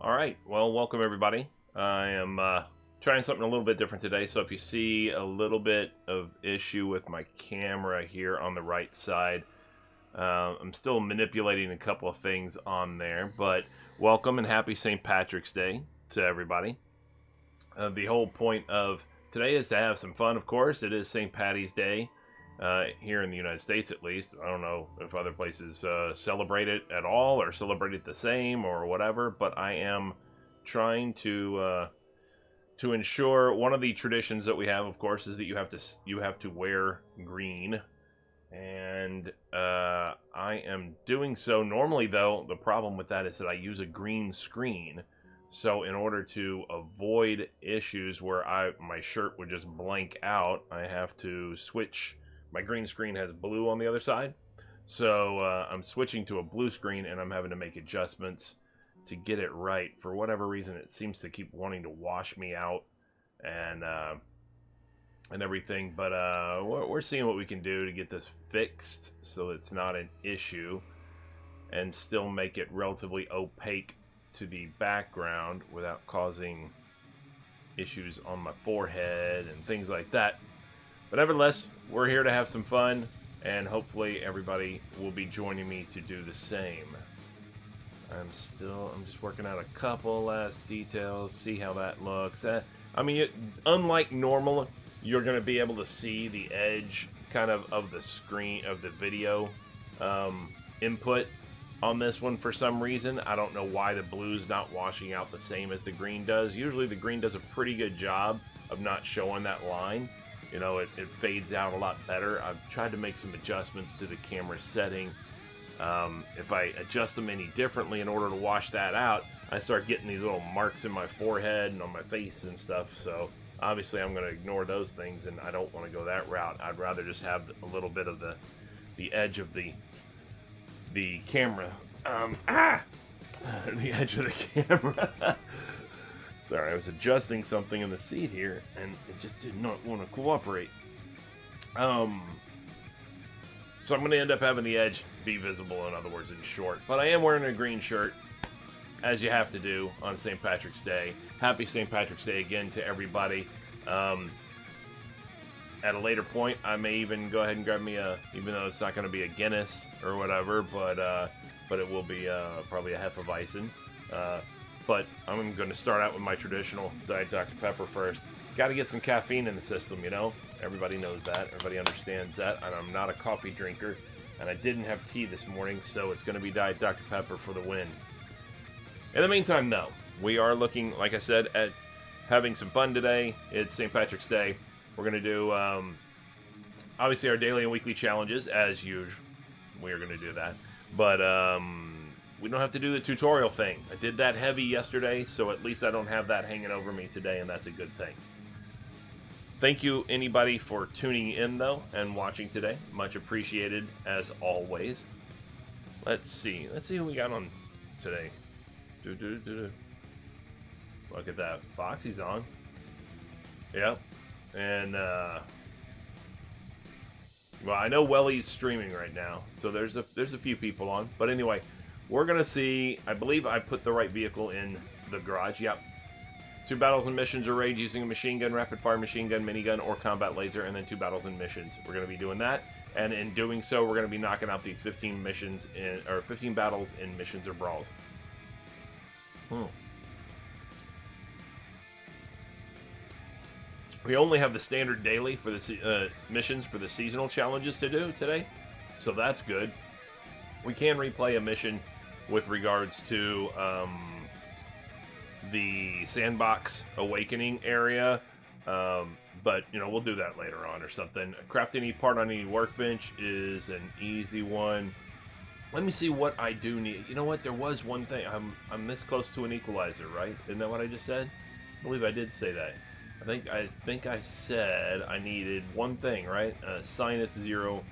All right, well, welcome everybody. I am trying something a little bit different today, so if you see a little bit of issue with my camera here on the right side, I'm still manipulating a couple of things on there, but welcome and happy St. Patrick's Day to everybody. The whole point of today is to have some fun, of course. It is St. Patty's Day. Here in the United States, at least. I don't know if other places celebrate it at all or celebrate it the same or whatever, but I am trying to ensure one of the traditions that we have, of course, is that you have to wear green, and I am doing so. Normally, though, the problem with that is that I use a green screen. So in order to avoid issues where my shirt would just blank out, I have to switch. My green screen has blue on the other side, so I'm switching to a blue screen, and I'm having to make adjustments to get it right. For whatever reason, it seems to keep wanting to wash me out and everything. But we're seeing what we can do to get this fixed so it's not an issue, and still make it relatively opaque to the background without causing issues on my forehead and things like that. But nevertheless, we're here to have some fun, and hopefully everybody will be joining me to do the same. I'm just working out a couple last details, see how that looks. Unlike normal, you're going to be able to see the edge kind of the screen, of the video input on this one for some reason. I don't know why the blue's not washing out the same as the green does. Usually the green does a pretty good job of not showing that line. You know, it fades out a lot better. I've tried to make some adjustments to the camera setting. If I adjust them any differently in order to wash that out, I start getting these little marks in my forehead and on my face and stuff. So obviously I'm going to ignore those things, and I don't want to go that route. I'd rather just have a little bit of the edge of the camera. The edge of the camera. Sorry, I was adjusting something in the seat here, and it just did not want to cooperate. So I'm going to end up having the edge be visible, in other words, in short. But I am wearing a green shirt, as you have to do on St. Patrick's Day. Happy St. Patrick's Day again to everybody. At a later point, I may even go ahead and grab me even though it's not going to be a Guinness or whatever, but it will be probably a Hefeweizen. But I'm going to start out with my traditional Diet Dr. Pepper first. Got to get some caffeine in the system, you know? Everybody knows that. Everybody understands that. And I'm not a coffee drinker. And I didn't have tea this morning, so it's going to be Diet Dr. Pepper for the win. In the meantime, though, we are looking, like I said, at having some fun today. It's St. Patrick's Day. We're going to do, obviously, our daily and weekly challenges, as usual. We are going to do that. But, we don't have to do the tutorial thing. I did that heavy yesterday, so at least I don't have that hanging over me today, and that's a good thing. Thank you, anybody, for tuning in, though, and watching today. Much appreciated, as always. Let's see. Let's see who we got on today. Look at that. Foxy's on. Yep. And, well, I know Welly's streaming right now, so there's a few people on. But anyway, we're going to see, I believe I put the right vehicle in the garage. Yep. 2 battles and missions or raids using a machine gun, rapid fire machine gun, minigun, or combat laser, and then 2 battles and missions. We're going to be doing that. And in doing so, we're going to be knocking out these 15 missions or 15 battles in missions or brawls. We only have the standard daily for the missions for the seasonal challenges to do today, so that's good. We can replay a mission with regards to the sandbox awakening area, but you know, we'll do that later on or something. Craft any part on any workbench is an easy one. Let me see what I do need. You know what? There was one thing. I'm this close to an equalizer, right? Isn't that what I just said? I believe I did say that. I think I said I needed one thing, right? Sinus 0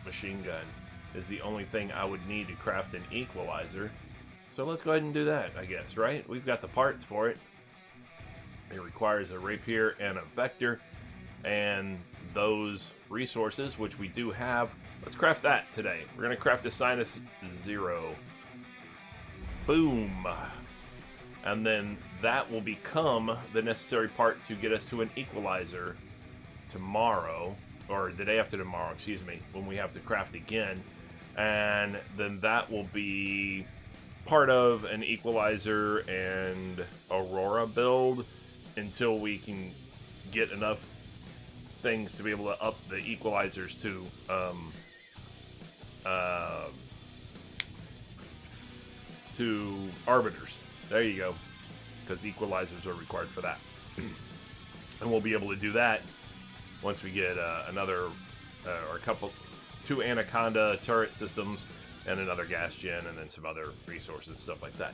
machine gun is the only thing I would need to craft an equalizer. So let's go ahead and do that, I guess, right? We've got the parts for it. It requires a rapier and a vector, and those resources, which we do have. Let's craft that today. We're going to craft a Sinus 0. Boom. And then that will become the necessary part to get us to an equalizer tomorrow, or the day after tomorrow, excuse me, when we have to craft again. And then that will be part of an equalizer and Aurora build until we can get enough things to be able to up the equalizers to arbiters. There you go, because equalizers are required for that. And we'll be able to do that once we get another or two Anaconda turret systems and another gas gen, and then some other resources, stuff like that.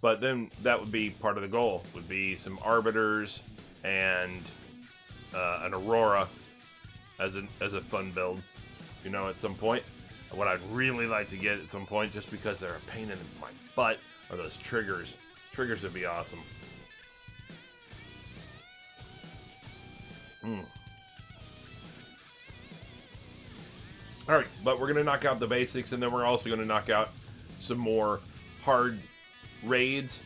But then that would be part of the goal, would be some arbiters and an Aurora as a fun build, you know, at some point. What I'd really like to get at some point, just because they're a pain in my butt, are those triggers. Triggers would be awesome. Alright, but we're going to knock out the basics, and then we're also going to knock out some more hard raids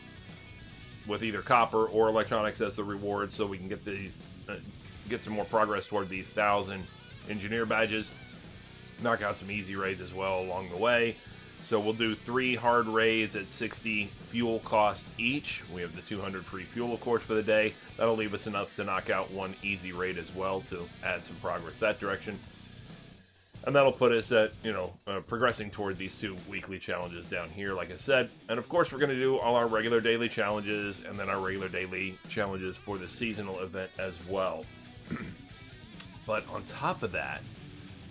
with either copper or electronics as the reward, so we can get these, get some more progress toward these 1,000 engineer badges. Knock out some easy raids as well along the way. So we'll do 3 hard raids at 60 fuel cost each. We have the 200 free fuel, of course, for the day. That'll leave us enough to knock out 1 easy raid as well to add some progress that direction. And that'll put us at, you know, progressing toward these 2 weekly challenges down here, like I said. And of course, we're going to do all our regular daily challenges and then our regular daily challenges for the seasonal event as well. But on top of that,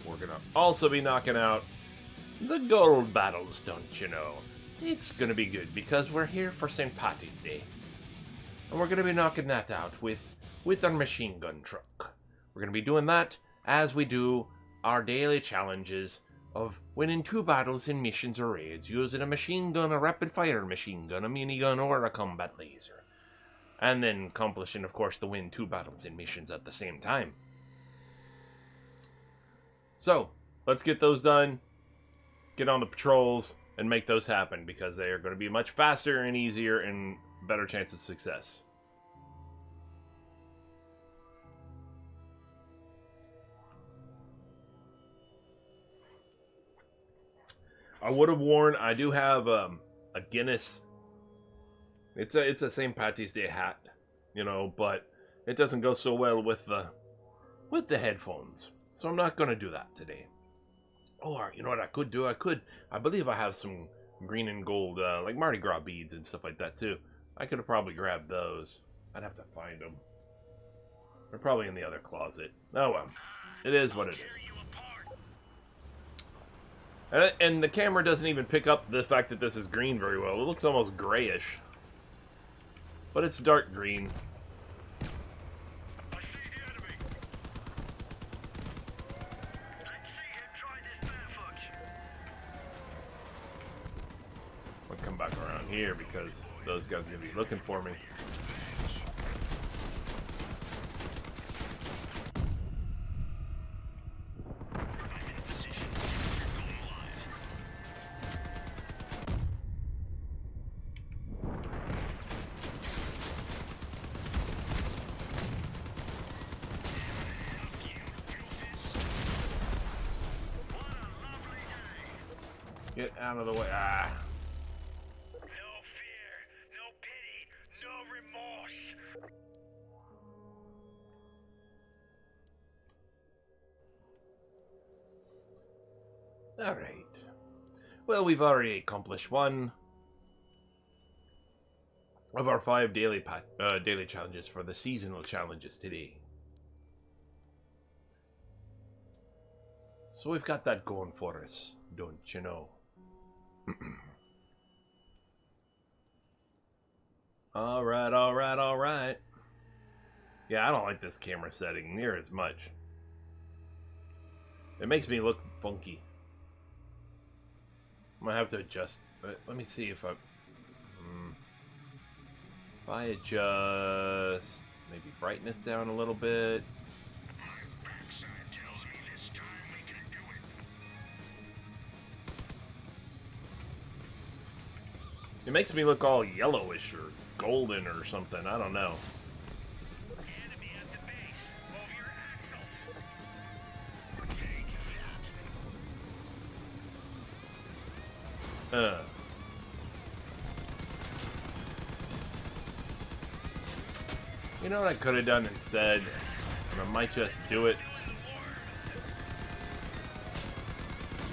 we're going to also be knocking out the gold battles, don't you know? It's going to be good because we're here for St. Patty's Day. And we're going to be knocking that out with our machine gun truck. We're going to be doing that as we do our daily challenges of winning 2 battles in missions or raids using a machine gun, a rapid fire machine gun, a minigun, or a combat laser. And then accomplishing, of course, the win 2 battles in missions at the same time. So, let's get those done, get on the patrols, and make those happen, because they are going to be much faster and easier and better chance of success. I would have worn, I do have a Guinness. It's a St. Patty's Day hat, you know, but it doesn't go so well with the headphones. So I'm not going to do that today. Oh, you know what I could do? I believe I have some green and gold, like Mardi Gras beads and stuff like that too. I could have probably grabbed those. I'd have to find them. They're probably in the other closet. Oh well, it is what it is. And the camera doesn't even pick up the fact that this is green very well. It looks almost grayish. But it's dark green. I see the enemy. Let's see him try this barefoot. I'll come back around here because those guys are going to be looking for me. Get out of the way. Ah. No fear, no pity, no remorse. Alright. Well, we've already accomplished 1 of our 5 daily challenges for the seasonal challenges today. So we've got that going for us, don't you know? Alright. Yeah, I don't like this camera setting near as much. It makes me look funky. I'm gonna have to adjust. Let me see if I adjust maybe brightness down a little bit. My backside tells me this time we can do it. It makes me look all yellowish or golden or something. I don't know. Enemy at the base. Move your axles. Take that. You know what I could have done instead? And I might just do it.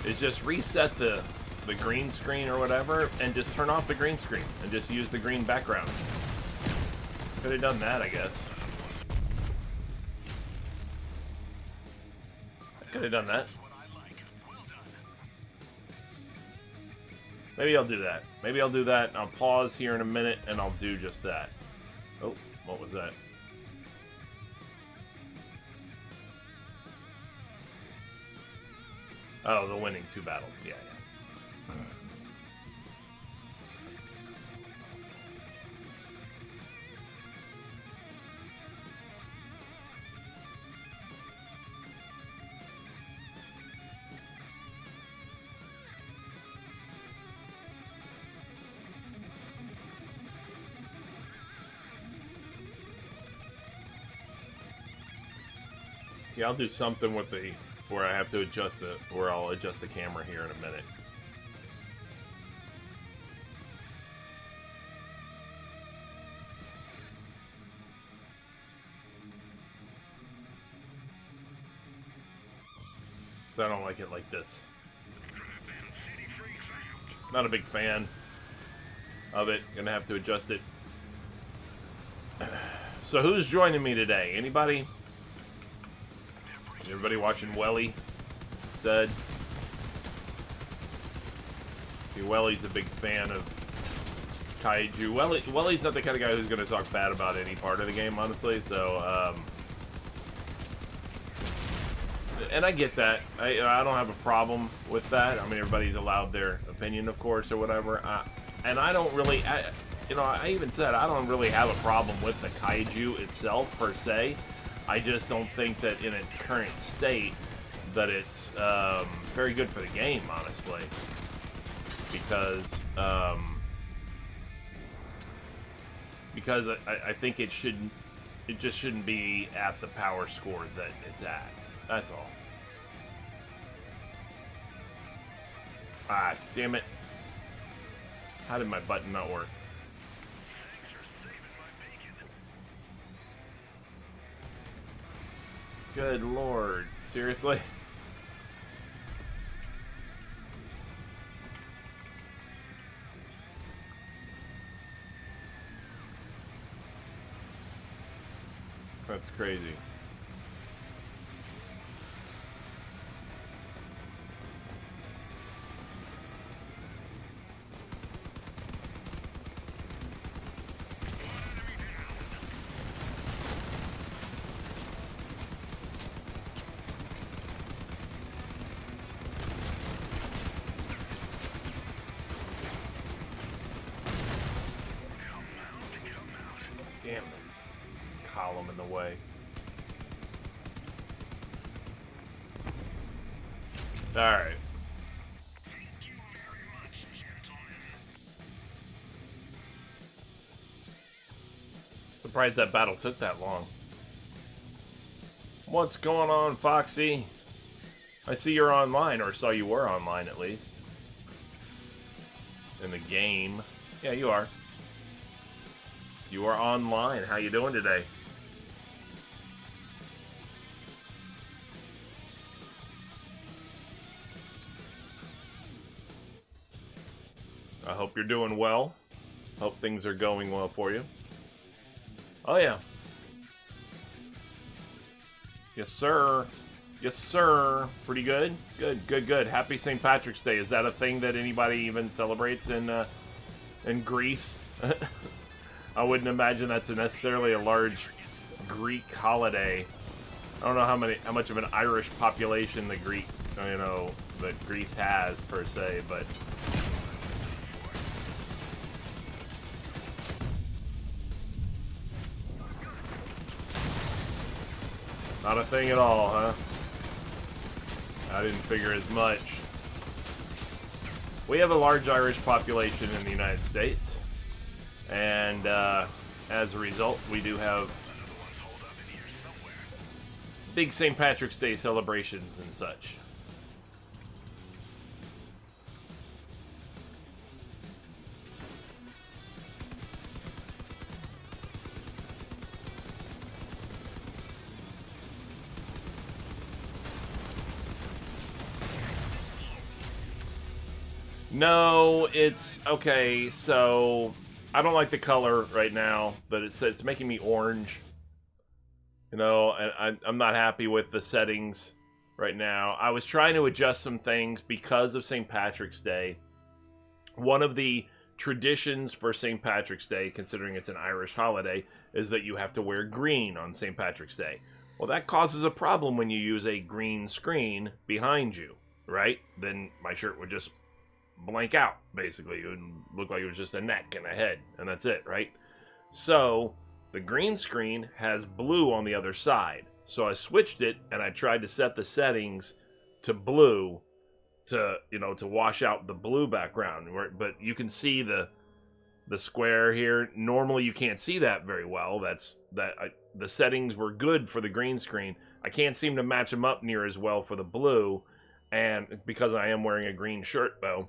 Is just reset the green screen or whatever and just turn off the green screen and just use the green background. Could have done that, I guess. I could have done that. Maybe I'll do that. Maybe I'll do that. I'll pause here in a minute and I'll do just that. Oh, what was that? Oh, the winning 2 battles. Yeah, yeah. Yeah, I'll do something with the where I have to adjust where I'll adjust the camera here in a minute. So I don't like it like this. Not a big fan of it. Gonna have to adjust it. So who's joining me today? Anybody? Everybody watching Welly instead? See, Welly's a big fan of kaiju. Welly's not the kind of guy who's going to talk bad about any part of the game, honestly. So, and I get that. I don't have a problem with that. I mean, everybody's allowed their opinion, of course, or whatever. And I don't really, you know, I even said I don't really have a problem with the kaiju itself per se. I just don't think that in its current state that it's very good for the game, honestly, because I think it just shouldn't be at the power score that it's at. That's all. Ah, damn it! How did my button not work? Good lord. Seriously? That's crazy. Damn the column in the way. Alright. Surprised that battle took that long. What's going on, Foxy? I see you're online, or saw you were online at least. In the game. Yeah, you are. You are online. How you doing today? I hope you're doing well. Hope things are going well for you. Oh yeah. Yes, sir. Yes, sir. Pretty good. Good, good, good. Happy St. Patrick's Day. Is that a thing that anybody even celebrates in Greece? I wouldn't imagine that's necessarily a large Greek holiday. I don't know how much of an Irish population that Greece has per se, but not a thing at all, huh? I didn't figure as much. we have a large Irish population in the United States, and as a result, we do have big St. Patrick's Day celebrations and such. No, it's okay. So I don't like the color right now, but it's making me orange. You know, and I'm not happy with the settings right now. I was trying to adjust some things because of St. Patrick's Day. One of the traditions for St. Patrick's Day, considering it's an Irish holiday, is that you have to wear green on St. Patrick's Day. Well, that causes a problem when you use a green screen behind you, right? Then my shirt would just blank out, basically. It would look like it was just a neck and a head, and that's it, right? So the green screen has blue on the other side. So I switched it, and I tried to set the settings to blue to, you know, to wash out the blue background. But you can see the square here. Normally you can't see that very well. The settings were good for the green screen. I can't seem to match them up near as well for the blue, and because I am wearing a green shirt, though,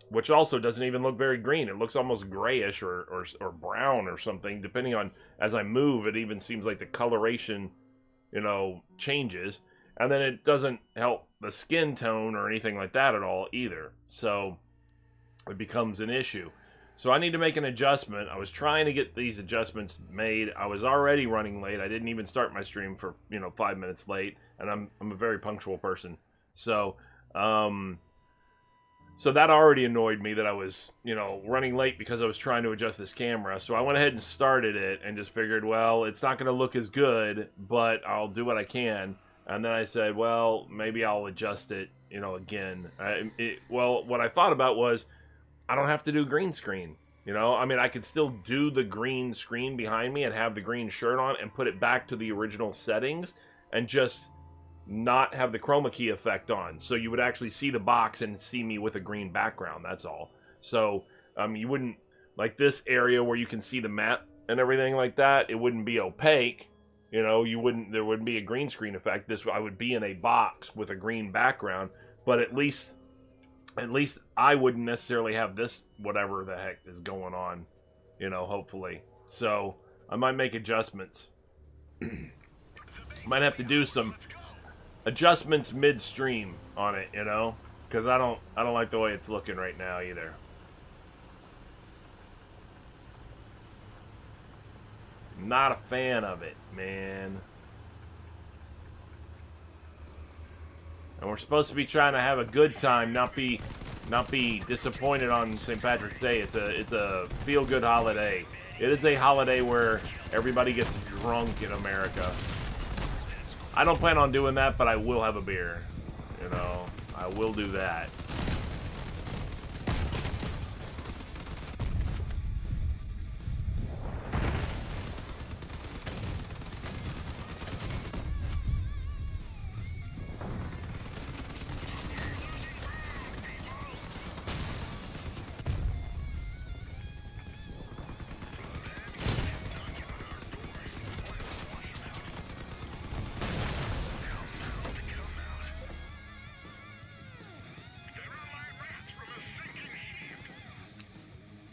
which also doesn't even look very green. It looks almost grayish or brown or something. Depending on, as I move, it even seems like the coloration, you know, changes. And then it doesn't help the skin tone or anything like that at all either. So it becomes an issue. So I need to make an adjustment. I was trying to get these adjustments made. I was already running late. I didn't even start my stream for, 5 minutes late. And I'm a very punctual person. So, so that already annoyed me that I was, running late because I was trying to adjust this camera. So I went ahead and started it and just figured, well, it's not going to look as good, but I'll do what I can. And then I said, well, maybe I'll adjust it, again. Well, what I thought about was I don't have to do green screen. I could still do the green screen behind me and have the green shirt on and put it back to the original settings and just not have the chroma key effect on, so you would actually see the box and see me with a green background. That's all. So you wouldn't, like this area where you can see the map and everything like that, it wouldn't be opaque. There wouldn't be a green screen effect. I would be in a box with a green background, but at least I wouldn't necessarily have this whatever the heck is going on, hopefully. So I might make adjustments. Might have to do some adjustments midstream on it, because I don't like the way it's looking right now either. Not a fan of it, man. And we're supposed to be trying to have a good time, not be disappointed on St. Patrick's Day. It's a feel-good holiday. It is a holiday where everybody gets drunk in America. I don't plan on doing that, but I will have a beer. I will do that.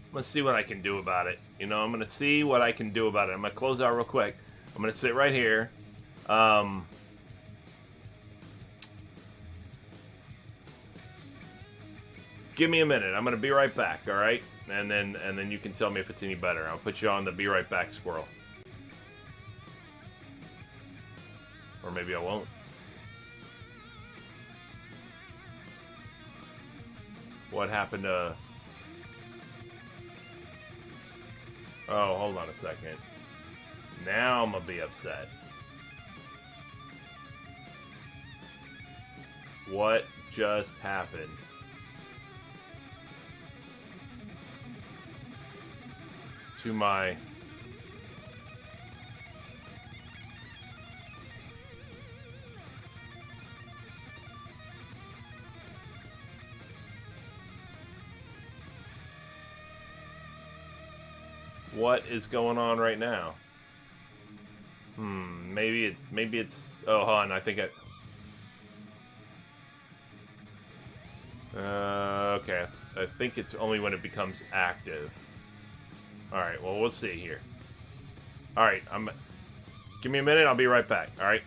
I'm going to see what I can do about it. I'm going to see what I can do about it. I'm going to close out real quick. I'm going to sit right here. Give me a minute. I'm going to be right back, all right? And then you can tell me if it's any better. I'll put you on the be right back, Squirrel. Or maybe I won't. What happened to... Oh, hold on a second. Now I'm gonna be upset. What just happened? To my... what is going on right now. Maybe it's. Oh, hold on. I think it. Okay. I think it's only when it becomes active. All right. Well, we'll see here. All right. Give me a minute. I'll be right back. All right.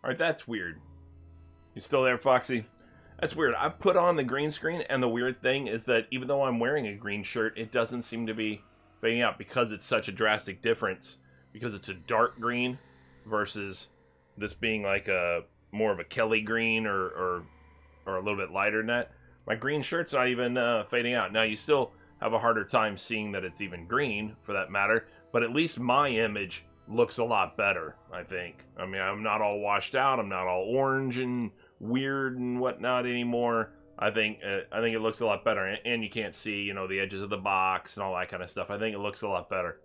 Alright, that's weird. You still there, Foxy? That's weird. I put on the green screen, and the weird thing is that even though I'm wearing a green shirt, it doesn't seem to be fading out because it's such a drastic difference. Because it's a dark green versus this being like a more of a Kelly green or a little bit lighter than that. My green shirt's not even fading out. Now, you still have a harder time seeing that it's even green, for that matter, but at least my image looks a lot better, I think. I mean, I'm not all washed out. I'm not all orange and weird and whatnot anymore. I think it looks a lot better, and you can't see, you know, the edges of the box and all that kind of stuff. I think it looks a lot better.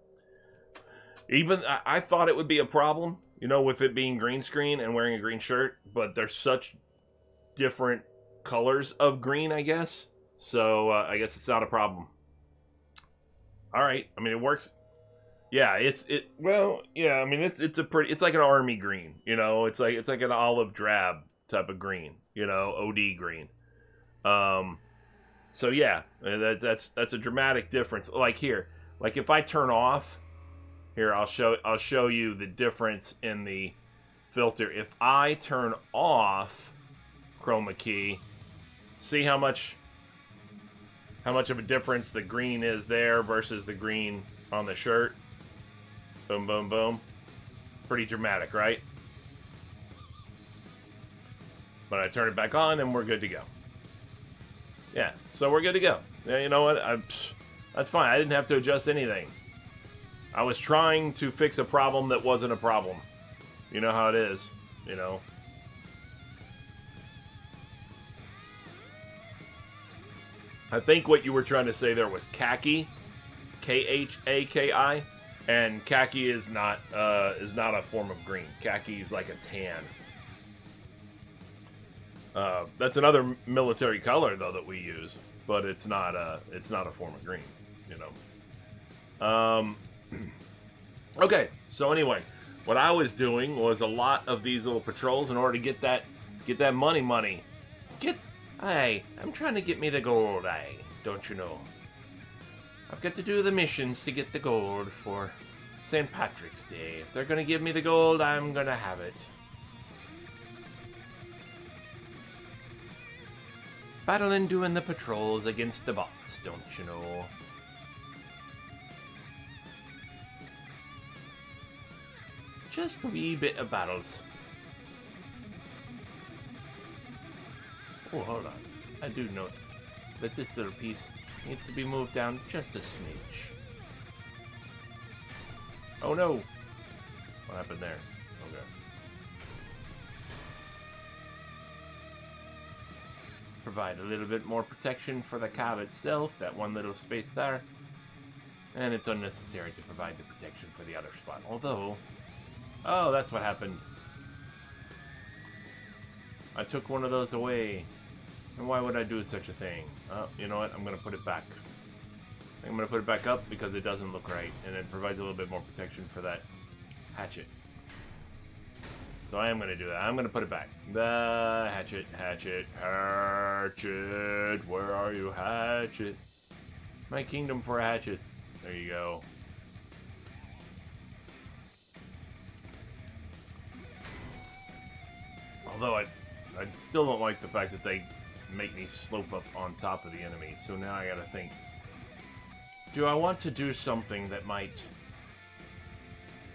Even I thought it would be a problem, you know, with it being green screen and wearing a green shirt, but there's such different colors of green, I guess. So I guess it's not a problem. All right, I mean, it works. Yeah, well, yeah, I mean, it's like an army green, you know. It's like an olive drab type of green, you know, OD green. So yeah, that's a dramatic difference. Like here, like if I turn off here, I'll show you the difference in the filter. If I turn off chroma key, see how much of a difference the green is there versus the green on the shirt. Boom, boom, boom. Pretty dramatic, right? But I turn it back on and we're good to go. Yeah, so we're good to go. Yeah, you know what? That's fine. I didn't have to adjust anything. I was trying to fix a problem that wasn't a problem. You know how it is, you know. I think what you were trying to say there was khaki. Khaki. And khaki is not a form of green. Khaki is like a tan. That's another military color though that we use, but it's not a form of green, you know. Okay, so anyway, what I was doing was a lot of these little patrols in order to get that money. Hey, I'm trying to get me the gold, don't you know? I've got to do the missions to get the gold for St. Patrick's Day. If they're gonna give me the gold, I'm gonna have it. Battling, doing the patrols against the bots, don't you know? Just a wee bit of battles. Oh, hold on. I do note that this little piece needs to be moved down just a smidge. Oh no! What happened there? Okay. Provide a little bit more protection for the cab itself, that one little space there. And it's unnecessary to provide the protection for the other spot. Although... Oh, that's what happened. I took one of those away. And why would I do such a thing? You know what? I'm going to put it back. I'm going to put it back up because it doesn't look right. And it provides a little bit more protection for that hatchet. So I am going to do that. I'm going to put it back. The hatchet. Where are you, hatchet? My kingdom for a hatchet. There you go. Although I still don't like the fact that they make me slope up on top of the enemy. So now I gotta think. Do I want to do something that might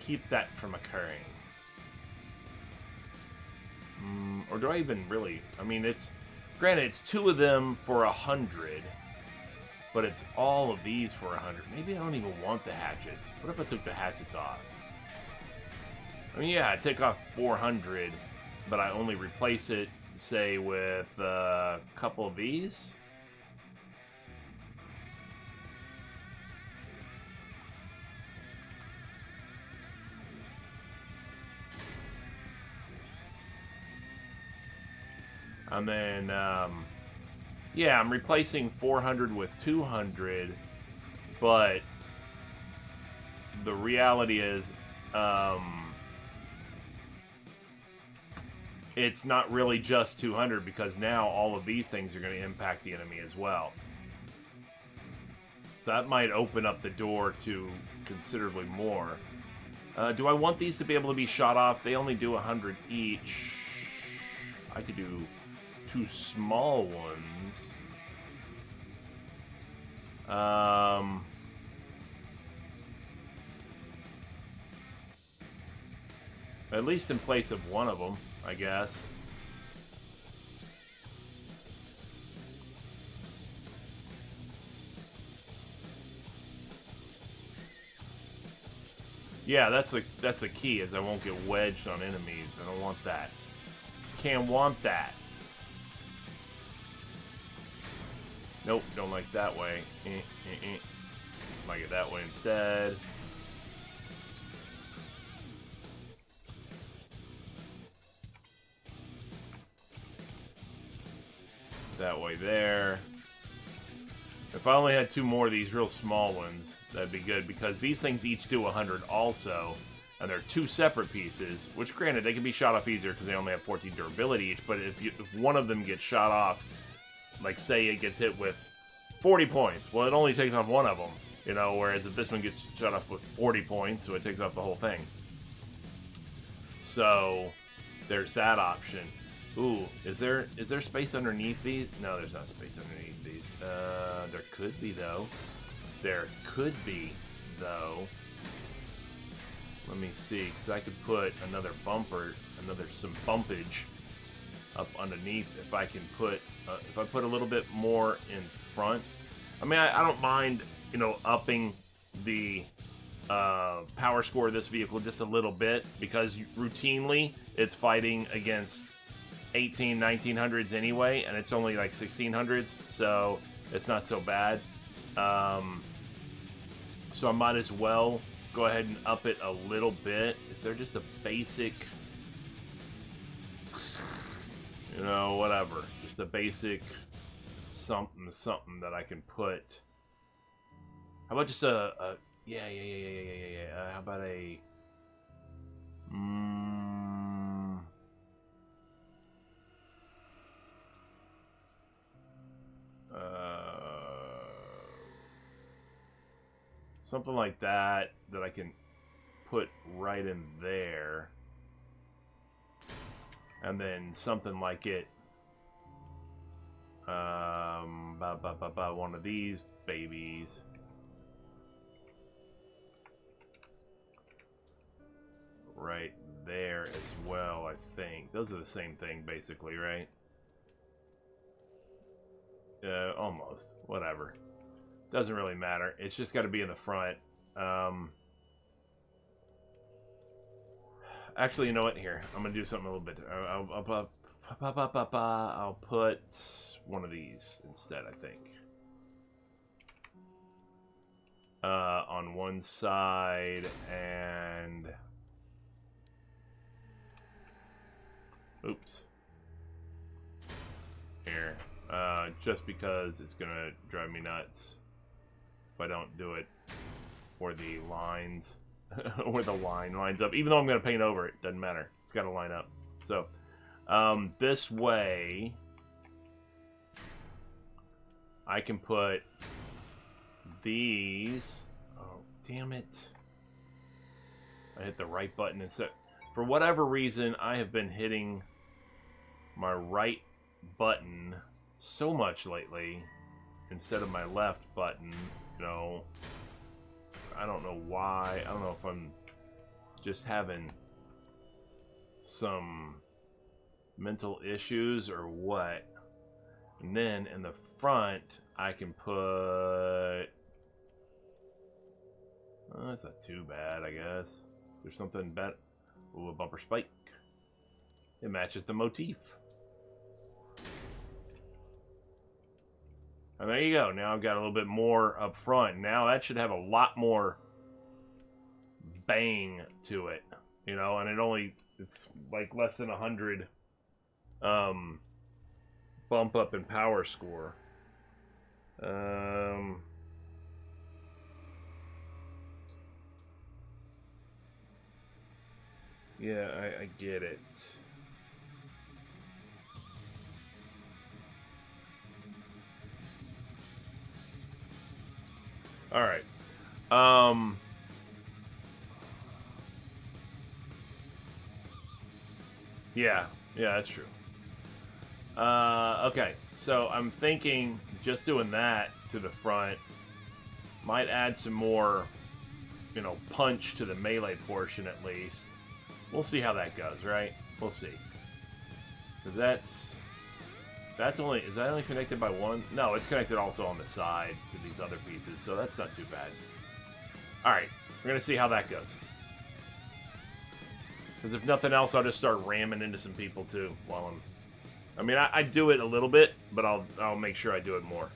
keep that from occurring? Or do I even really... I mean, it's... Granted, it's 2 of them for 100. But it's all of these for 100. Maybe I don't even want the hatchets. What if I took the hatchets off? I mean, yeah, I take off 400, but I only replace it, say, with a couple of these. And then, yeah, I'm replacing 400 with 200, but the reality is, it's not really just 200 because now all of these things are going to impact the enemy as well. So that might open up the door to considerably more. Do I want these to be able to be shot off? They only do 100 each. I could do 2 small ones. At least in place of one of them, I guess. Yeah, that's the key, is I won't get wedged on enemies. I don't want that. Can't want that. Nope, don't like that way. Like it that way instead. That way there. If I only had 2 more of these real small ones, that'd be good, because these things each do 100 also, and they're 2 separate pieces, which granted, they can be shot off easier because they only have 14 durability each, but if one of them gets shot off, like say it gets hit with 40 points, well, it only takes off one of them, you know, whereas if this one gets shot off with 40 points, so it takes off the whole thing. So, there's that option. Ooh, is there space underneath these? No, there's not space underneath these. There could be, though. There could be, though. Let me see, because I could put another bumper, some bumpage up underneath if I can put, if I put a little bit more in front. I mean, I don't mind, you know, upping the power score of this vehicle just a little bit, because routinely it's fighting against 1900s anyway, and it's only like 1600s, so it's not so bad. So I might as well go ahead and up it a little bit. Is there just a basic, you know, whatever, just a basic something that I can put? How about just a yeah. How about a something like that I can put right in there, and then something like it. One of these babies. Right there as well, I think. Those are the same thing, basically, right? Almost. Whatever. Doesn't really matter. It's just got to be in the front. Actually, you know what? Here, I'm gonna do something a little bit. I'll put one of these instead, I think. On one side, and oops. Here. Just because it's gonna drive me nuts if I don't do it where the lines where the line lines up. Even though I'm gonna paint over it, doesn't matter. It's gotta line up. So this way I can put these. Oh, damn it. I hit the right button instead. For whatever reason, I have been hitting my right button so much lately instead of my left button. You know, I don't know why. I don't know if I'm just having some mental issues or what. And then in the front, I can put... Oh, that's not too bad, I guess. There's something better. Ooh, a bumper spike. It matches the motif. And there you go. Now I've got a little bit more up front. Now that should have a lot more bang to it. You know, and it's like less than 100 bump up in power score. Yeah, I get it. All right. Yeah, that's true. Okay, so I'm thinking just doing that to the front might add some more, you know, punch to the melee portion at least. We'll see how that goes, right? We'll see. Because that's only, is that only connected by one? No, it's connected also on the side to these other pieces, so that's not too bad. Alright, we're going to see how that goes. Because if nothing else, I'll just start ramming into some people too while I'm... I mean, I do it a little bit, but I'll make sure I do it more.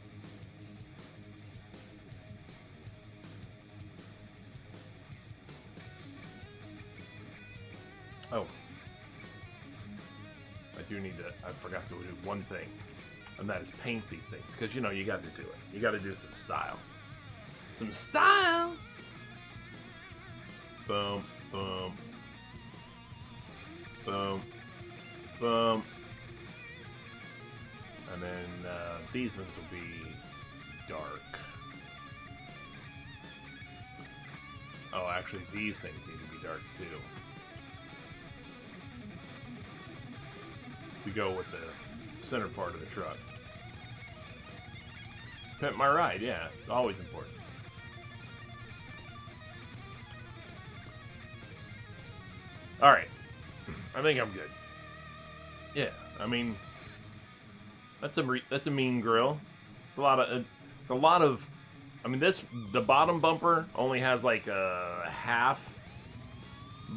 Oh. I do need to... I forgot to do one thing. And that is paint these things. Because, you know, you got to do it. You got to do some style. Some style! Boom, boom. Boom. Boom. And then these ones will be dark. Oh, actually, these things need to be dark too. To go with the center part of the truck. Pimp my ride, yeah. Always important. Alright. I think I'm good. Yeah, I mean... That's a mean grill. It's a lot of. I mean, the bottom bumper only has like a half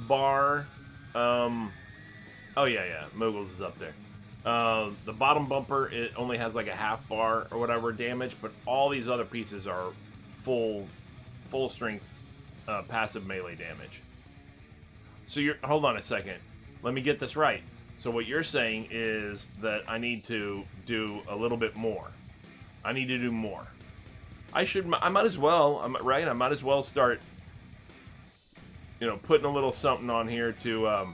bar. Oh yeah, Moguls is up there. The bottom bumper, it only has like a half bar or whatever damage, but all these other pieces are full strength passive melee damage. So you're... Hold on a second. Let me get this right. So what you're saying is that I need to do a little bit more. I need to do more. I might as well, right? I might as well start, you know, putting a little something on here to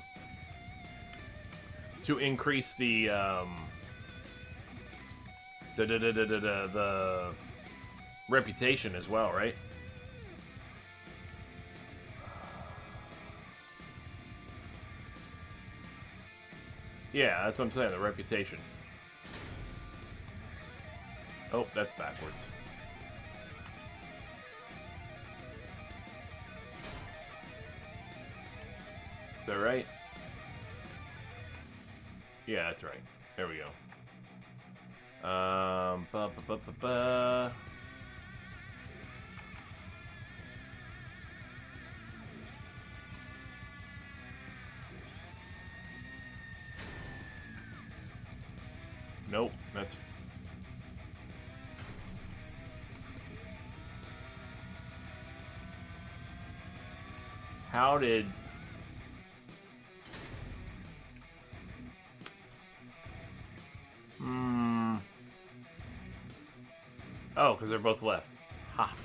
increase the reputation as well, right? Yeah, that's what I'm saying, the reputation. Oh, that's backwards. Is that right? Yeah, that's right. There we go. Ba ba ba ba ba. Nope, that's... How did... Oh, because they're both left. Ha.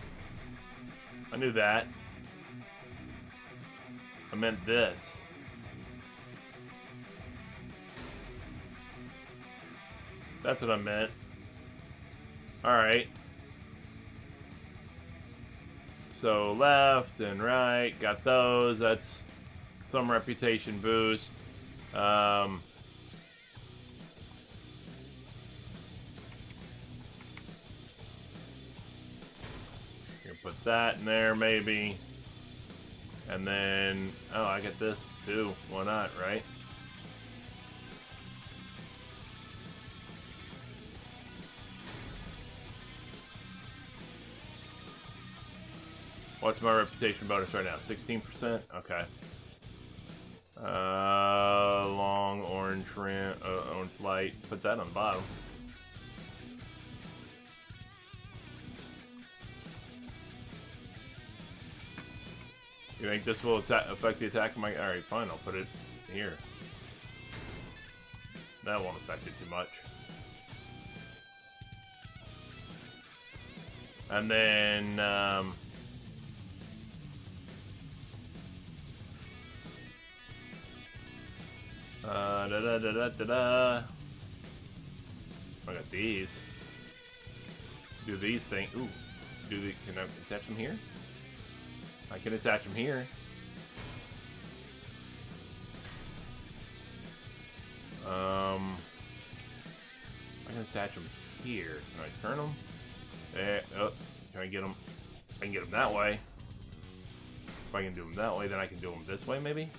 I knew that. I meant this. That's what I meant. Alright. So left and right, got those. That's some reputation boost. Gonna put that in there maybe. And then, oh, I get this too. Why not, right? What's my reputation bonus right now? 16%? Okay. Long orange orange light. Put that on the bottom. You think this will affect the attack of my... Alright, fine, I'll put it here. That won't affect it too much. And then, I got these. Do these things. Ooh. Can I attach them here? I can attach them here. I can attach them here. Can I turn them? Oh, can I get them? I can get them that way. If I can do them that way, then I can do them this way, maybe?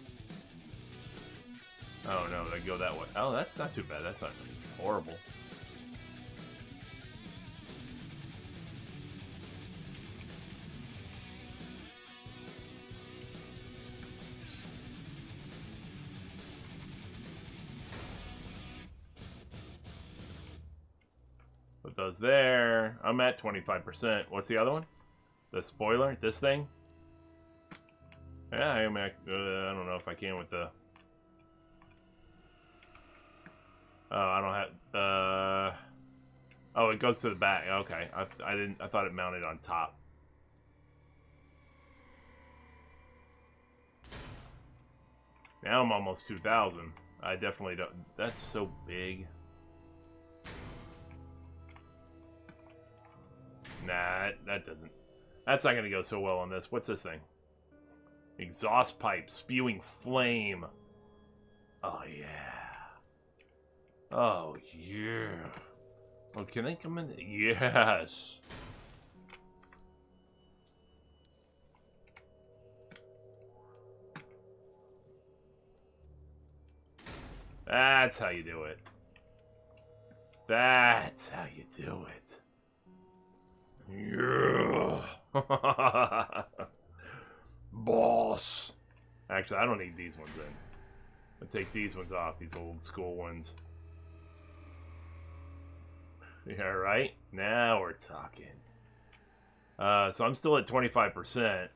Oh no, they go that way. Oh, that's not too bad. That's not horrible. Put those there. I'm at 25%. What's the other one? The spoiler? This thing? Yeah, I don't know if I can with the... Oh, I don't have... Oh, it goes to the back. Okay. I thought it mounted on top. Now I'm almost 2,000. I definitely don't... That's so big. Nah, that doesn't... That's not going to go so well on this. What's this thing? Exhaust pipe. Spewing flame. Oh, yeah. Oh, yeah. Oh, can they come in? Yes. That's how you do it. That's how you do it. Yeah. Boss. Actually, I don't need these ones in. I'll take these ones off, these old school ones. Yeah, right? Now we're talking. So I'm still at 25%.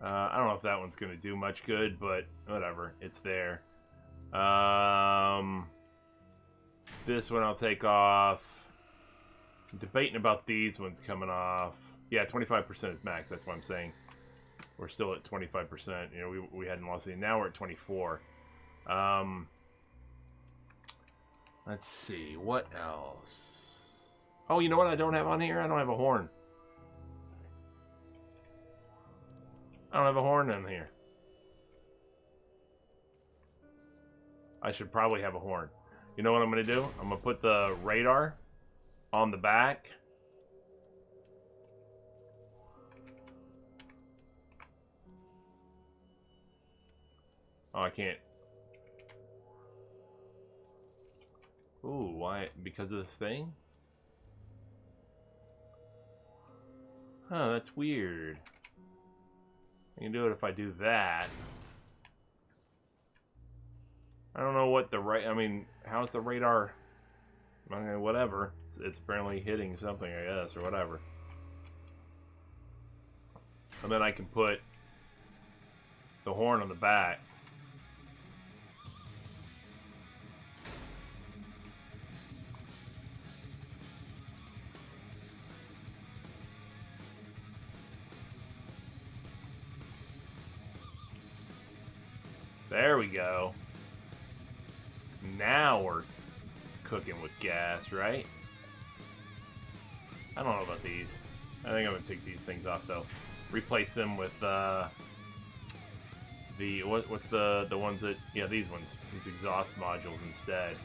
I don't know if that one's going to do much good, but whatever. It's there. This one I'll take off. I'm debating about these ones coming off. Yeah, 25% is max. That's what I'm saying. We're still at 25%. You know, we hadn't lost any. Now we're at 24. Let's see. What else? Oh, you know what I don't have on here? I don't have a horn. I don't have a horn in here. I should probably have a horn. You know what I'm going to do? I'm going to put the radar on the back. Oh, I can't. Ooh, why? Because of this thing? Huh, that's weird. I can do it if I do that. I don't know what the I mean, how's the radar? Okay, whatever. It's apparently hitting something, I guess, or whatever. And then I can put the horn on the back. There we go. Now we're cooking with gas, right? I don't know about these. I think I'm gonna take these things off though. Replace them with what's the ones that, yeah, these ones, these exhaust modules instead.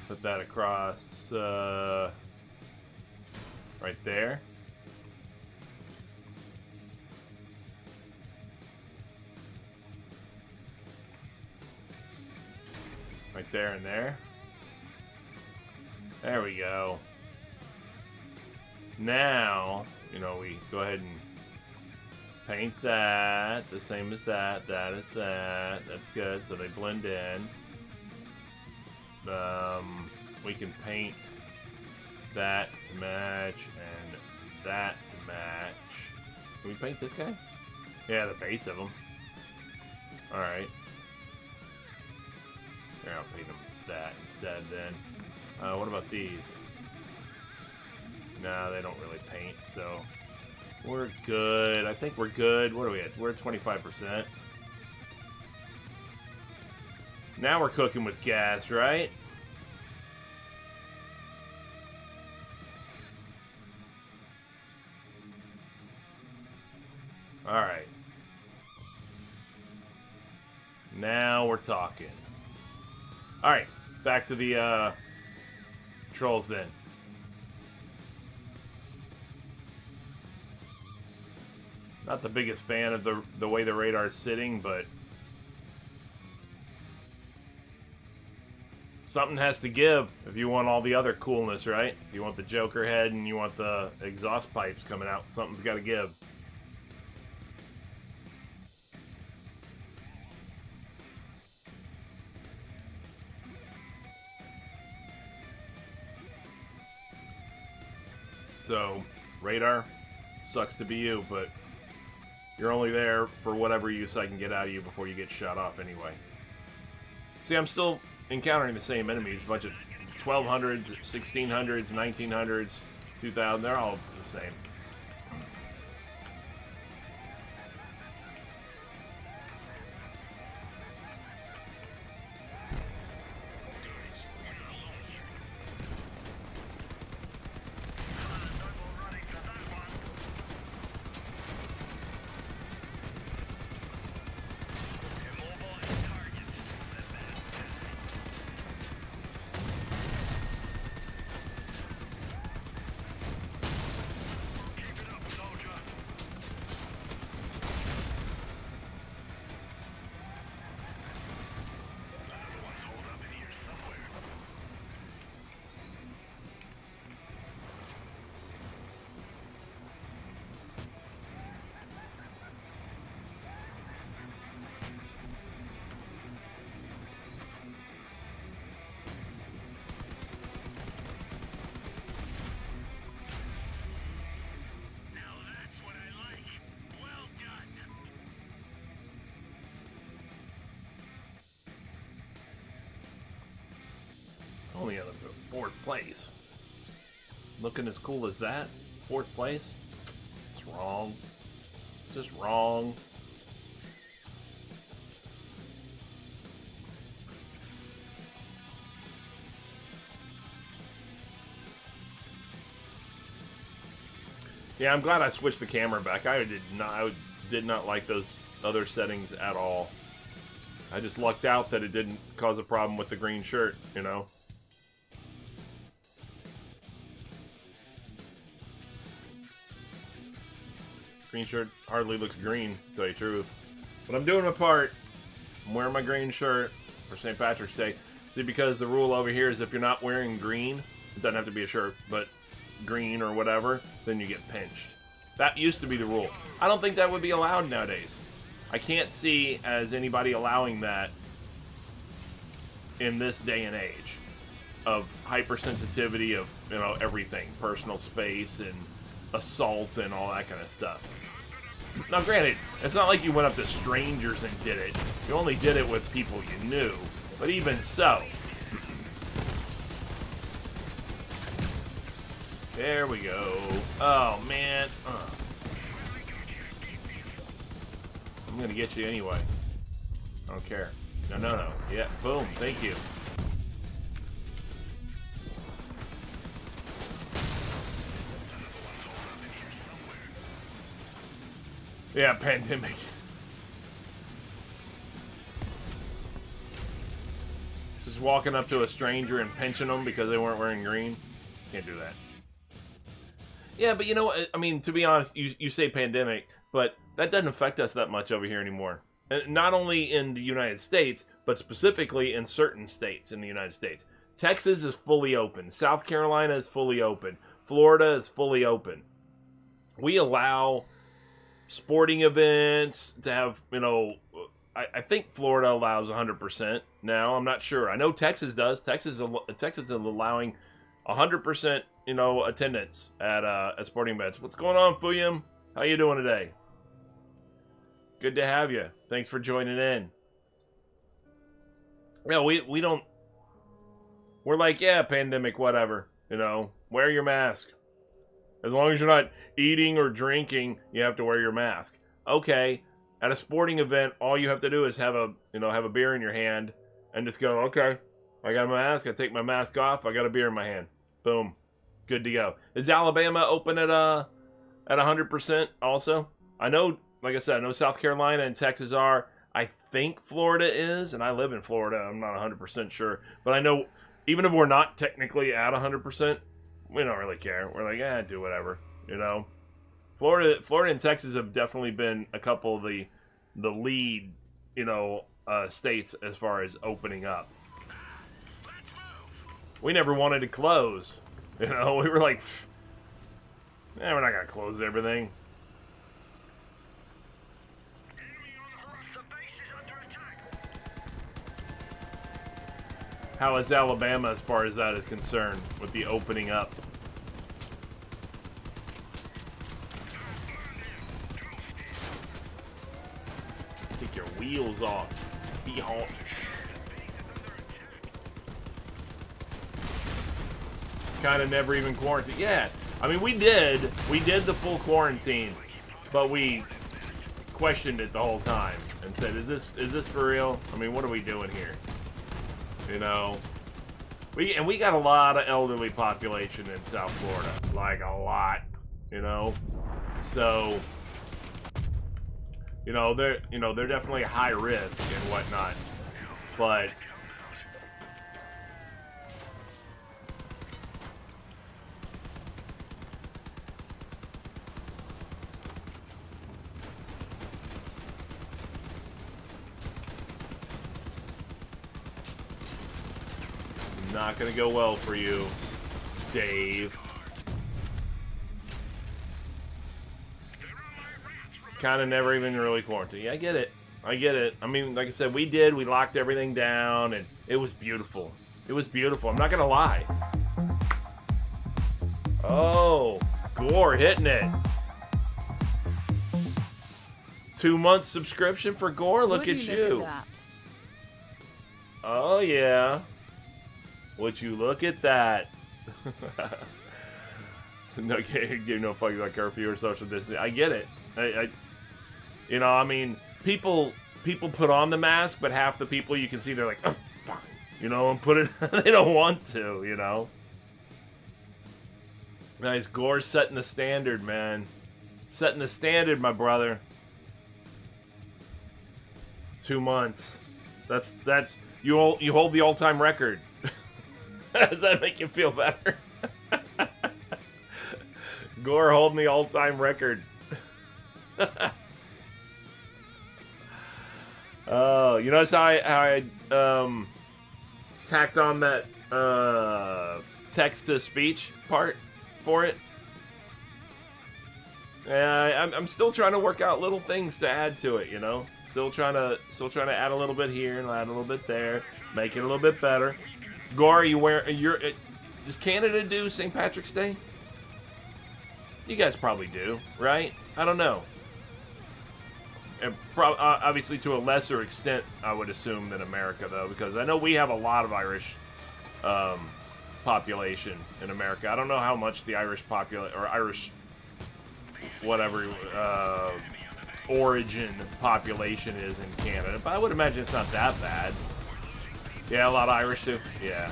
Put that across right there. Right there and there. There we go. Now, you know, we go ahead and paint that the same as that. That is that. That's good. So they blend in. We can paint that to match and that to match. Can we paint this guy? Yeah, the base of him. Alright. Here, I'll paint him that instead then. What about these? Nah, they don't really paint, so we're good. I think we're good. What are we at? We're at 25%. Now we're cooking with gas, right? Alright. Now we're talking. Alright, back to the trolls then. Not the biggest fan of the way the radar is sitting, but something has to give if you want all the other coolness, right? If you want the Joker head and you want the exhaust pipes coming out, something's got to give. So, radar, sucks to be you, but you're only there for whatever use I can get out of you before you get shot off anyway. See, I'm still encountering the same enemies, a bunch of 1200s, 1600s, 1900s, 2000, they're all the same. place. Looking as cool as that. 4th place. It's wrong. Just wrong. Yeah, I'm glad I switched the camera back. I did not like those other settings at all. I just lucked out that it didn't cause a problem with the green shirt, you know? Green shirt hardly looks green, to tell you the truth. But I'm doing my part. I'm wearing my green shirt for St. Patrick's Day. See, because the rule over here is if you're not wearing green, it doesn't have to be a shirt, but green or whatever, then you get pinched. That used to be the rule. I don't think that would be allowed nowadays. I can't see as anybody allowing that in this day and age of hypersensitivity of, you know, everything, personal space and assault and all that kind of stuff. Now, granted, it's not like you went up to strangers and did it. You only did it with people you knew. But even so. There we go. Oh, man. I'm going to get you anyway. I don't care. No. Yeah, boom. Thank you. Yeah, pandemic. Just walking up to a stranger and pinching them because they weren't wearing green. Can't do that. Yeah, but you know, I mean, to be honest, you say pandemic, but that doesn't affect us that much over here anymore. And not only in the United States, but specifically in certain states in the United States. Texas is fully open. South Carolina is fully open. Florida is fully open. We allow sporting events to have, you know, I think Florida allows 100% now. I'm not sure. I know Texas does. Texas is allowing 100%, you know, attendance at sporting events. What's going on, Fuyum? How you doing today? Good to have you. Thanks for joining in. Yeah, we don't. We're like, yeah, pandemic, whatever. You know, wear your mask. As long as you're not eating or drinking, you have to wear your mask. Okay, at a sporting event, all you have to do is have a beer in your hand and just go, okay, I got my mask, I take my mask off, I got a beer in my hand. Boom. Good to go. Is Alabama open at 100% also? I know, like I said, I know South Carolina and Texas are. I think Florida is, and I live in Florida. I'm not 100% sure. But I know even if we're not technically at 100%, we don't really care. We're like, do whatever, you know. Florida and Texas have definitely been a couple of the lead, you know, states as far as opening up. We never wanted to close, you know. We were like, we're not gonna close everything. How is Alabama as far as that is concerned with the opening up? Take your wheels off. Be home. Kind of never even quarantined. Yeah, I mean we did the full quarantine, but we questioned it the whole time and said, is this for real? I mean, what are we doing here? You know, we got a lot of elderly population in South Florida, like a lot, you know. So, they're definitely high risk and whatnot, but not gonna go well for you, Dave. Kind of never even really quarantined. Yeah, I get it. I mean, like I said, we locked everything down, and it was beautiful. It was beautiful. I'm not gonna lie. Oh, Gore hitting it. 2-month subscription for Gore. Look at you. Oh yeah. Would you look at that? No, give no fuck about curfew or social distancing. I get it. You know, I mean, people put on the mask, but half the people you can see they're like, oh, fine, you know, and put it. They don't want to, you know. Nice, Gore setting the standard, man. Setting the standard, my brother. 2 months. That's you hold the all-time record. Does that make you feel better? Gore holding the all-time record. Oh, you notice how I tacked on that text-to-speech part for it? Yeah, I'm still trying to work out little things to add to it, you know. Still trying to add a little bit here and add a little bit there, make it a little bit better. Gore, does Canada do St. Patrick's Day? You guys probably do, right? I don't know. And obviously to a lesser extent, I would assume, than America, though, because I know we have a lot of Irish population in America. I don't know how much the Irish Irish whatever origin population is in Canada, but I would imagine it's not that bad. Yeah, a lot of Irish too. Yeah.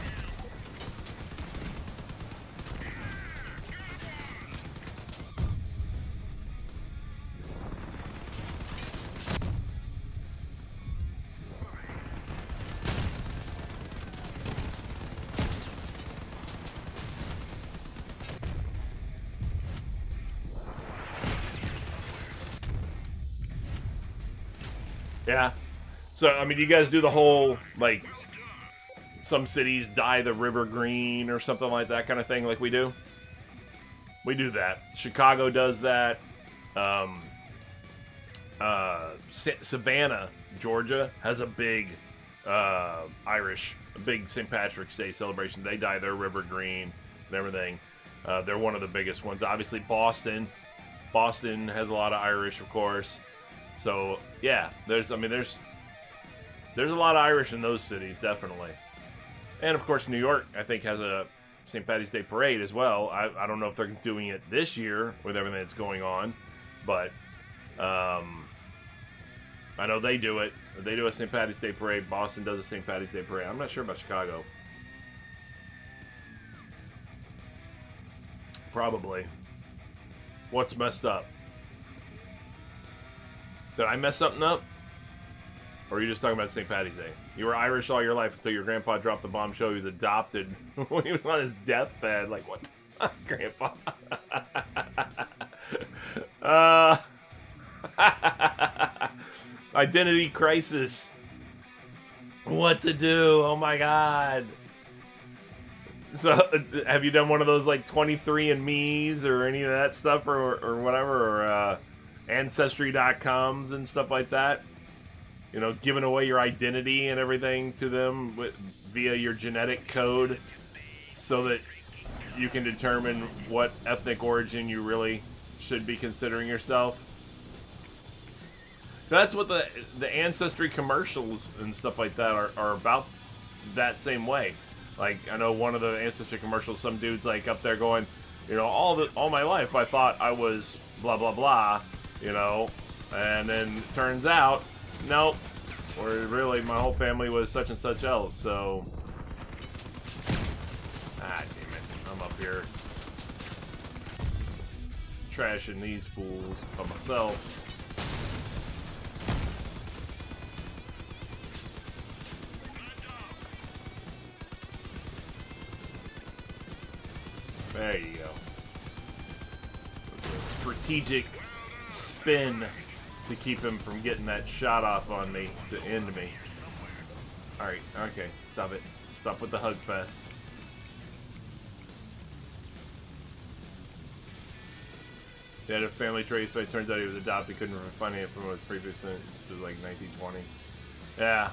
Yeah. So, I mean, you guys do the whole, like, some cities dye the river green or something like that kind of thing like we do? We do that. Chicago does that. Savannah, Georgia, has a big a big St. Patrick's Day celebration. They dye their river green and everything. They're one of the biggest ones. Obviously, Boston has a lot of Irish, of course. So yeah, there's a lot of Irish in those cities, definitely. And of course, New York, I think, has a St. Patty's Day parade as well. I don't know if they're doing it this year with everything that's going on, but I know they do it. They do a St. Patty's Day parade. Boston does a St. Patty's Day parade. I'm not sure about Chicago. Probably. What's messed up? Did I mess something up? Or are you just talking about St. Patty's Day? You were Irish all your life until your grandpa dropped the bombshell he was adopted when he was on his deathbed. Like, what the fuck, Grandpa? Identity crisis. What to do? Oh my god. So, have you done one of those, like, 23andMe's or any of that stuff or whatever? Or, Ancestry.coms and stuff like that? You know, giving away your identity and everything to them via your genetic code so that you can determine what ethnic origin you really should be considering yourself. That's what the Ancestry commercials and stuff like that are about, that same way. Like, I know one of the Ancestry commercials, some dude's like up there going, you know, all my life I thought I was blah blah blah, you know, and then it turns out, nope, or really my whole family was such and such else. So, damn it, I'm up here trashing these fools by myself. There you go. Strategic spin to keep him from getting that shot off on me to end me. Alright, okay, stop it. Stop with the hug fest. He had a family trace, but it turns out he was adopted. Couldn't find it from his previous, it was like 1920. Yeah.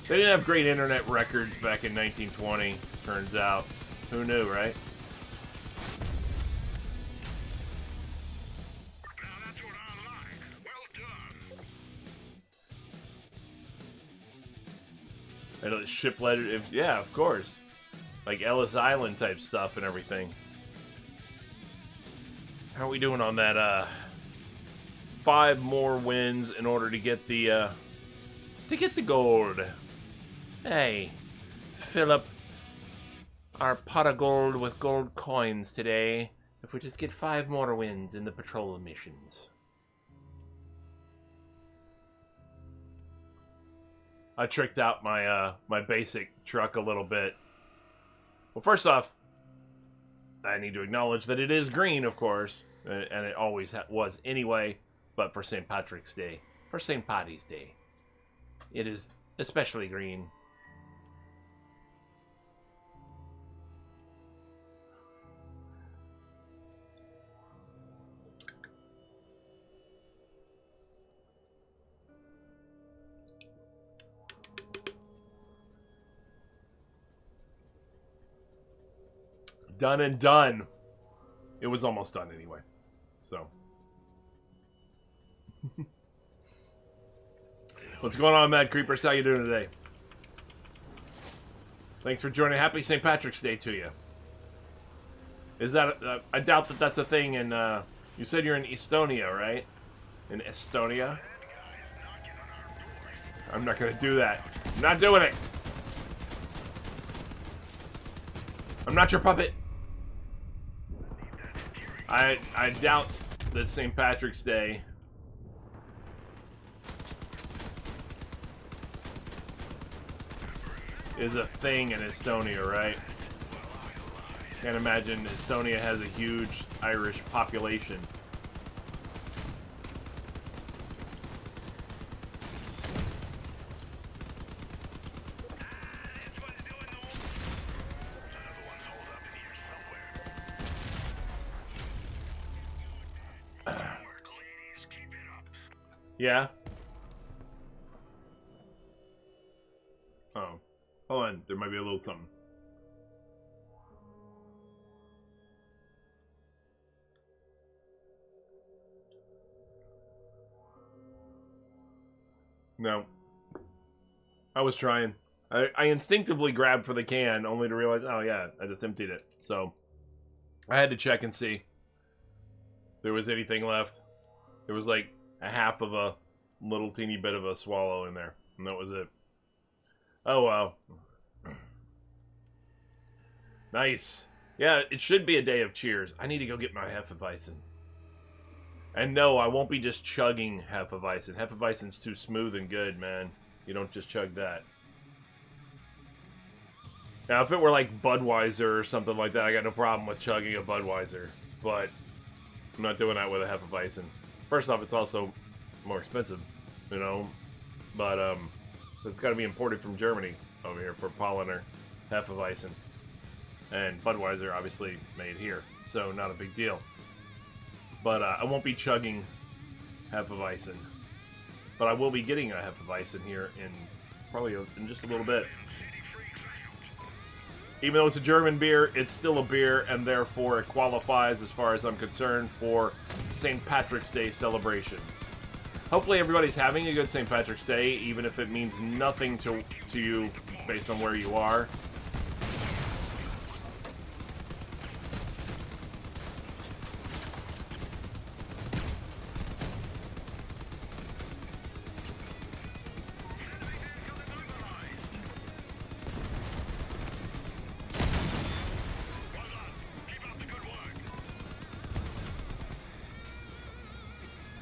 They didn't have great internet records back in 1920, turns out. Who knew, right? Now that's what I like. Well done. And a ship letter, yeah, of course. like Ellis Island type stuff and everything. How are we doing on that? 5 more wins in order to get the gold. Hey, fill up our pot of gold with gold coins today. If we just get 5 more wins in the patrol missions. I tricked out my my basic truck a little bit. Well, first off, I need to acknowledge that it is green, of course, and it always was anyway. But for St. Patrick's Day, for St. Paddy's Day, it is especially green. Done and done. It was almost done anyway. So. What's going on, Mad Creepers? How you doing today? Thanks for joining. Happy St. Patrick's Day to you. Is that... I doubt that that's a thing in... you said you're in Estonia, right? In Estonia? I'm not going to do that. I'm not doing it. I'm not your puppet. I doubt that St. Patrick's Day is a thing in Estonia, right? Can't imagine Estonia has a huge Irish population. Yeah? Oh. Hold on. There might be a little something. No. I was trying. I instinctively grabbed for the can, only to realize, oh yeah, I just emptied it. So, I had to check and see if there was anything left. There was like a half of a little teeny bit of a swallow in there, and that was it. Oh wow. Nice. Yeah, it should be a day of cheers. I need to go get my Hefeweizen. And no, I won't be just chugging Hefeweizen. Hefeweizen's too smooth and good, man. You don't just chug that. Now, if it were like Budweiser or something like that, I got no problem with chugging a Budweiser. But I'm not doing that with a Hefeweizen. First off, it's also more expensive, you know. But it's got to be imported from Germany over here for Polliner Hefeweizen. And Budweiser obviously made here, so not a big deal. But I won't be chugging Hefeweizen. But I will be getting a Hefeweizen here in probably in just a little bit. Even though it's a German beer, it's still a beer, and therefore it qualifies, as far as I'm concerned, for St. Patrick's Day celebrations. Hopefully everybody's having a good St. Patrick's Day, even if it means nothing to you based on where you are.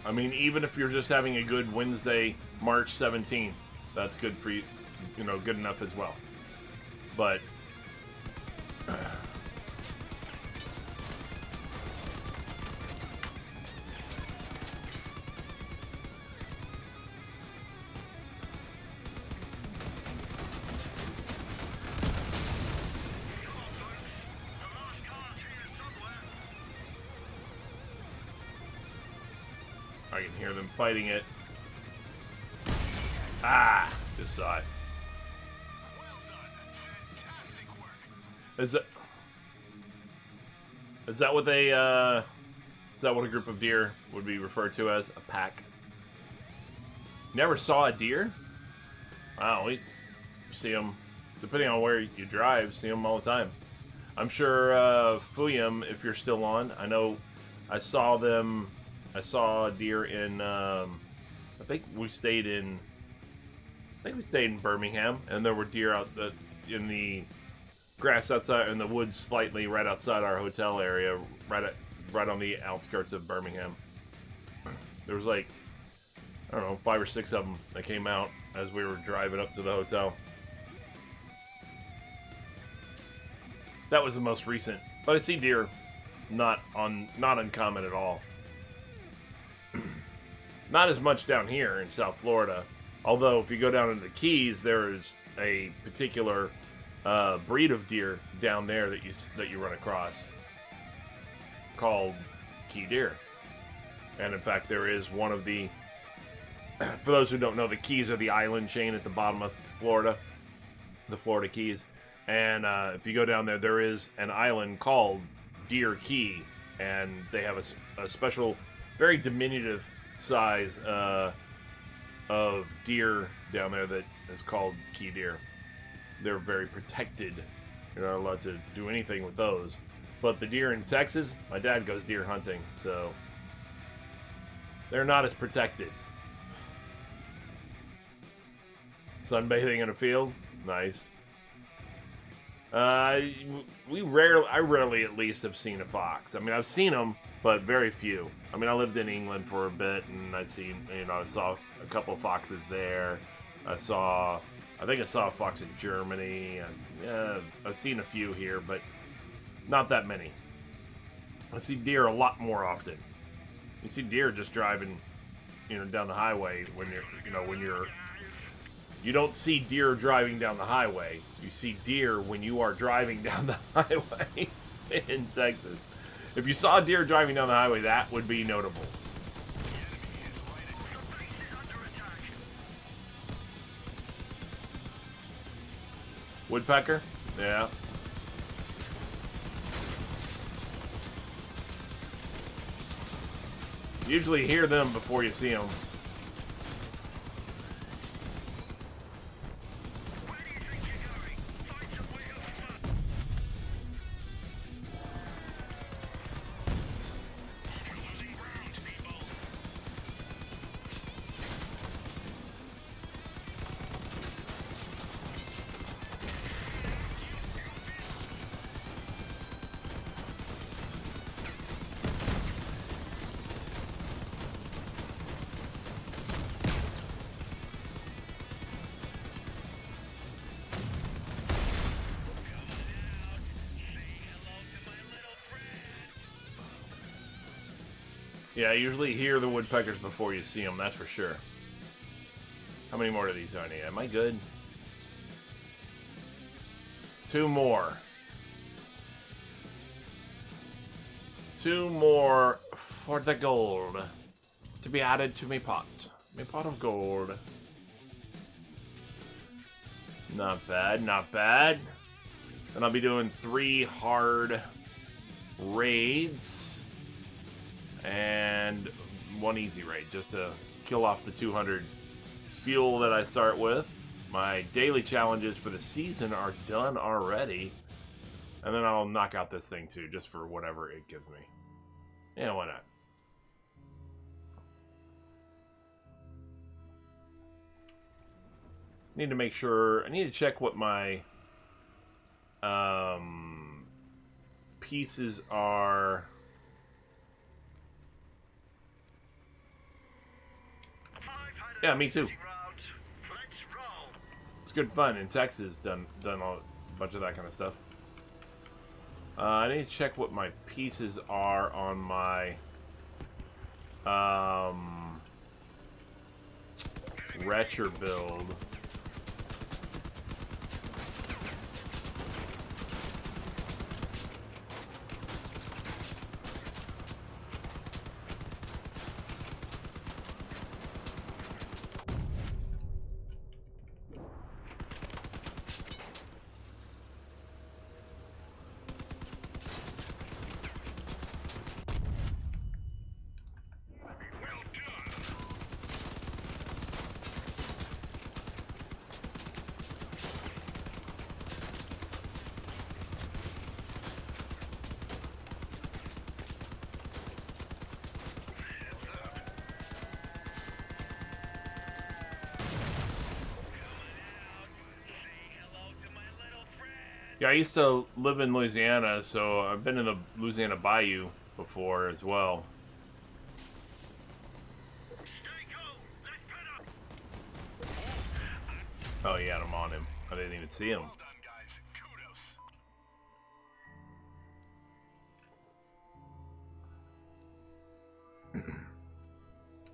I mean, even if you're just having a good Wednesday, March 17th, that's good for you, you know, good enough as well. But I can hear them fighting it. Ah, just saw it. Is that what they is that what a group of deer would be referred to as? A pack? Never saw a deer? Wow, we see them depending on where you drive, see them all the time. I'm sure Fuyam, if you're still on, I know I saw them. I saw a deer in. I think we stayed in Birmingham, and there were deer out in the grass outside in the woods, slightly right outside our hotel area, right on the outskirts of Birmingham. There was like, I don't know, 5 or 6 of them that came out as we were driving up to the hotel. That was the most recent, but I see deer, not uncommon at all. Not as much down here in South Florida. Although, if you go down into the Keys, there is a particular breed of deer down there that you run across called key deer. And in fact, there is one of the. For those who don't know, the Keys are the island chain at the bottom of Florida, the Florida Keys. And if you go down there, there is an island called Deer Key, and they have a special, very diminutive size of deer down there that is called key deer. They're very protected. You're not allowed to do anything with those. But the deer in Texas, my dad goes deer hunting, so they're not as protected. Sunbathing in a field, nice. I rarely at least have seen a fox. I mean, I've seen them, but very few. I mean, I lived in England for a bit, and I saw a couple of foxes there. I think I saw a fox in Germany, and I've seen a few here, but not that many. I see deer a lot more often. You see deer just driving, down the highway you don't see deer driving down the highway. You see deer when you are driving down the highway in Texas. If you saw a deer driving down the highway, that would be notable. Woodpecker? Yeah. Usually hear them before you see them. Yeah, I usually hear the woodpeckers before you see them, that's for sure. How many more of these do I need? Am I good? 2 more. 2 more for the gold to be added to my pot. My pot of gold. Not bad, not bad. And I'll be doing 3 hard raids. And 1 easy raid, just to kill off the 200 fuel that I start with. My daily challenges for the season are done already. And then I'll knock out this thing too, just for whatever it gives me. Yeah, why not? Need to make sure, I need to check what my pieces are. Yeah, me too. It's good fun in Texas. Done a bunch of that kind of stuff. I need to check what my pieces are on my Retcher build. Yeah, I used to live in Louisiana, so I've been in the Louisiana Bayou before as well. Stay cool. Let's put up. Oh yeah, I'm on him. I didn't even see him. Well done, guys. Kudos.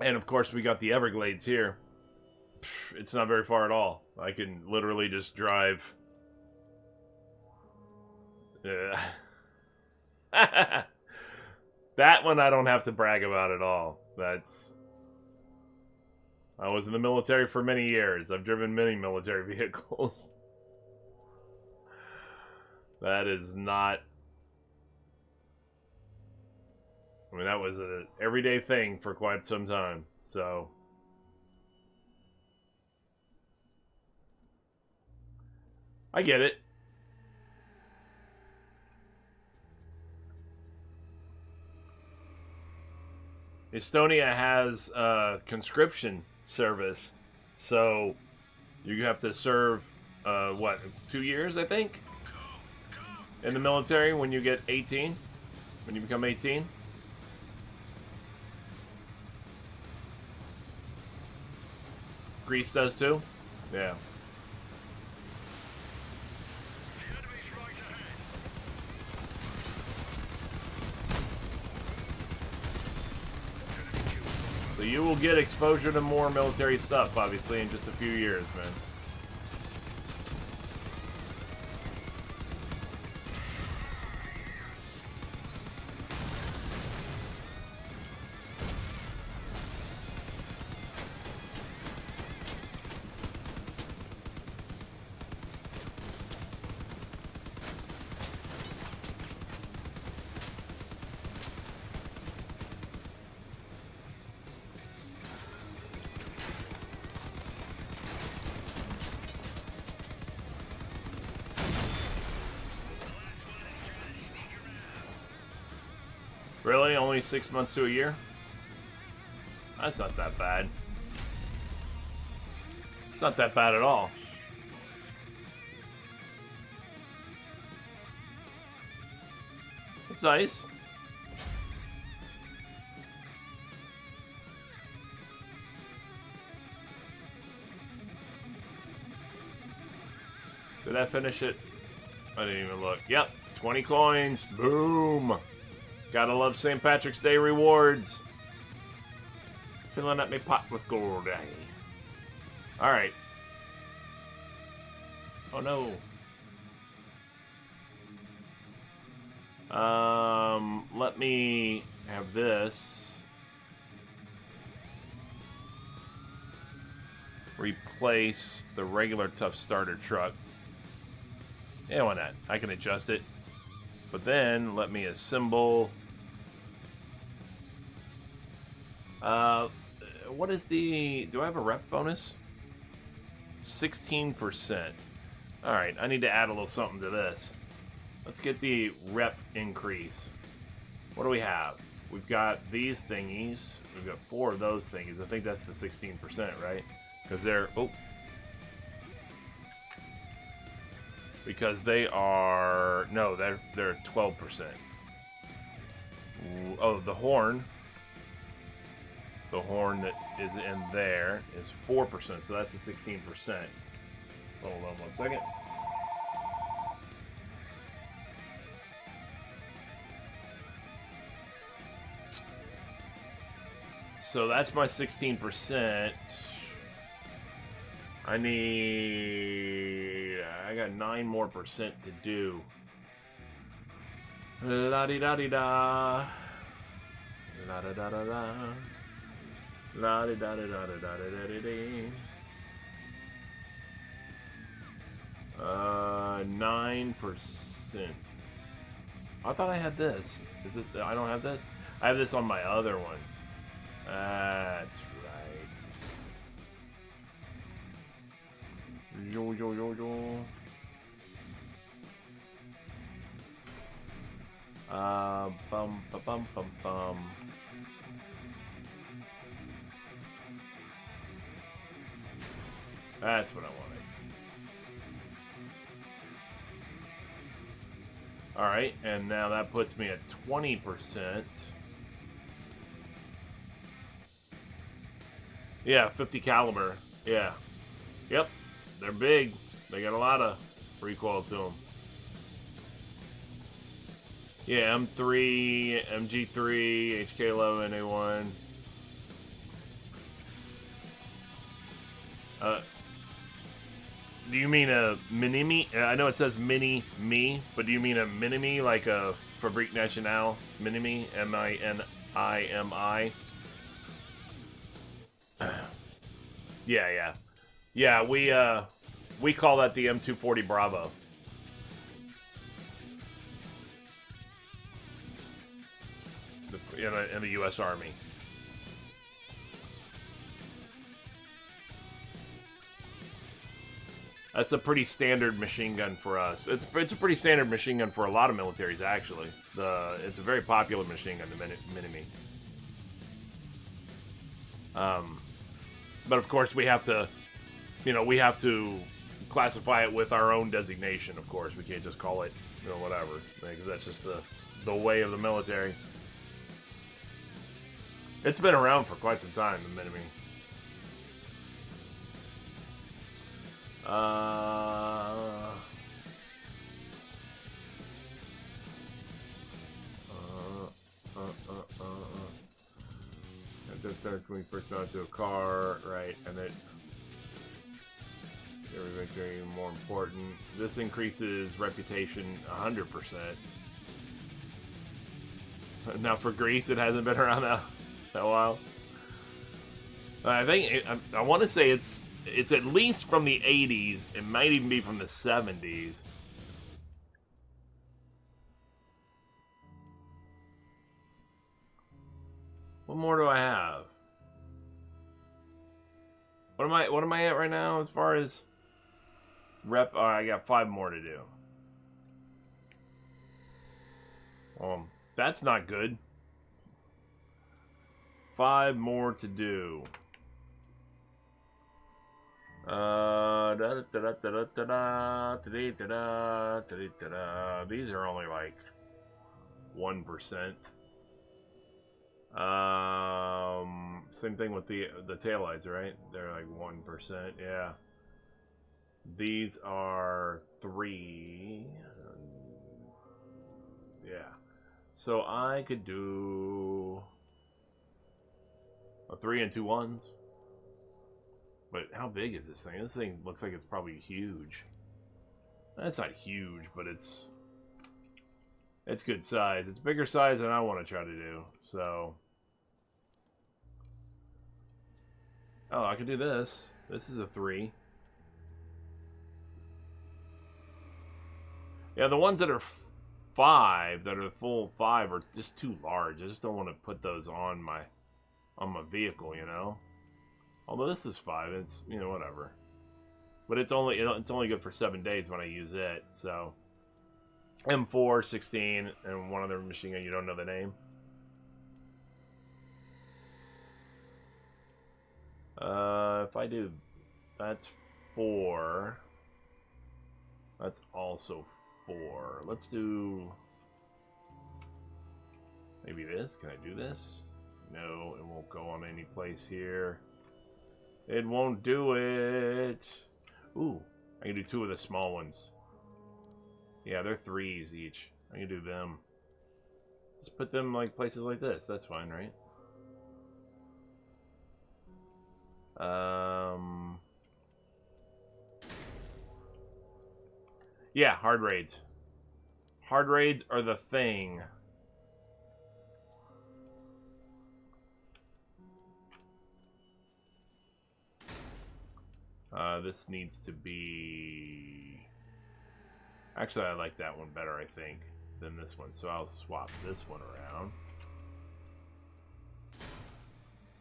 And of course, we got the Everglades here. It's not very far at all. I can literally just drive. That one I don't have to brag about at all. I was in the military for many years. I've driven many military vehicles. That is not... I mean, that was an everyday thing for quite some time. So... I get it. Estonia has a conscription service, so you have to serve, what, 2 years, I think? In the military when you get 18? When you become 18? Greece does too? Yeah. The enemy's right ahead. So you will get exposure to more military stuff, obviously, in just a few years, man. Really? Only 6 months to a year? That's not that bad. It's not that bad at all. It's nice. Did I finish it? I didn't even look. Yep, 20 coins. Boom. Gotta love St. Patrick's Day rewards. Filling up my pot with gold. Alright. Oh no. Let me have this. Replace the regular tough starter truck. Yeah, why not? I can adjust it. But then, let me assemble... what is the... Do I have a rep bonus? 16%. Alright, I need to add a little something to this. Let's get the rep increase. What do we have? We've got these thingies. We've got 4 of those thingies. I think that's the 16%, right? Because they're... Oh. Because they are... No, they're 12%. Oh, the horn. The horn that is in there is 4%, so that's the 16%. Hold on 1 second. So that's my 16%. I got 9 more percent to do. La-di-da-di-da. La-da-da-da-da. La-di-da-di-da-di-da-di-da-di-da. 9%. I thought I had this. Is it? I don't have that? I have this on my other one. That's right. Yo, yo, yo, yo. Bum, ba, bum, bum, bum. That's what I wanted. Alright, and now that puts me at 20%. Yeah, 50 caliber. Yeah. Yep. They're big. They got a lot of recoil to them. Yeah, M3, MG3, HK11, A1. Do you mean a mini-me? I know it says mini-me, but do you mean a mini-me like a Fabrique Nationale mini-me? M-I-N-I-M-I? Yeah. Yeah, we call that the M240 Bravo. In the U.S. Army. That's a pretty standard machine gun for us. It's a pretty standard machine gun for a lot of militaries, actually. It's a very popular machine gun, the Mini-Me. But of course, we have to classify it with our own designation. Of course, we can't just call it, whatever, because that's just the way of the military. It's been around for quite some time, the Mini-Me. When we first got into a car, right, and it makes it even more important. This increases reputation 100%. Now for Greece, it hasn't been around that while. I think I want to say it's at least from the 80s. It might even be from the 70s. What more do I have? What am I at right now as far as rep? Oh, I got 5 more to do. That's not good. 5 more to do. These are only like 1%. Same thing with the taillights, right? They're like 1%. Yeah. These are 3. Yeah. So I could do a 3 and 2 1s. But how big is this thing? This thing looks like it's probably huge. That's not huge, but it's good size. It's bigger size than I want to try to do. So, oh, I could do this. This is a 3. Yeah, the ones that are 5, that are full 5, are just too large. I just don't want to put those on my vehicle, Although this is 5, it's whatever. But it's only good for 7 days when I use it. So M4, 16, and one other machine gun you don't know the name. If I do, that's 4. That's also 4. Let's do maybe this. Can I do this? No, it won't go on any place here. It won't do it. Ooh, I can do 2 of the small ones. Yeah, they're 3s each. I can do them. Just put them like places like this. That's fine, right? Yeah, hard raids. Hard raids are the thing. This needs to be... Actually, I like that one better, I think, than this one. So I'll swap this one around.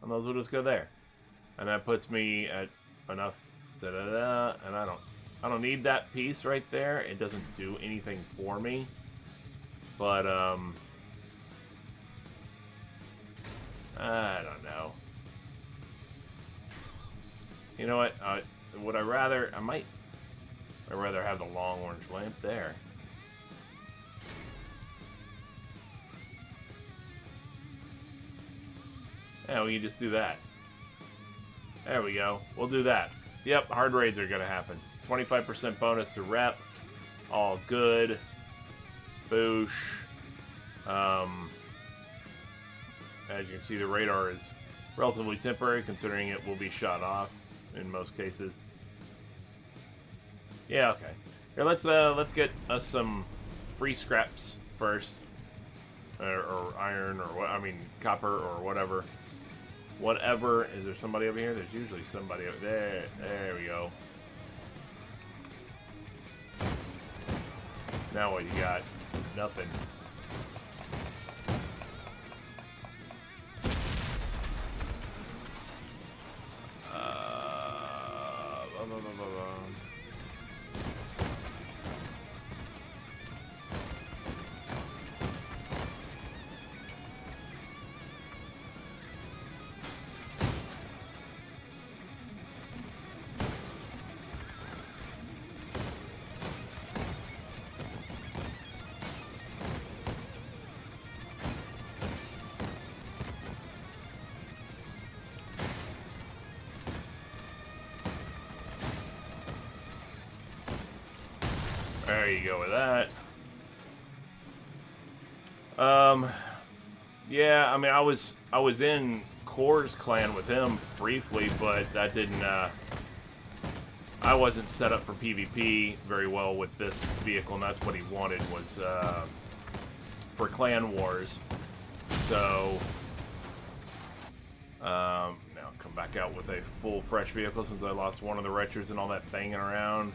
And those will just go there. And that puts me at enough... And I don't need that piece right there. It doesn't do anything for me. But, I don't know. You know what? Would I rather... I'd rather have the long orange lamp there. Yeah, we can just do that. There we go. We'll do that. Yep, hard raids are going to happen. 25% bonus to rep. All good. Boosh. As you can see, the radar is relatively temporary, considering it will be shot off in most cases. Yeah, okay. Here, let's get us some free scraps first, or iron, or what? I mean, copper or whatever. Whatever. Is there somebody over here? There's usually somebody over there. There we go. Now what you got? Nothing. Blah, blah, blah, blah. There you go with that. Yeah, I mean, I was in Core's clan with him briefly, but that didn't, I wasn't set up for PvP very well with this vehicle, and that's what he wanted, was, for clan wars. So, now come back out with a full fresh vehicle since I lost one of the retros and all that banging around.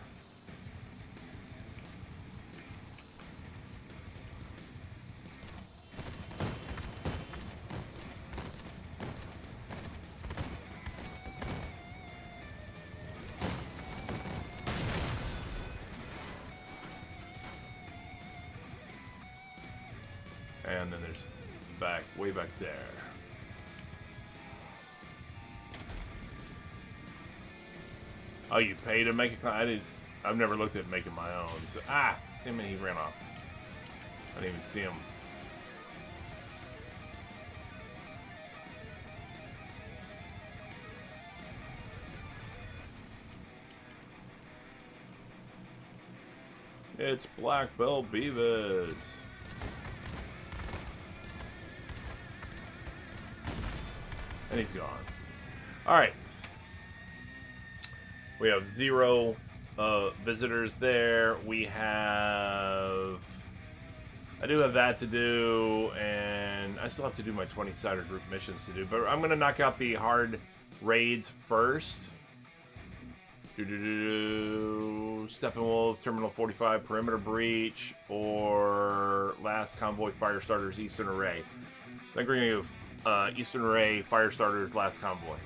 And then there's way back there. Oh, you pay to make it? I've never looked at making my own. So, damn it, he ran off. I didn't even see him. It's Black Belt Beavis. And he's gone. Alright. We have 0 visitors there. We have... I do have that to do, and I still have to do my 20-sider group missions to do, but I'm going to knock out the hard raids first. Steppenwolves, Terminal 45, Perimeter Breach, or Last Convoy Firestarters Eastern Array. I think we're going to go Eastern Array, Firestarters, Last Convoy.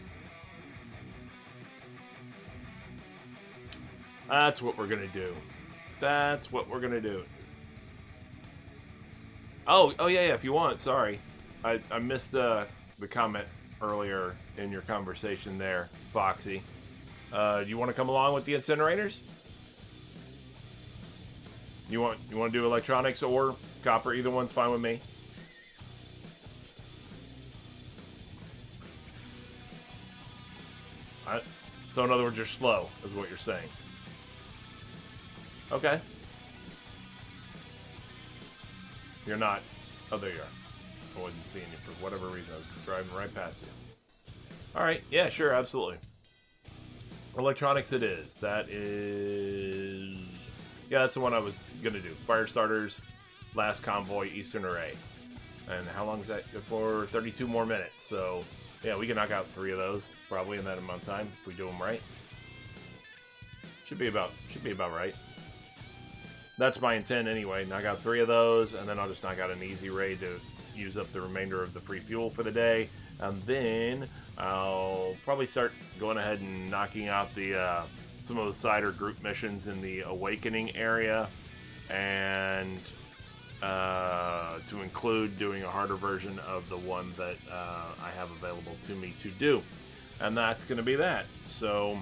That's what we're going to do. That's what we're going to do. Oh yeah, if you want, sorry. I missed the comment earlier in your conversation there, Foxy. Do you want to come along with the incinerators? You want to do electronics or copper? Either one's fine with me. So in other words, you're slow, is what you're saying. Okay. You're not. Oh, there you are. I wasn't seeing you for whatever reason. I was driving right past you. Alright, yeah, sure, absolutely. Electronics it is. That is... Yeah, that's the one I was going to do. Firestarters, Last Convoy, Eastern Array. And how long is that good for? 32 more minutes. So, yeah, we can knock out 3 of those probably in that amount of time if we do them right. Should be about right. That's my intent anyway. Knock out 3 of those, and then I'll just knock out an easy raid to use up the remainder of the free fuel for the day. And then I'll probably start going ahead and knocking out the some of the cider group missions in the Awakening area, and to include doing a harder version of the one that I have available to me to do. And that's going to be that. So,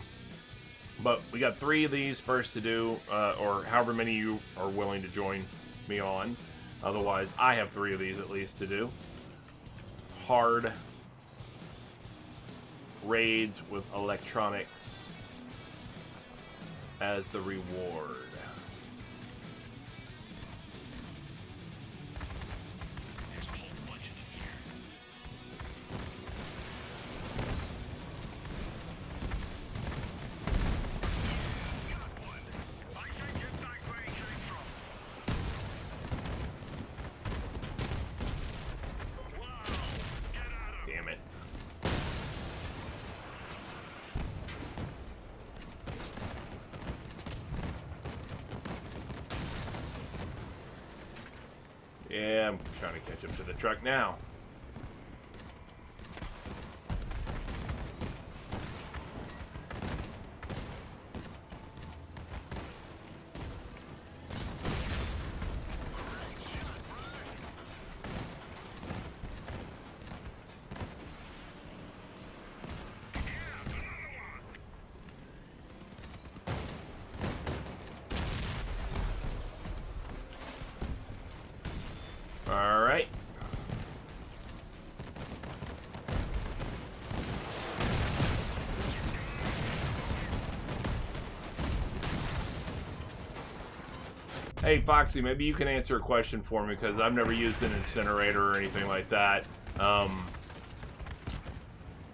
but we got 3 of these first to do, or however many you are willing to join me on. Otherwise, I have 3 of these at least to do. Hard raids with electronics as the reward. There's a whole bunch of them here. Got one. I sent him back where he came from. Wow. Get at him. Damn it. Yeah, I'm trying to catch up to the truck now. All right. Hey, Foxy, maybe you can answer a question for me because I've never used an incinerator or anything like that. I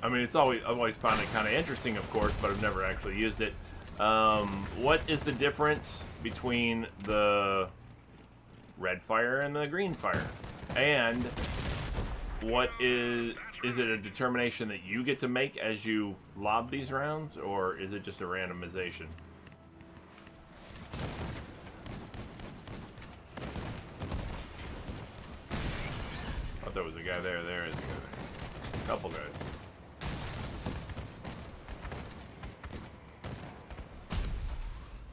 mean, I've always found it kind of interesting, of course, but I've never actually used it. What is the difference between the red fire and the green fire? And what is it a determination that you get to make as you lob these rounds, or is it just a randomization? I thought there was a guy there. There is a guy there. A couple guys.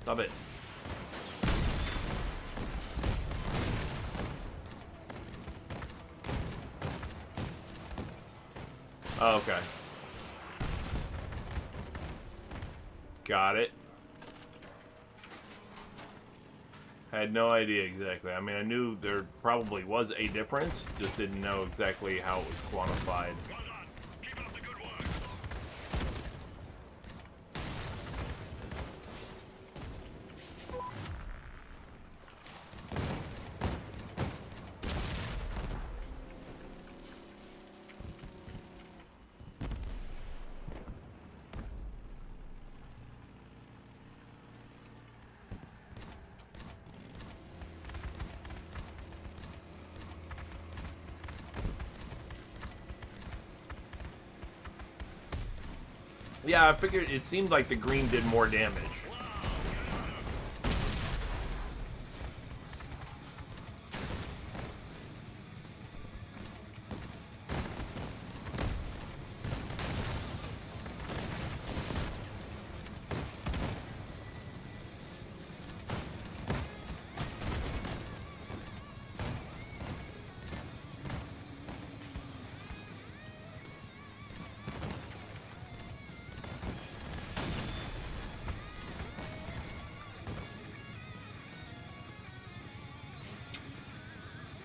Stop it. Oh, okay. Got it. I had no idea exactly. I mean, I knew there probably was a difference, just didn't know exactly how it was quantified. Well done. Keep up the good work. Yeah, I figured it seemed like the green did more damage.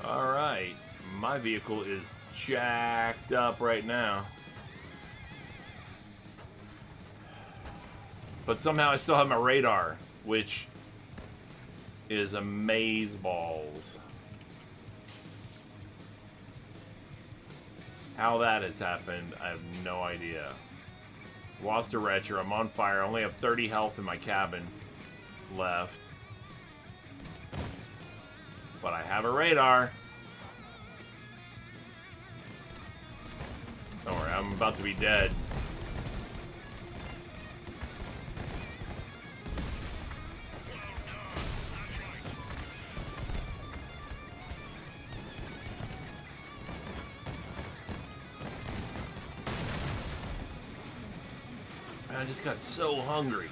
Alright, my vehicle is jacked up right now. But somehow I still have my radar, which is amazeballs. How that has happened, I have no idea. Lost a retcher, I'm on fire, I only have 30 health in my cabin left. But I have a radar. Don't worry, I'm about to be dead. I just got so hungry.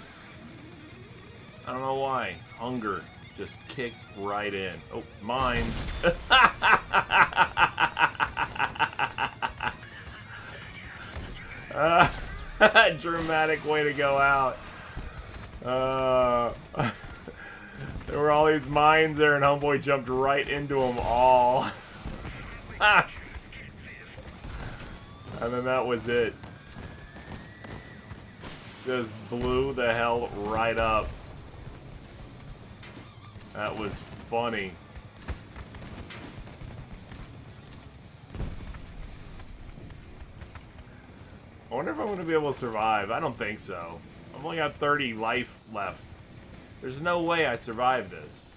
I don't know why. Hunger just kicked right in. Oh, mines. Dramatic way to go out. There were all these mines there, and homeboy jumped right into them all. And then that was it. Just blew the hell right up. That was funny. I wonder if I'm going to be able to survive. I don't think so. I've only got 30 life left. There's no way I survive this.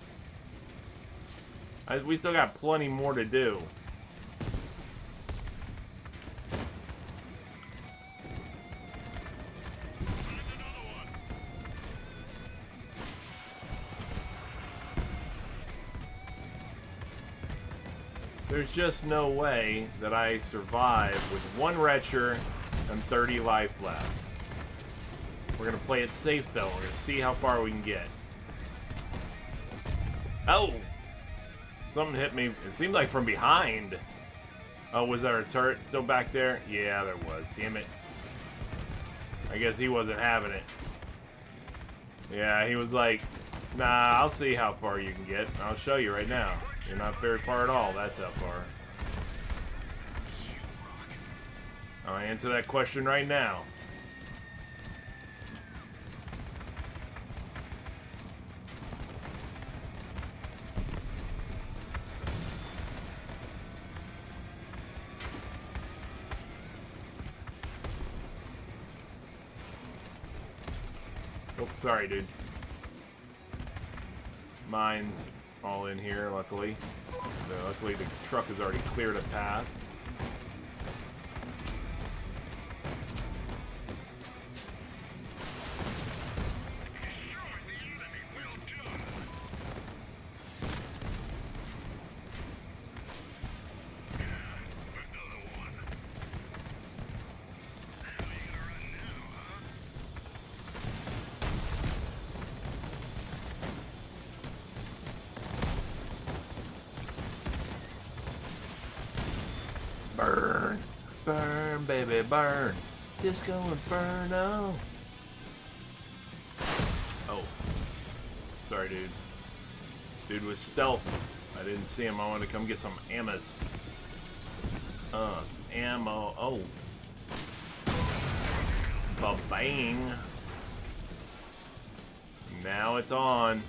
We still got plenty more to do. There's just no way that I survive with 1 retcher and 30 life left. We're going to play it safe, though. We're going to see how far we can get. Oh! Something hit me. It seemed like from behind. Oh, was there a turret still back there? Yeah, there was. Damn it. I guess he wasn't having it. Yeah, he was like, nah, I'll see how far you can get. I'll show you right now. You're not very far at all. That's how far. I'll answer that question right now. Oh, sorry, dude. Mine's all in here, luckily. Luckily, the truck has already cleared a path. Burn, burn, baby, burn. Disco Inferno. Oh. Sorry, dude. Dude was stealth. I didn't see him. I wanted to come get some ammas. Ammo. Oh. Ba-bang. Now it's on.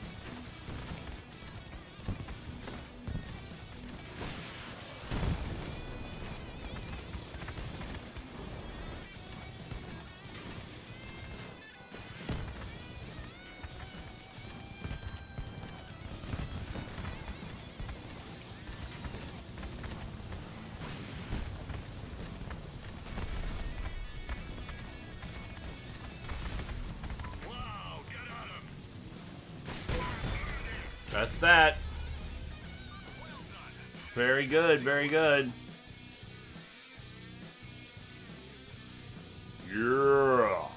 That's that. Very good, very good. Yeah.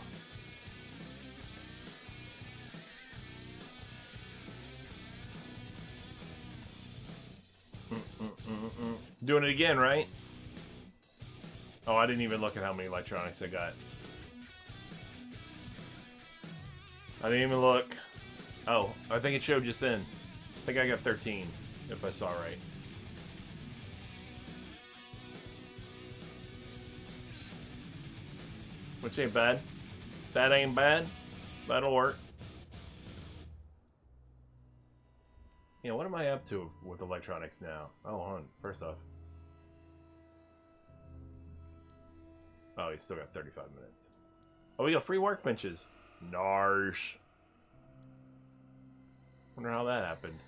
Doing it again, right? Oh, I didn't even look at how many electronics I got. I didn't even look. Oh, I think it showed just then. I think I got 13, if I saw right. Which ain't bad. That ain't bad. That'll work. Yeah, what am I up to with electronics now? Oh, hold on. First off. Oh, he's still got 35 minutes. Oh, we got free workbenches. Nice. Wonder how that happened.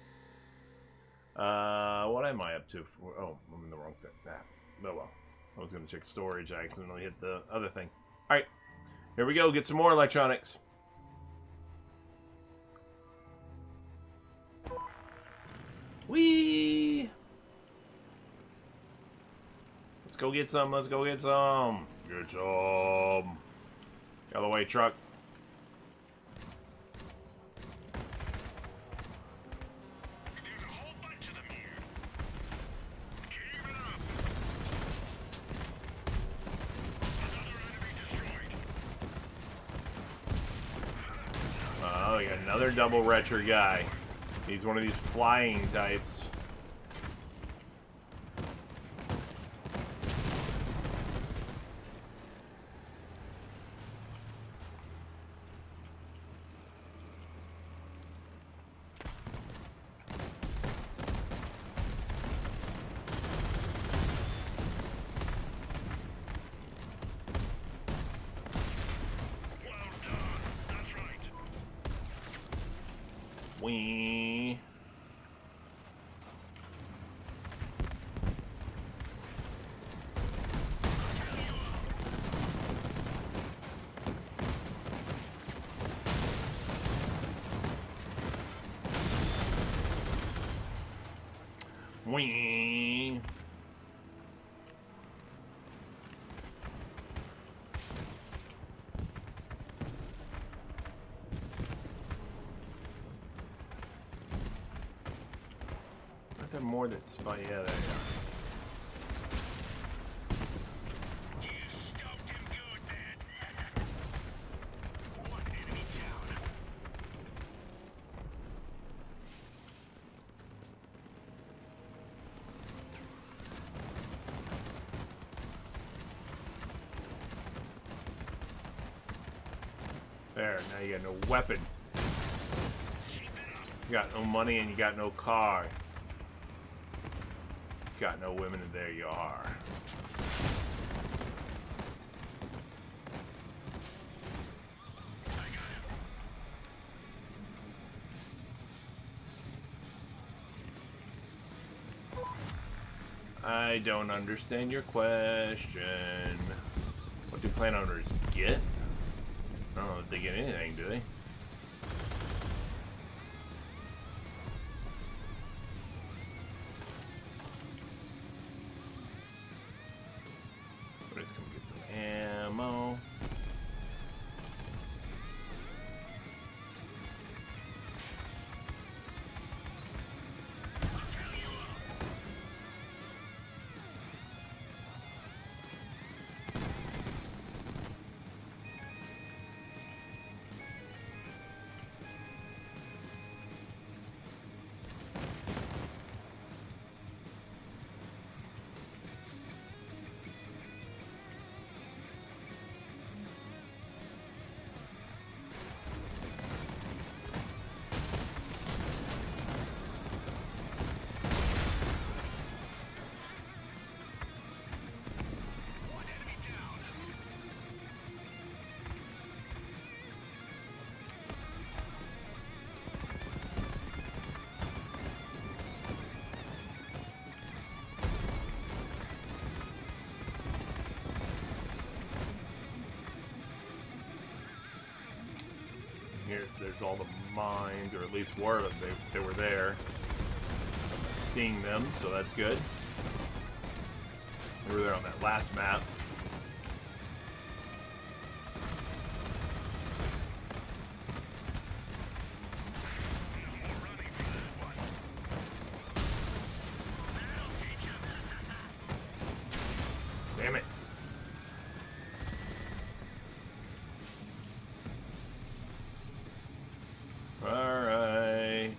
What am I up to? Oh, I'm in the wrong thing. Nah. Oh well. I was going to check storage. I accidentally hit the other thing. Alright. Here we go. Get some more electronics. Whee! Let's go get some. Let's go get some. Get some. Get out of the way, truck. Oh, we got another double retcher guy. He's one of these flying types. Wee. Wee. Aren't there more that spy? Yeah, there they are. You scoped him good, man. One enemy down. There, now you got no weapon. You got no money and you got no car. You got no women and there you are. I don't understand your question. What do plant owners get? I don't know if they get anything, do they? Let's come get some ammo. Here, there's all the mines, or at least were they were there. I'm not seeing them, so that's good. They were there on that last map. Damn it. Alright.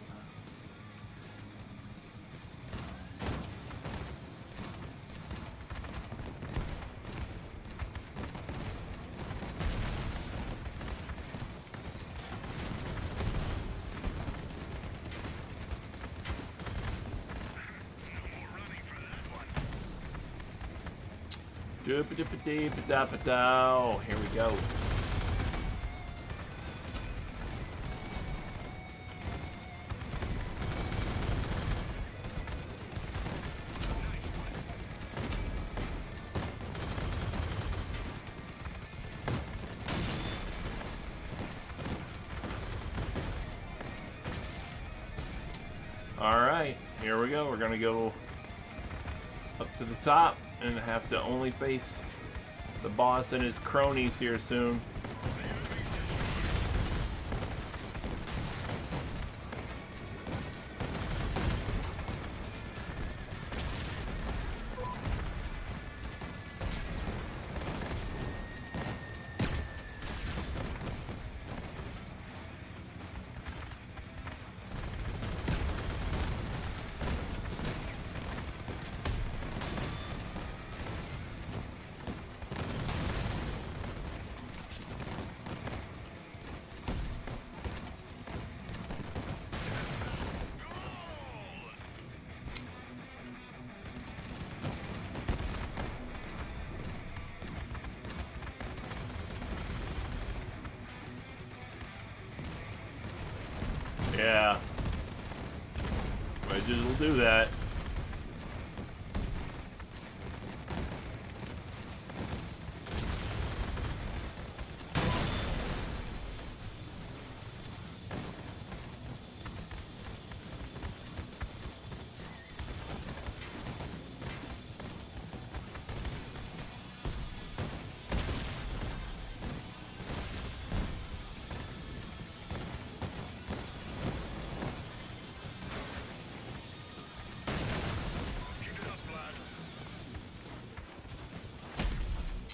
Doop-a-doop-a-dee-ba-da-ba-dow. Here we go. Alright, here we go. We're gonna go up to the top and have to only face the boss and his cronies here soon. Yeah. Wedges will do that.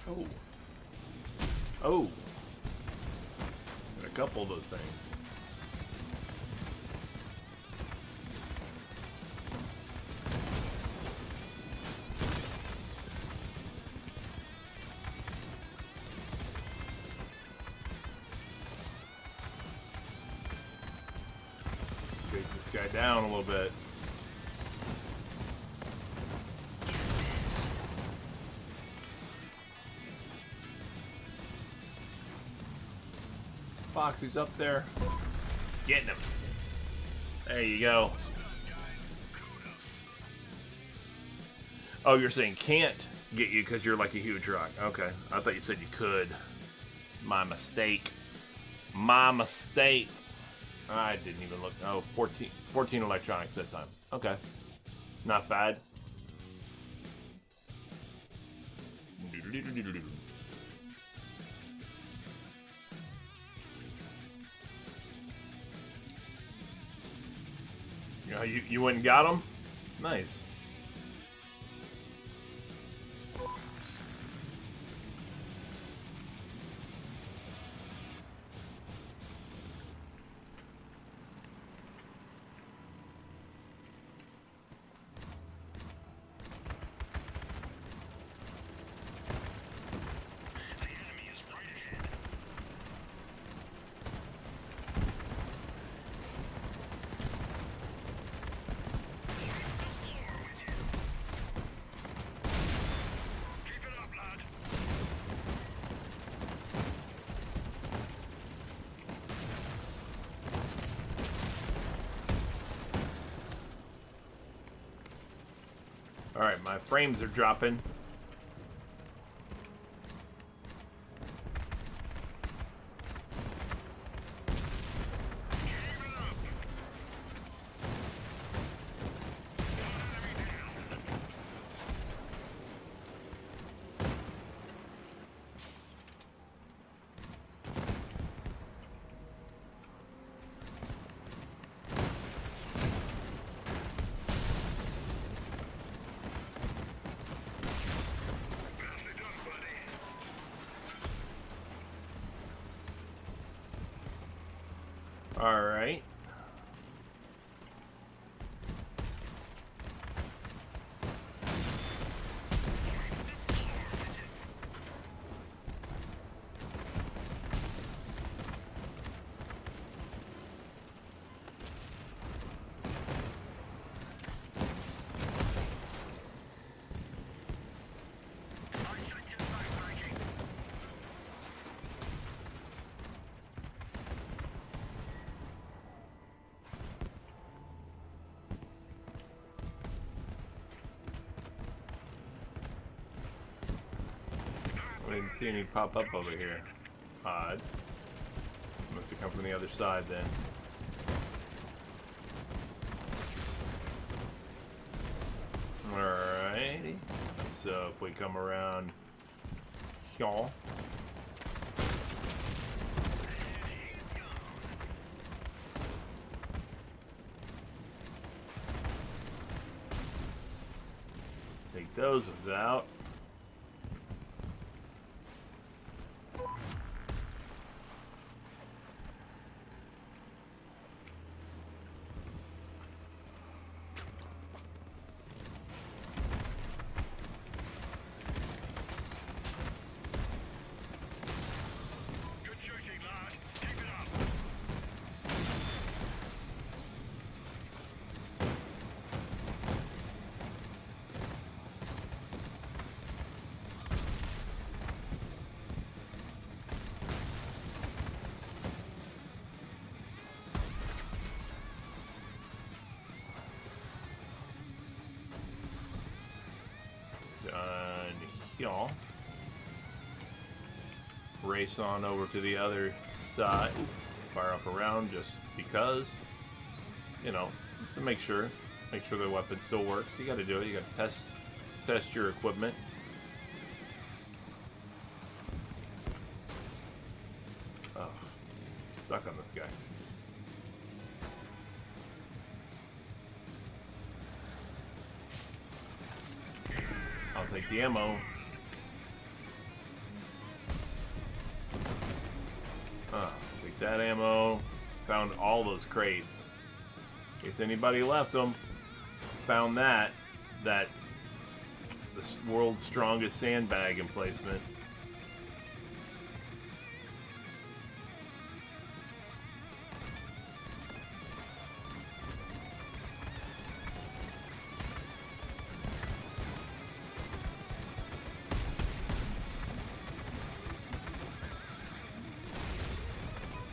Oh. Oh. Got a couple of those things. Take this guy down a little bit. Foxy's up there. Getting him. There you go. Oh, you're saying can't get you because you're like a huge rock. Okay. I thought you said you could. My mistake. My mistake. I didn't even look. Oh, 14 electronics that time. Okay. Not bad. You went and got him? Nice. Alright, my frames are dropping. Alright. I didn't see any pop up over here. Odd. Must have come from the other side then. Alrighty. So if we come around here. Take those out. y'all. Race on over to the other side. Fire up around just because. You know, just to make sure the weapon still works. You got to do it. You got to test your equipment. Oh, stuck on this guy. I'll take the ammo. Take that ammo. Found all those crates. In case anybody left them. Found that the world's strongest sandbag emplacement.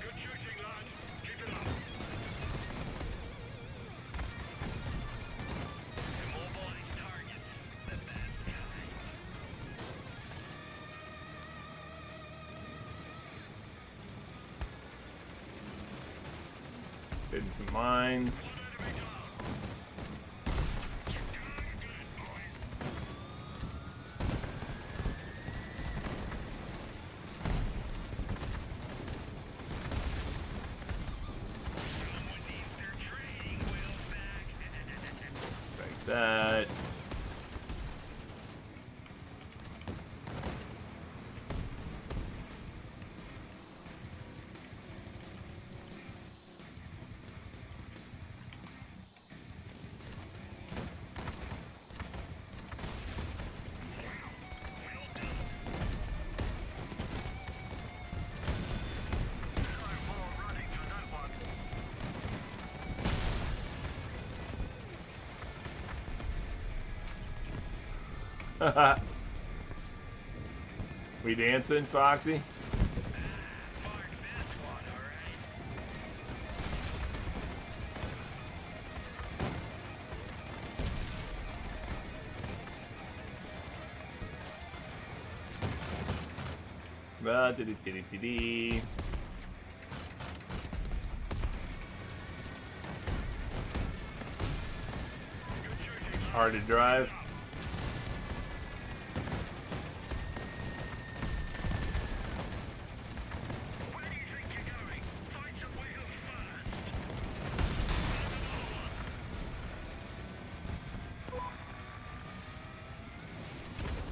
Good shooting, lad. Keep it up. Immobilize targets. The best kind. Hitting some mines. One enemy down. You're doing good, boy. Someone needs their training wheels back. Like that. Running for that one. We dancing, Foxy? Mark this one, alright? Dee-dee-dee-dee-dee. Good shooting, lad. Hard to drive. Where do you think you're going? Find some wheels first. Well done. That's right.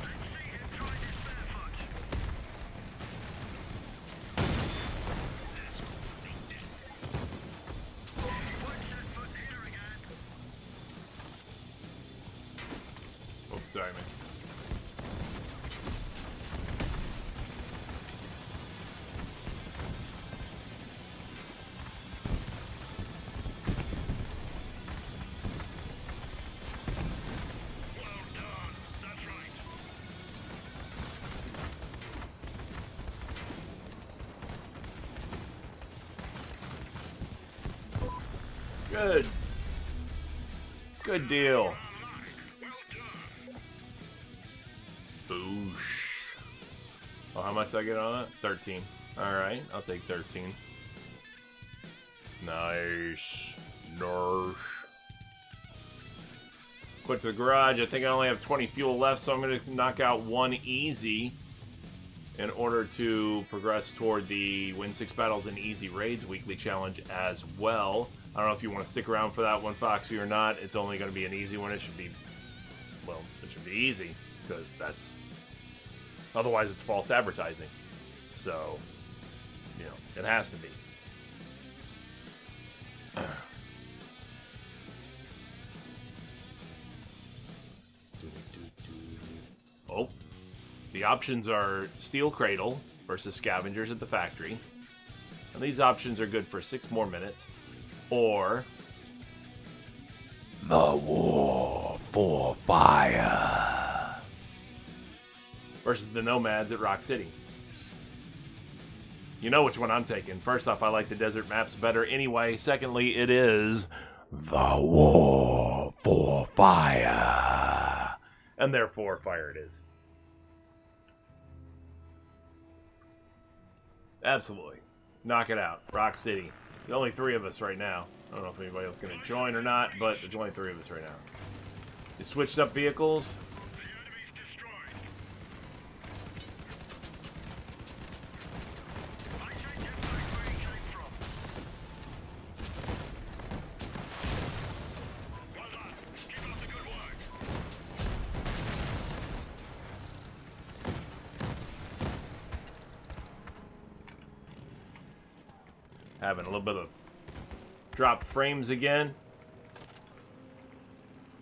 Let's see him try this barefoot. That's neat. One set foot here again. Oops, sorry, man. Well done. That's right. Good. Good deal. Well done. Boosh. Well, how much did I get on it? 13. Alright, I'll take 13. Nice. Nice. Quit the garage. I think I only have 20 fuel left, so I'm going to knock out one easy in order to progress toward the Win 6 Battles and Easy Raids weekly challenge as well. I don't know if you want to stick around for that one, Foxy, or not. It's only going to be an easy one. It should be, well, it should be easy, because that's, otherwise it's false advertising. So, you know, it has to be. Oh, the options are Steel Cradle, versus scavengers at the factory. And these options are good for 6 more minutes. Or the War for Fire versus the Nomads at Rock City. You know which one I'm taking. First off, I like the desert maps better anyway. Secondly, it is the War for Fire. And therefore, fire it is. Absolutely. Knock it out. Rock City. There's only 3 of us right now. I don't know if anybody else is going to join or not, but there's only 3 of us right now. You switched up vehicles. The enemy's destroyed. I sent him back where he came from. Well done. Keep up the good work. Having a little bit of drop frames again.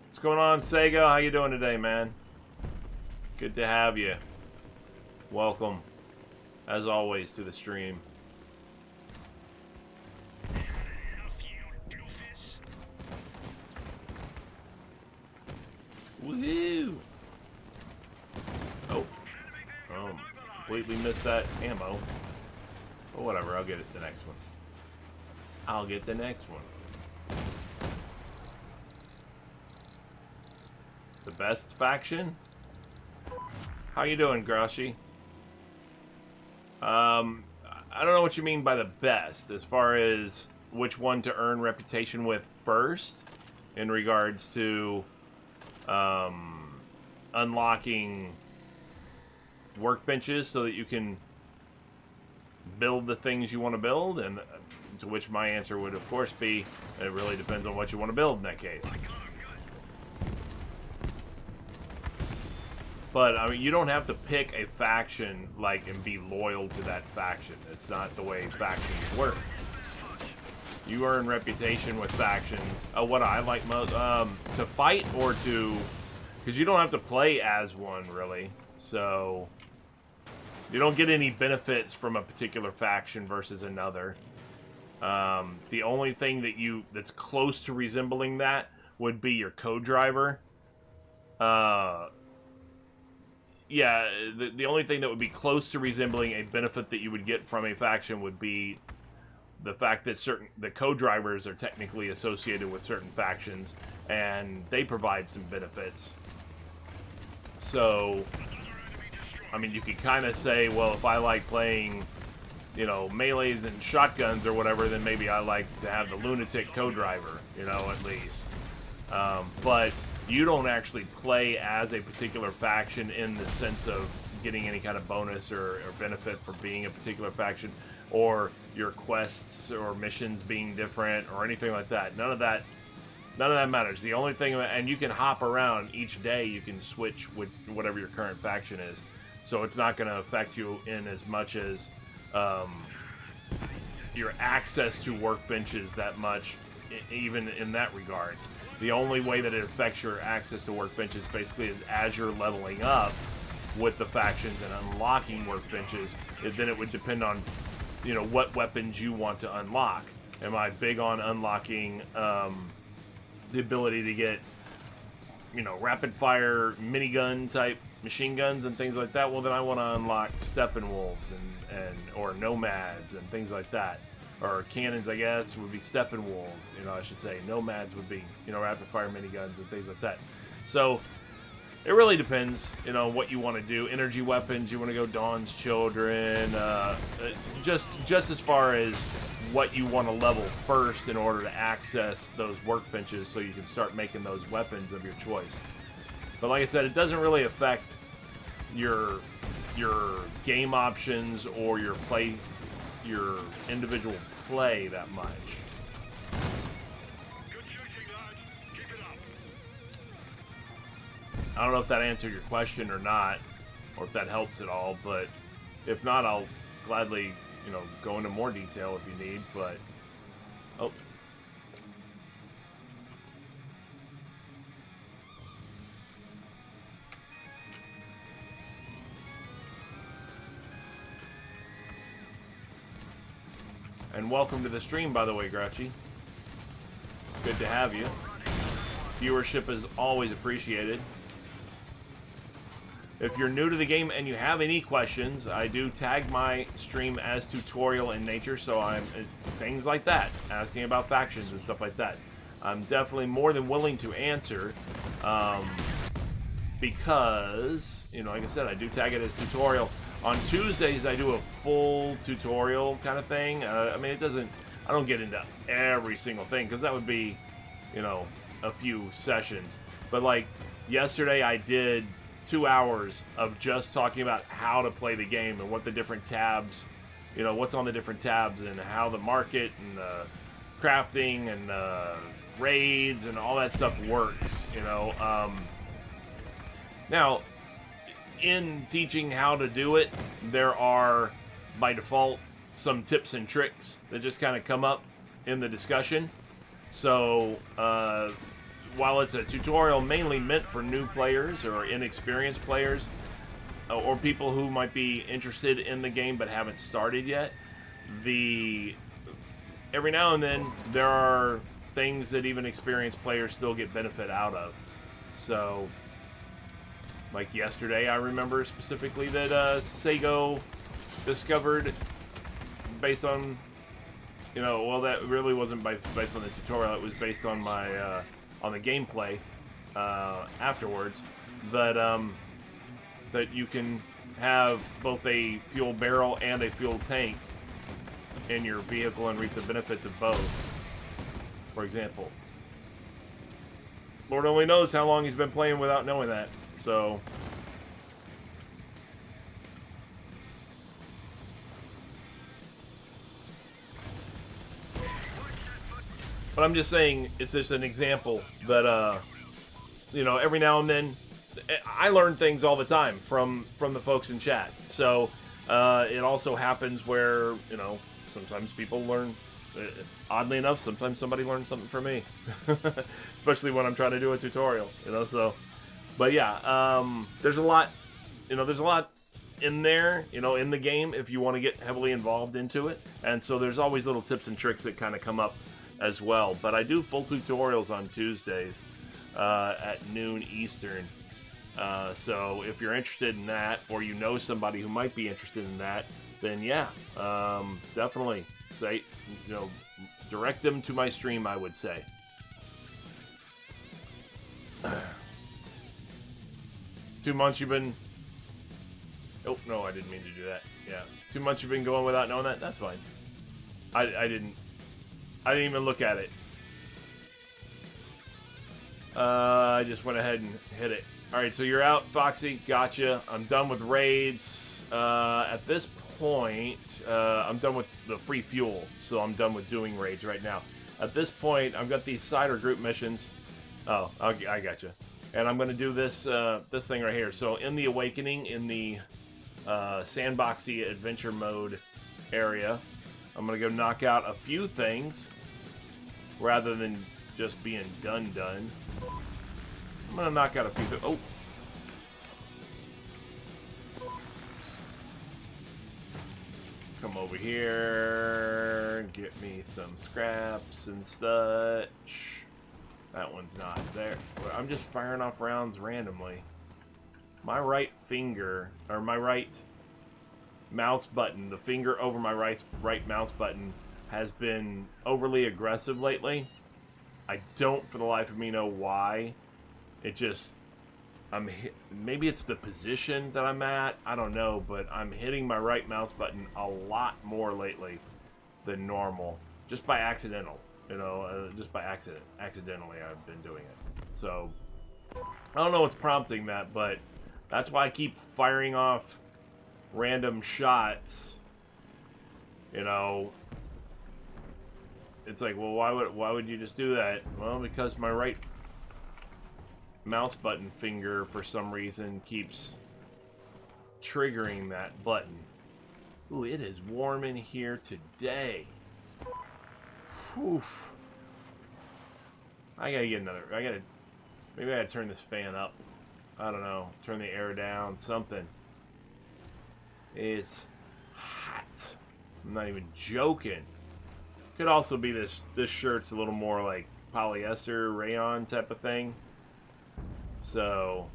What's going on, Sega? How you doing today, man? Good to have you. Welcome, as always, to the stream. Woohoo! Oh, completely missed that ammo. But whatever, I'll get it the next one. I'll get the next one. The best faction? How you doing, Groshy? I don't know what you mean by the best, as far as which one to earn reputation with first, in regards to unlocking workbenches so that you can build the things you want to build, and to which my answer would, of course, be it really depends on what you want to build in that case. But I mean, you don't have to pick a faction and be loyal to that faction. It's not the way factions work. You earn reputation with factions. What I like most, to fight or to, because you don't have to play as one really, so you don't get any benefits from a particular faction versus another. The only thing that's close to resembling that would be your co-driver. Yeah, the only thing that would be close to resembling a benefit that you would get from a faction would be the fact that the co-drivers are technically associated with certain factions, and they provide some benefits. So, I mean, you could kind of say, well, if I like playing, melees and shotguns or whatever, then maybe I like to have the lunatic co-driver, at least. But you don't actually play as a particular faction in the sense of getting any kind of bonus or benefit for being a particular faction, or your quests or missions being different or anything like that. None of that matters. The only thing, and you can hop around each day, you can switch with whatever your current faction is. So it's not going to affect you in as much as your access to workbenches that much, even in that regards. The only way that it affects your access to workbenches basically is as you're leveling up with the factions and unlocking workbenches, then it would depend on, what weapons you want to unlock. Am I big on unlocking the ability to get, rapid fire minigun type machine guns and things like that? Well, then I want to unlock Steppenwolves or Nomads and things like that. Or cannons, I guess, would be Steppenwolves, I should say. Nomads would be, rapid fire miniguns and things like that. So, it really depends, what you want to do. Energy weapons, you want to go Dawn's Children, just as far as what you want to level first in order to access those workbenches so you can start making those weapons of your choice. But like I said, it doesn't really affect your game options or your individual play that much. Good shooting, lads. Keep it up. I don't know if that answered your question or not, or if that helps at all, but if not, I'll gladly, go into more detail if you need, but... Oh. And welcome to the stream, by the way, Grouchy. Good to have you. Viewership is always appreciated. If you're new to the game and you have any questions, I do tag my stream as tutorial in nature, so I'm things like that, asking about factions and stuff like that. I'm definitely more than willing to answer, because, you know, like I said, I do tag it as tutorial. On Tuesdays, I do a full tutorial kind of thing. I mean, I don't get into every single thing, because that would be, you know, a few sessions. But like yesterday, I did 2 hours of just talking about how to play the game and what the different tabs, you know, what's on the different tabs and how the market and the crafting and the raids and all that stuff works, you know. Now, in teaching how to do it, there are, by default, some tips and tricks that just kind of come up in the discussion. So, while it's a tutorial mainly meant for new players or inexperienced players, or people who might be interested in the game but haven't started yet, every now and then there are things that even experienced players still get benefit out of. So, like yesterday, I remember specifically that Sago discovered, based on, you know, well, that really wasn't based on the tutorial. It was based on my on the gameplay afterwards, that you can have both a fuel barrel and a fuel tank in your vehicle and reap the benefits of both. For example, Lord only knows how long he's been playing without knowing that. So, but I'm just saying, it's just an example that, you know, every now and then, I learn things all the time from the folks in chat. So, it also happens where, you know, sometimes people learn, oddly enough, sometimes somebody learns something from me. Especially when I'm trying to do a tutorial, you know, so. But yeah, there's a lot, you know, there's a lot in there, you know, in the game if you want to get heavily involved into it. And so there's always little tips and tricks that kind of come up as well. But I do full tutorials on Tuesdays at noon Eastern. So if you're interested in that, or you know somebody who might be interested in that, then yeah, definitely say, you know, direct them to my stream, I would say. 2 months you've been... Oh, no, I didn't mean to do that. Yeah. 2 months you've been going without knowing that? That's fine. I didn't even look at it. I just went ahead and hit it. Alright, so you're out, Foxy. Gotcha. I'm done with raids. At this point, I'm done with the free fuel, so I'm done with doing raids right now. At this point, I've got these cider group missions. Oh, I gotcha. And I'm going to do this this thing right here. So in the Awakening, in the sandboxy adventure mode area, I'm going to go knock out a few things rather than just being done. I'm going to knock out a few... Oh! Come over here, get me some scraps and such. That one's not there. I'm just firing off rounds randomly. My right finger, or my right mouse button, the finger over my right mouse button, has been overly aggressive lately. I don't for the life of me know why. It just... maybe it's the position that I'm at, I don't know, but I'm hitting my right mouse button a lot more lately than normal. Just by accidental. You know, just by accidentally I've been doing it. So, I don't know what's prompting that, but that's why I keep firing off random shots. You know, it's like, well, why would you just do that? Well, because my right mouse button finger, for some reason, keeps triggering that button. Ooh, it is warm in here today. Oof. I gotta get another. Maybe I gotta turn this fan up. I don't know. Turn the air down. Something. It's hot. I'm not even joking. Could also be this shirt's a little more like polyester rayon type of thing. So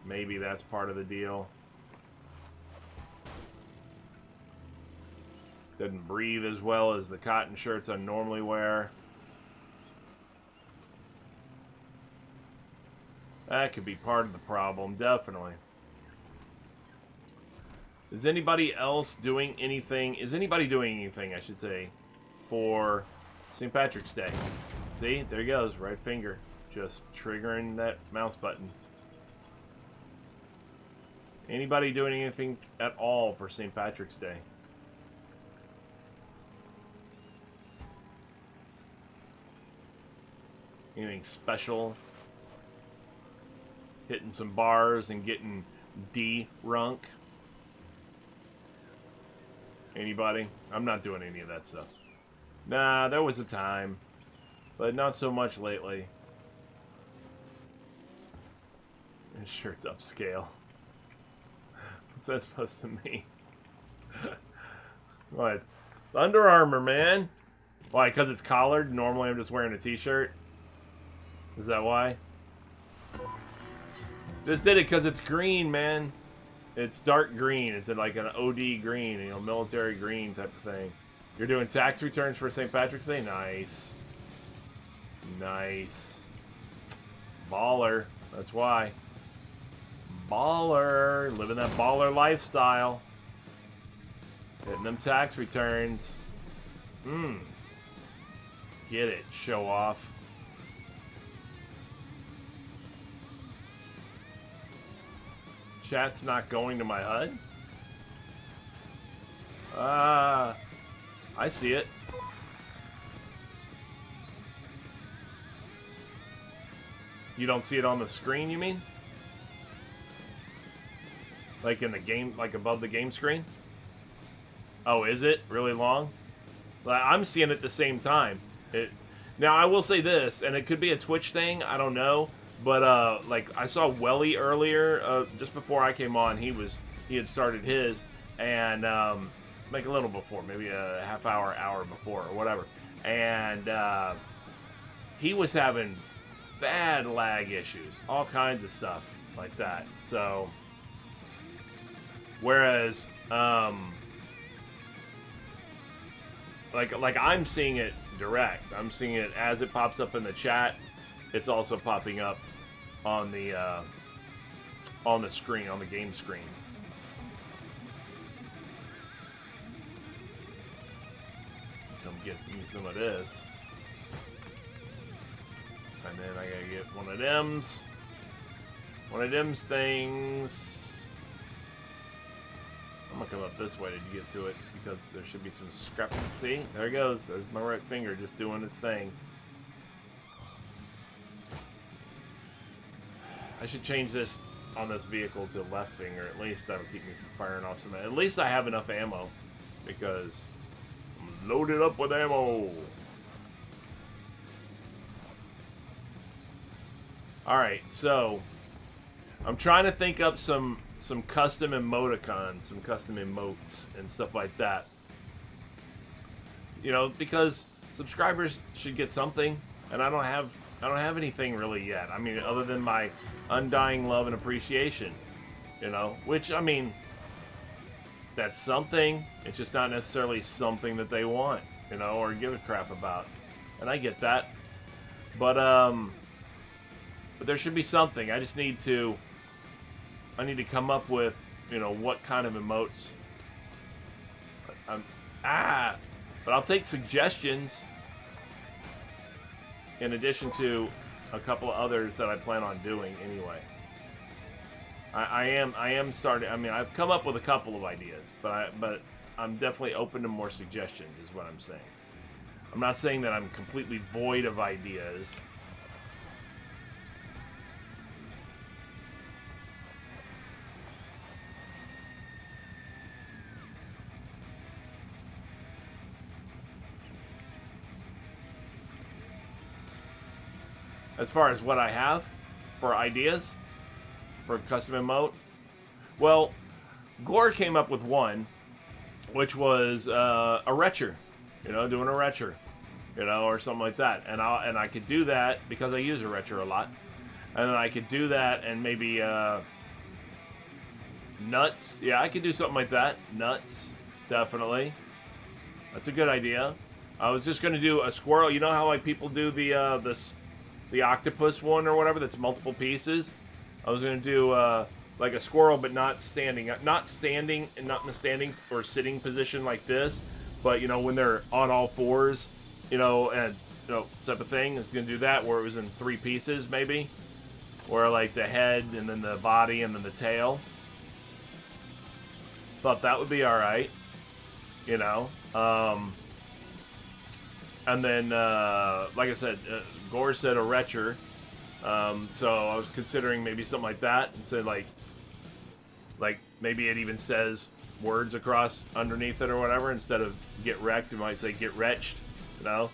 maybe that's part of the deal. Doesn't breathe as well as the cotton shirts I normally wear. That could be part of the problem, definitely. Is anybody else doing anything? Is anybody doing anything, I should say, for St. Patrick's Day? See, there he goes, right finger. Just triggering that mouse button. Anybody doing anything at all for St. Patrick's Day? Anything special? Hitting some bars and getting D-runk? Anybody? I'm not doing any of that stuff. Nah, there was a time, but not so much lately. His shirt's upscale. What's that supposed to mean? What? It's Under Armour, man. Why? Because it's collared? Normally I'm just wearing a t-shirt? Is that why? This did it because it's green, man. It's dark green. It's like an OD green, you know, military green type of thing. You're doing tax returns for St. Patrick's Day? Nice. Nice. Baller. That's why. Baller. Living that baller lifestyle. Hitting them tax returns. Get it. Show off. Chat's not going to my HUD? I see it. You don't see it on the screen, you mean? Like in the game, like above the game screen? Oh, is it really long? Well, I'm seeing it at the same time. Now, I will say this, and it could be a Twitch thing, I don't know. But, like, I saw Welly earlier, just before I came on, he had started his, and, like a little before, maybe a half hour before, or whatever. And, he was having bad lag issues, all kinds of stuff like that. So, whereas, like I'm seeing it direct. I'm seeing it as it pops up in the chat. It's also popping up on the screen, on the game screen. Come get me some of this. And then I gotta get one of them's. One of them's things. I'm gonna come up this way to get to it because there should be some scrap. See? There it goes. There's my right finger just doing its thing. I should change this on this vehicle to left finger. At least that'll keep me from firing off some. At least I have enough ammo because I'm loaded up with ammo. Alright, so I'm trying to think up some custom emoticons, some custom emotes and stuff like that. You know, because subscribers should get something, and I don't have anything really yet. I mean, other than my undying love and appreciation, you know, which, I mean, that's something. It's just not necessarily something that they want, you know, or give a crap about. And I get that. But there should be something. I just need to come up with, you know, what kind of emotes. But I'll take suggestions. In addition to a couple of others that I plan on doing anyway. I am starting. I mean, I've come up with a couple of ideas, but I'm definitely open to more suggestions. Is what I'm saying. I'm not saying that I'm completely void of ideas. As far as what I have for ideas for custom emote, well, Gore came up with one, which was a retcher, you know, doing a retcher, you know, or something like that. And I could do that because I use a retcher a lot, and then I could do that and maybe nuts. Yeah, I could do something like that. Nuts, definitely. That's a good idea. I was just gonna do a squirrel. You know how like people do the octopus one or whatever that's multiple pieces. I was gonna do like a squirrel, but not standing, not standing, and not in a standing or sitting position like this, but you know when they're on all fours, you know, and you know type of thing. It's gonna do that where it was in 3 pieces maybe, where like the head and then the body and then the tail. Thought that would be all right, you know. And then, like I said, Gore said a retcher. So I was considering maybe something like that. And said like maybe it even says words across underneath it or whatever. Instead of get wrecked, it might say get wretched. You know?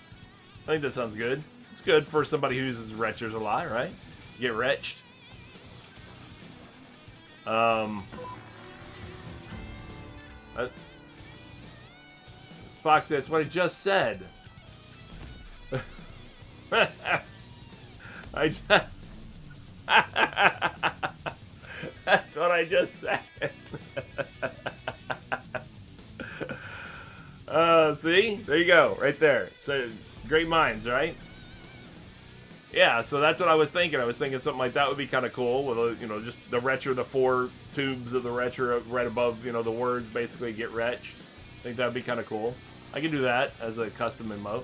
I think that sounds good. It's good for somebody who uses retchers a lot, right? Get wretched. Fox, that's what I just said. That's what I just said. See? There you go. Right there. So, great minds, right? Yeah, so that's what I was thinking. I was thinking something like that would be kind of cool. With, you know, just the retcher, the 4 tubes of the retcher right above, you know, the words basically get retched. I think that would be kind of cool. I can do that as a custom emote.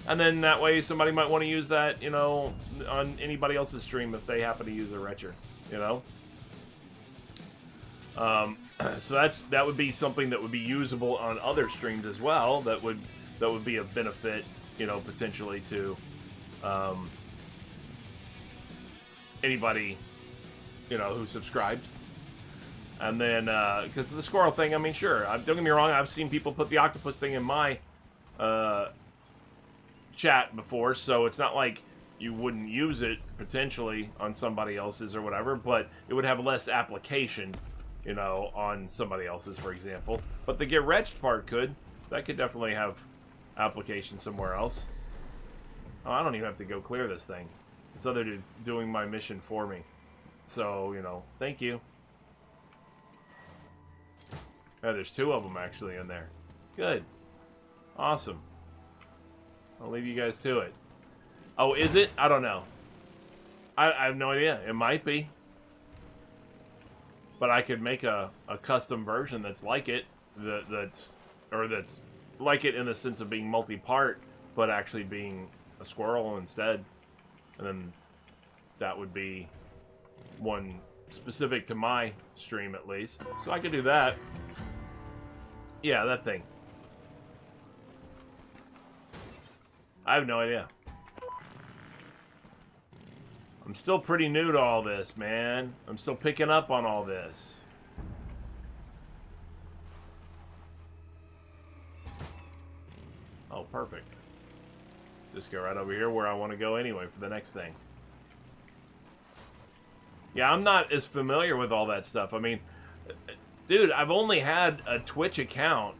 And then that way somebody might want to use that, you know, on anybody else's stream if they happen to use a retcher, you know? So that would be something that would be usable on other streams as well. That would be a benefit, you know, potentially to anybody, you know, who subscribed. And then, because the squirrel thing, I mean, sure, don't get me wrong, I've seen people put the octopus thing in my chat before, so it's not like you wouldn't use it potentially on somebody else's or whatever, but it would have less application, you know, on somebody else's, for example. But the get wretched part that could definitely have application somewhere else. Oh, I don't even have to go clear this thing. This other dude's doing my mission for me. So, you know, thank you. Oh, there's 2 of them actually in there. Good. Awesome. I'll leave you guys to it. Oh, is it? I don't know. I have no idea. It might be. But I could make a custom version that's like it. That's like it in the sense of being multi-part, but actually being a squirrel instead. And then that would be one specific to my stream at least. So I could do that. Yeah, that thing. I have no idea. I'm still pretty new to all this, man. I'm still picking up on all this. Oh, perfect. Just go right over here where I want to go anyway for the next thing. Yeah, I'm not as familiar with all that stuff. I mean, dude, I've only had a Twitch account.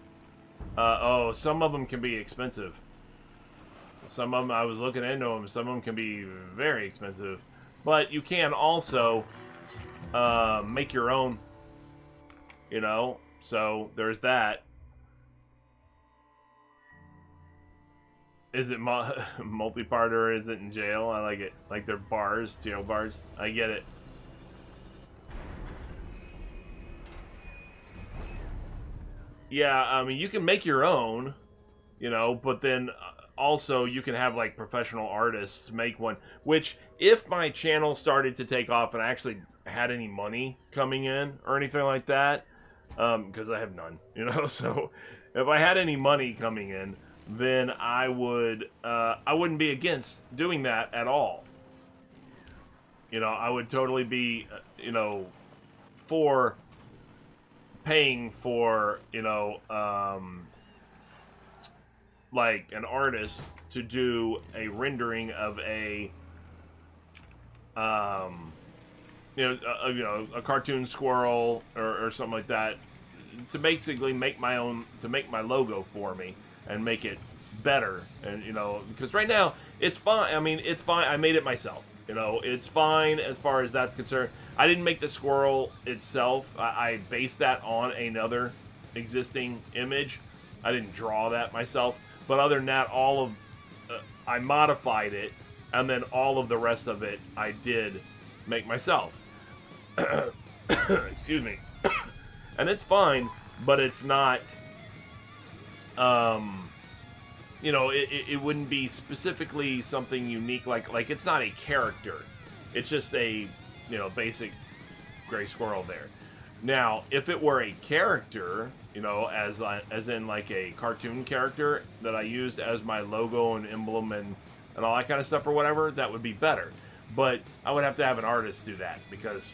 Oh, some of them can be expensive. Some of them, I was looking into them, some of them can be very expensive. But you can also make your own, you know, so there's that. Is it multi-part or is it in jail? I like it. Like they're bars, jail bars. I get it. Yeah, I mean, you can make your own, you know, but then also you can have like professional artists make one, which if my channel started to take off and I actually had any money coming in or anything like that, because I have none, you know, so if I had any money coming in, then I wouldn't be against doing that at all. You know, I would totally be, you know, for paying for, you know, like an artist to do a rendering of a, you know, a cartoon squirrel or something like that, to basically make my own, to make my logo for me and make it better. And because right now it's fine. I mean, it's fine. I made it myself. It's fine as far as that's concerned. I didn't make the squirrel itself. I based that on another existing image. I didn't draw that myself. But other than that, I modified it, and then all of the rest of it I did make myself. Excuse me. And it's fine, but it's not. It wouldn't be specifically something unique. Like it's not a character. It's just a basic gray squirrel there. Now, if it were a character, as in like a cartoon character that I used as my logo and emblem and all that kind of stuff or whatever, that would be better. But I would have to have an artist do that because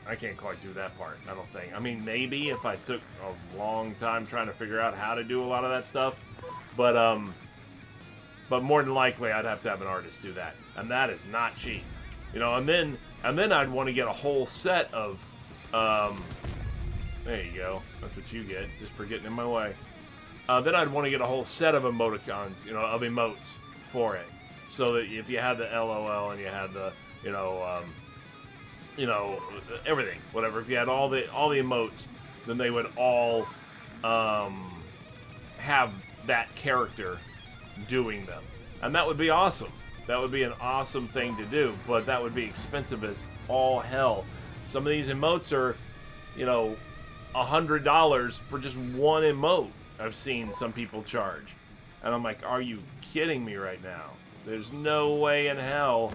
I can't quite do that part, I don't think. I mean, maybe if I took a long time trying to figure out how to do a lot of that stuff, but more than likely I'd have to have an artist do that, and that is not cheap, And then I'd want to get a whole set of, there you go, that's what you get, just for getting in my way. Then I'd want to get a whole set of emoticons, of emotes for it, so that if you had the LOL and you had the, everything, whatever. If you had all the emotes, then they would all have that character doing them, and that would be awesome. That would be an awesome thing to do, but that would be expensive as all hell. Some of these emotes are, $100 for just one emote. I've seen some people charge, and I'm like, are you kidding me right now? There's no way in hell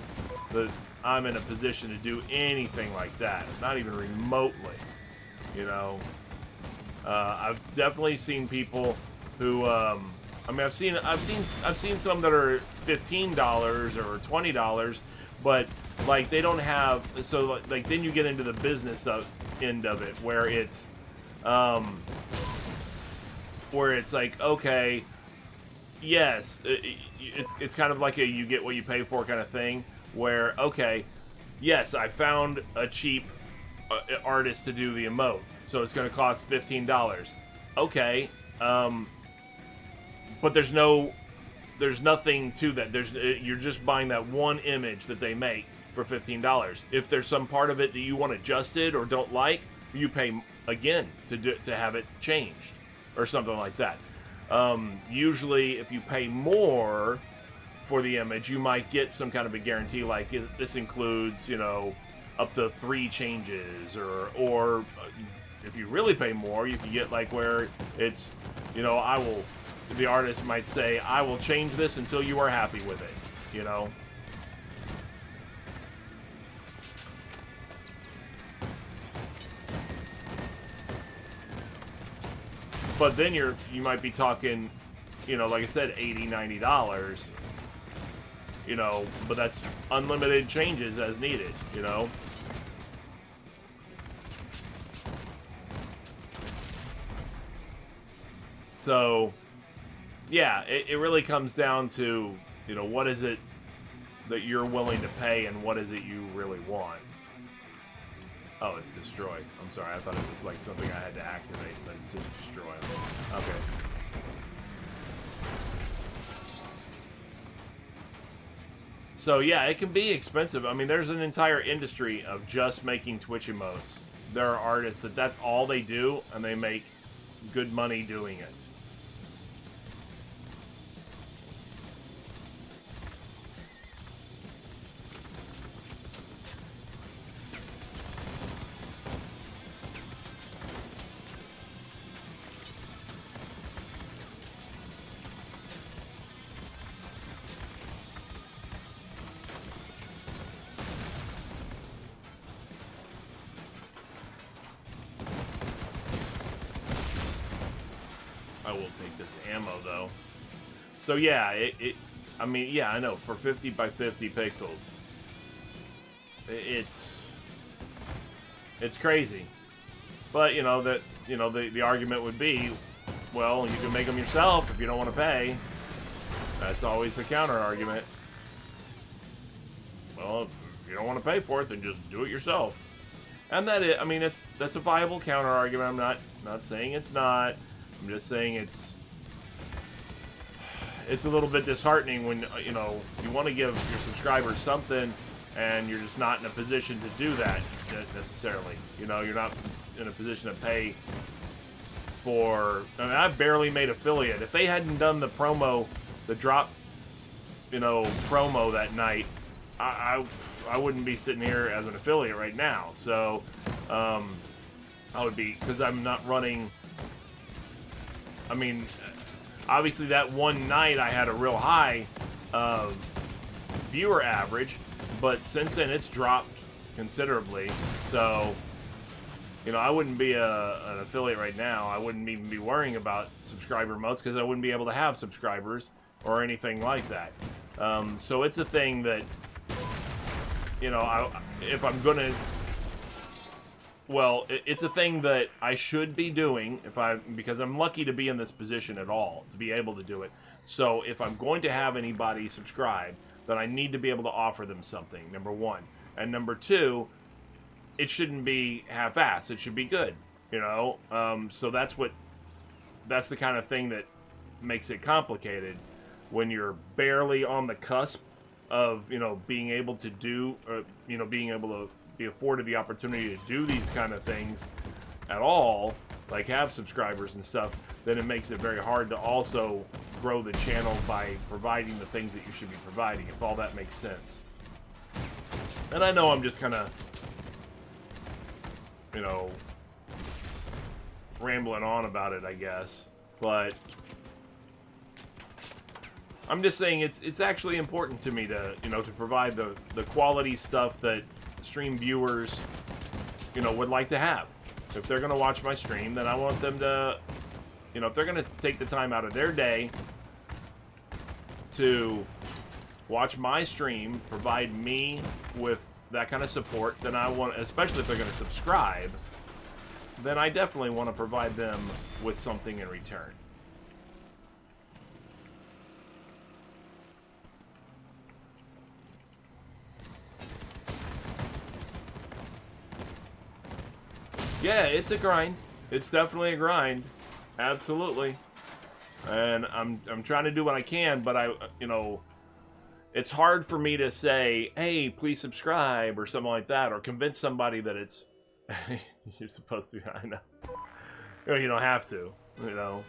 that I'm in a position to do anything like that, not even remotely. I've definitely seen people who, I've seen some that are $15 or $20, but like they don't have. So like then you get into the business end of it, where it's like, okay, yes, it's kind of like a you get what you pay for kind of thing, where, okay, yes, I found a cheap artist to do the emote, so it's going to cost $15. Okay, but there's nothing to that. You're just buying that one image that they make for $15. If there's some part of it that you want adjusted or don't like, you pay again to have it changed or something like that. Usually, if you pay more for the image, you might get some kind of a guarantee, like this includes, up to 3 changes, or if you really pay more, you can get like where it's, the artist might say, I will change this until you are happy with it, But then you might be talking, like I said, $80, $90, but that's unlimited changes as needed, So, yeah, it really comes down to, what is it that you're willing to pay and what is it you really want. Oh, it's destroy. I'm sorry, I thought it was like something I had to activate, but it's just destroy. Okay. So yeah, it can be expensive. I mean, there's an entire industry of just making Twitch emotes. There are artists that's all they do, and they make good money doing it. I will take this ammo though. So yeah, I mean, yeah, I know, for 50 by 50 pixels, it's crazy. But the argument would be, well, you can make them yourself if you don't want to pay. That's always the counter argument. Well, if you don't want to pay for it, then just do it yourself. And I mean, that's a viable counter argument. I'm not saying it's not. I'm just saying it's a little bit disheartening when, you know, you want to give your subscribers something and you're just not in a position to do that necessarily. You know, you're not in a position to pay for. I mean, I barely made affiliate. If they hadn't done the promo, the drop, you know, promo that night, I wouldn't be sitting here as an affiliate right now. So I would be, because I'm not running. I mean, obviously that one night I had a real high viewer average, but since then it's dropped considerably. So, you know, I wouldn't be an affiliate right now. I wouldn't even be worrying about subscriber modes because I wouldn't be able to have subscribers or anything like that. So it's a thing that, you know, if I'm gonna, well, it's a thing that I should be doing because I'm lucky to be in this position at all, to be able to do it. So if I'm going to have anybody subscribe, then I need to be able to offer them something, number one. And number two, it shouldn't be half-assed. It should be good, you know? So that's the kind of thing that makes it complicated when you're barely on the cusp of, you know, being able to do, you know, being able to be afforded the opportunity to do these kind of things at all, like have subscribers and stuff. Then it makes it very hard to also grow the channel by providing the things that you should be providing, if all that makes sense. And I know I'm just kind of, you know, rambling on about it, I guess, but I'm just saying it's actually important to me to, you know, to provide the quality stuff that stream viewers, you know, would like to have. If they're going to watch my stream, then I want them to, you know, if they're going to take the time out of their day to watch my stream, provide me with that kind of support, then I want, especially if they're going to subscribe, then I definitely want to provide them with something in return. Yeah, it's a grind. It's definitely a grind. Absolutely. And I'm trying to do what I can, but you know, it's hard for me to say, hey, please subscribe or something like that, or convince somebody that it's you're supposed to. I know. You don't have to, you know.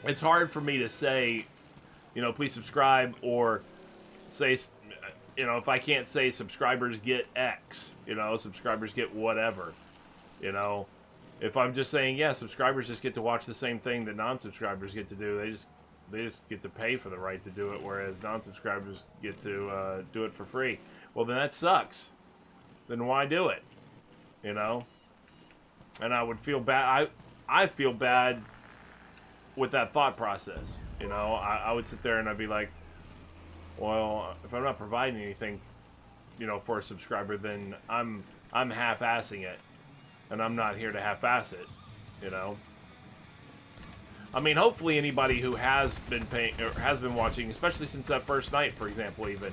It's hard for me to say, you know, please subscribe, or say, you know, if I can't say subscribers get X, you know, subscribers get whatever. You know, if I'm just saying, yeah, subscribers just get to watch the same thing that non-subscribers get to do, they just get to pay for the right to do it, whereas non-subscribers get to do it for free. Well, then that sucks. Then why do it? You know? And I would feel bad. I feel bad with that thought process. You know, I would sit there and I'd be like, well, if I'm not providing anything, you know, for a subscriber, then I'm half-assing it. And I'm not here to half-ass it, you know. I mean, hopefully anybody who has been paying or has been watching, especially since that first night, for example, even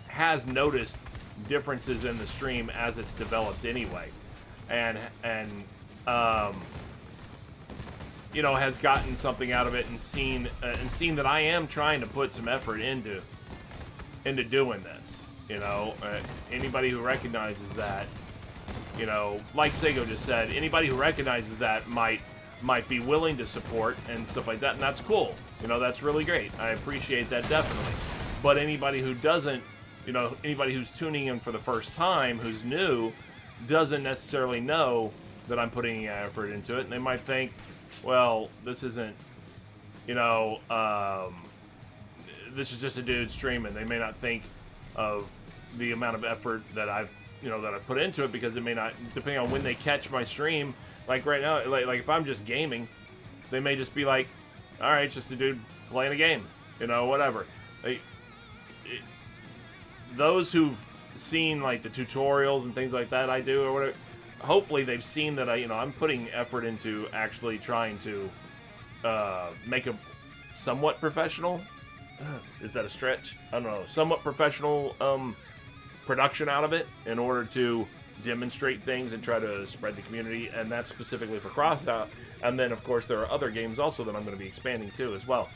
has noticed differences in the stream as it's developed anyway, and you know, has gotten something out of it and seen that I am trying to put some effort into doing this. You know, anybody who recognizes that. You know, like Sego just said, anybody who recognizes that might be willing to support and stuff like that, and that's cool. You know, that's really great. I appreciate that definitely. But anybody who doesn't, you know, anybody who's tuning in for the first time, who's new, doesn't necessarily know that I'm putting effort into it, and they might think, well, this isn't, you know, this is just a dude streaming. They may not think of the amount of effort that I've put into it, because it may not, depending on when they catch my stream, like right now, like if I'm just gaming, they may just be like, all right, just a dude playing a game, you know, whatever. Those who've seen like the tutorials and things like that I do or whatever, hopefully they've seen that I'm putting effort into actually trying to make a somewhat professional, is that a stretch? I don't know, somewhat professional production out of it, in order to demonstrate things and try to spread the community, and that's specifically for Crossout. And then, of course, there are other games also that I'm going to be expanding to as well.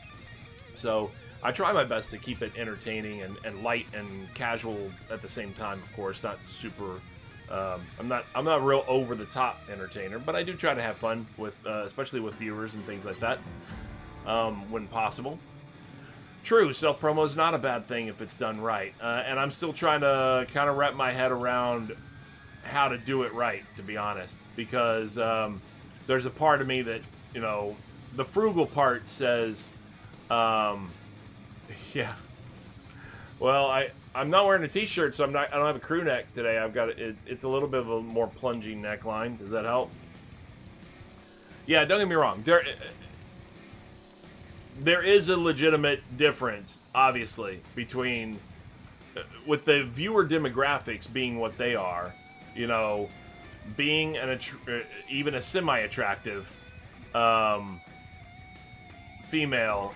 So I try my best to keep it entertaining and light and casual at the same time. Of course, not super. I'm not a real over the top entertainer, but I do try to have fun with, especially with viewers and things like that, when possible. True, self promo is not a bad thing if it's done right, and I'm still trying to kind of wrap my head around how to do it right, to be honest, because there's a part of me that, you know, the frugal part says, yeah. Well, I'm not wearing a t-shirt, so I don't have a crew neck today. I've got it's a little bit of a more plunging neckline. Does that help? Yeah, don't get me wrong. There is a legitimate difference, obviously, between with the viewer demographics being what they are, you know, being even a semi-attractive female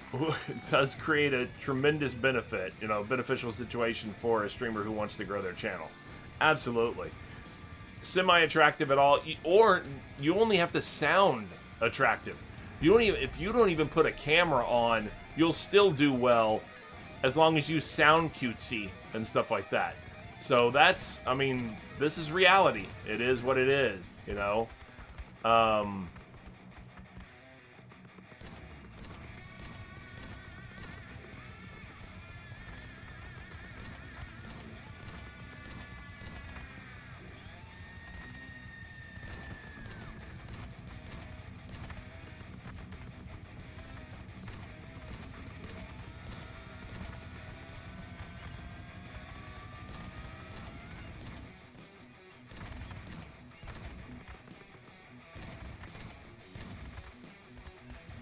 does create a tremendous benefit, you know, beneficial situation for a streamer who wants to grow their channel. Absolutely. Semi-attractive at all, or you only have to sound attractive. If you don't even put a camera on, you'll still do well as long as you sound cutesy and stuff like that. So that's, I mean, this is reality. It is what it is, you know.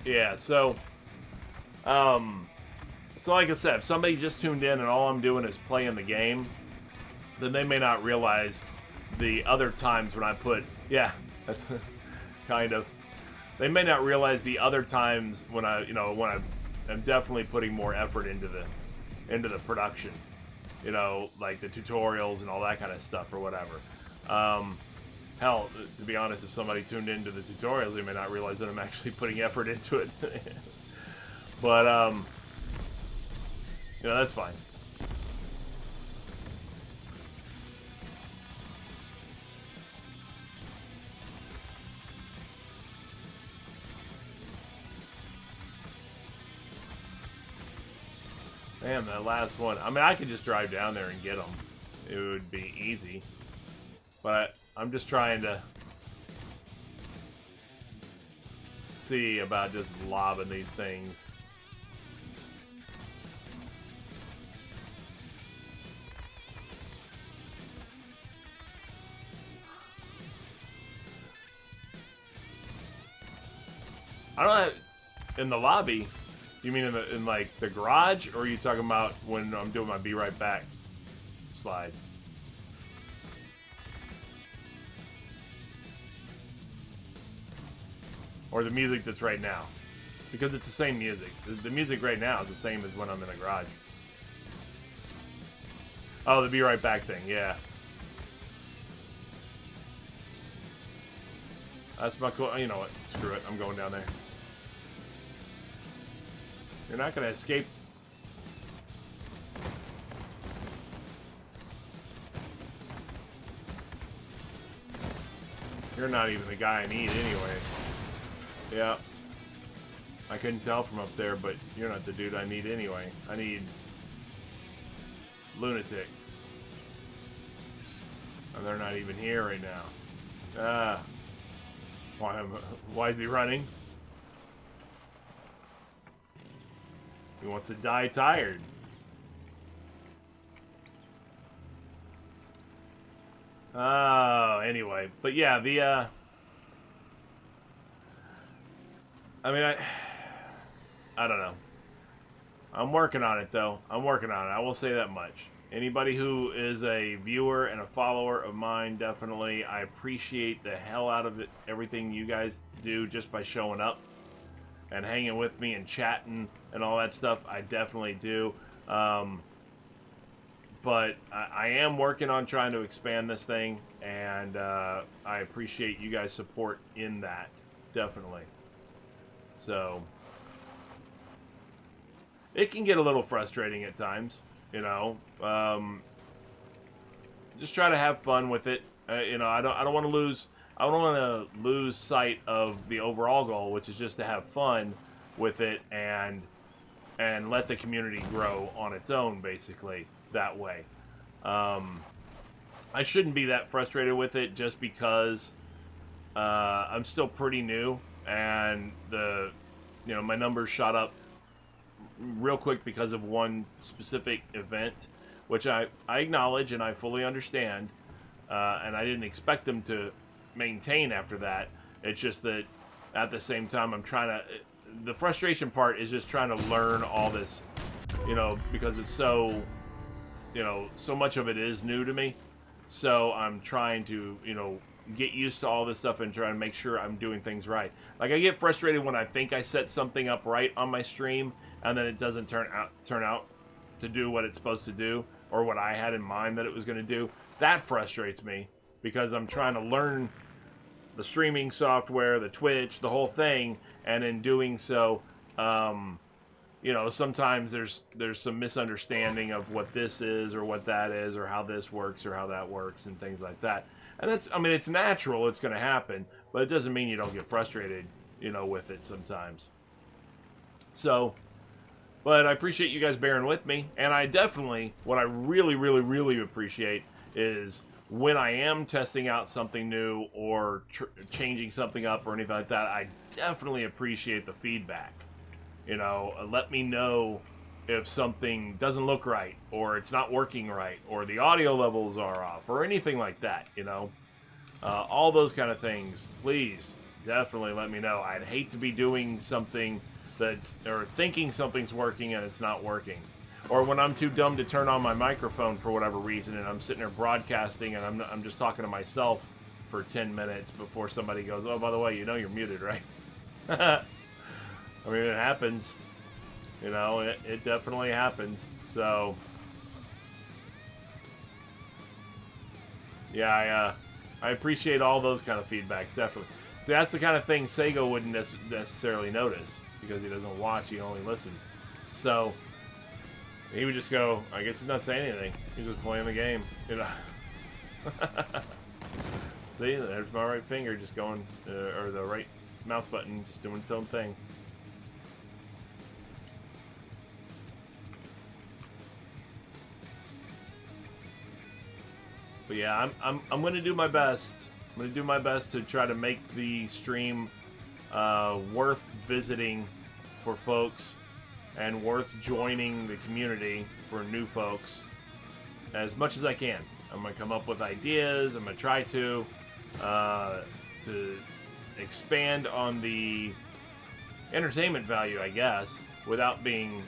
Yeah, so like I said, if somebody just tuned in and all I'm doing is playing the game, then they may not realize the other times when I put, yeah, that's kind of, they may not realize the other times when I'm definitely putting more effort into the production, you know, like the tutorials and all that kind of stuff or whatever. Hell, to be honest, if somebody tuned into the tutorials, they may not realize that I'm actually putting effort into it. But, you know, that's fine. Damn, that last one. I mean, I could just drive down there and get them. It would be easy. But I'm just trying to see about just lobbing these things. I don't have, in the lobby. You mean in like the garage, or are you talking about when I'm doing my be right back slide? Or the music that's right now? Because it's the same music. The music right now is the same as when I'm in the garage. Oh, the be right back thing, yeah. That's my cool. You know what? Screw it. I'm going down there. You're not going to escape. You're not even the guy I need anyway. Yeah. I couldn't tell from up there, but you're not the dude I need anyway. I need lunatics. And they're not even here right now. Why is he running? He wants to die tired. Oh, anyway. But yeah, I mean, I don't know. I'm working on it, though. I'm working on it. I will say that much. Anybody who is a viewer and a follower of mine, definitely, I appreciate the hell out of it, everything you guys do just by showing up and hanging with me and chatting and all that stuff. I definitely do. but I am working on trying to expand this thing, and I appreciate you guys' support in that, definitely. So it can get a little frustrating at times, you know. Just try to have fun with it. You know, I don't want to lose. I don't want to lose sight of the overall goal, which is just to have fun with it and let the community grow on its own, basically that way. I shouldn't be that frustrated with it just because I'm still pretty new, and my numbers shot up real quick because of one specific event, which I acknowledge and I fully understand, and I didn't expect them to maintain after that. It's just that at the same time I'm trying to. The frustration part is just trying to learn all this, because it's so, so much of it is new to me. So I'm trying to, get used to all this stuff and try to make sure I'm doing things right. Like, I get frustrated when I think I set something up right on my stream and then it doesn't turn out to do what it's supposed to do or what I had in mind that it was going to do. That frustrates me because I'm trying to learn the streaming software, the Twitch, the whole thing, and in doing so, sometimes there's some misunderstanding of what this is or what that is or how this works or how that works and things like that. And it's natural, it's going to happen, but it doesn't mean you don't get frustrated, with it sometimes. So, but I appreciate you guys bearing with me, and I definitely, what I really, really, really appreciate is when I am testing out something new or changing something up or anything like that, I definitely appreciate the feedback. Let me know if something doesn't look right or it's not working right or the audio levels are off or anything like that, all those kind of things. Please, definitely let me know. I'd hate to be doing something or thinking something's working and it's not working. Or when I'm too dumb to turn on my microphone for whatever reason and I'm sitting there broadcasting and I'm just talking to myself for 10 minutes before somebody goes, oh, by the way, you're muted, right? I mean, it happens. It definitely happens. So, yeah, I appreciate all those kind of feedbacks, definitely. See, that's the kind of thing Sego wouldn't necessarily notice because he doesn't watch, he only listens. So, he would just go, I guess he's not saying anything. He's just playing the game, See, there's my right finger just going, or the right mouse button just doing its own thing. But yeah, I'm going to do my best. I'm going to do my best to try to make the stream worth visiting for folks and worth joining the community for new folks as much as I can. I'm going to come up with ideas. I'm going to try to expand on the entertainment value, I guess, without being,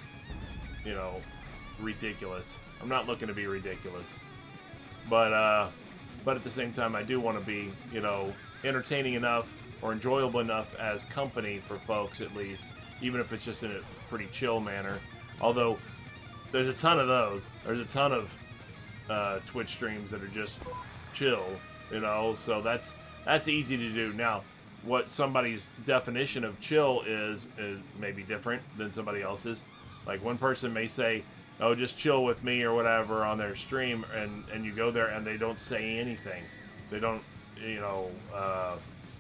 ridiculous. I'm not looking to be ridiculous. But at the same time, I do want to be, entertaining enough or enjoyable enough as company for folks, at least, even if it's just in a pretty chill manner. Although, there's a ton of those. There's a ton of Twitch streams that are just chill, so that's easy to do. Now, what somebody's definition of chill is maybe different than somebody else's. Like, one person may say, oh, just chill with me or whatever on their stream, and you go there and they don't say anything. They don't,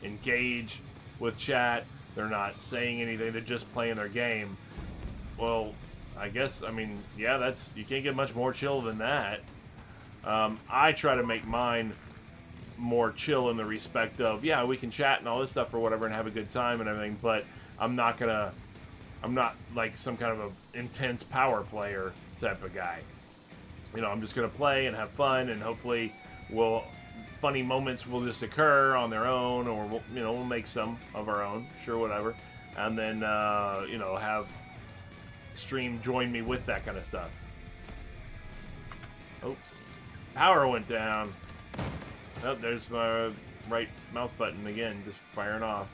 engage with chat. They're not saying anything. They're just playing their game. Well, I guess, yeah, you can't get much more chill than that. I try to make mine more chill in the respect of, yeah, we can chat and all this stuff or whatever and have a good time and everything, but I'm not like some kind of a intense power player type of guy. I'm just going to play and have fun, and hopefully funny moments will just occur on their own, or we'll make some of our own, sure, whatever, and then have stream join me with that kind of stuff. Oops, power went down. Oh, there's my right mouse button again, just firing off.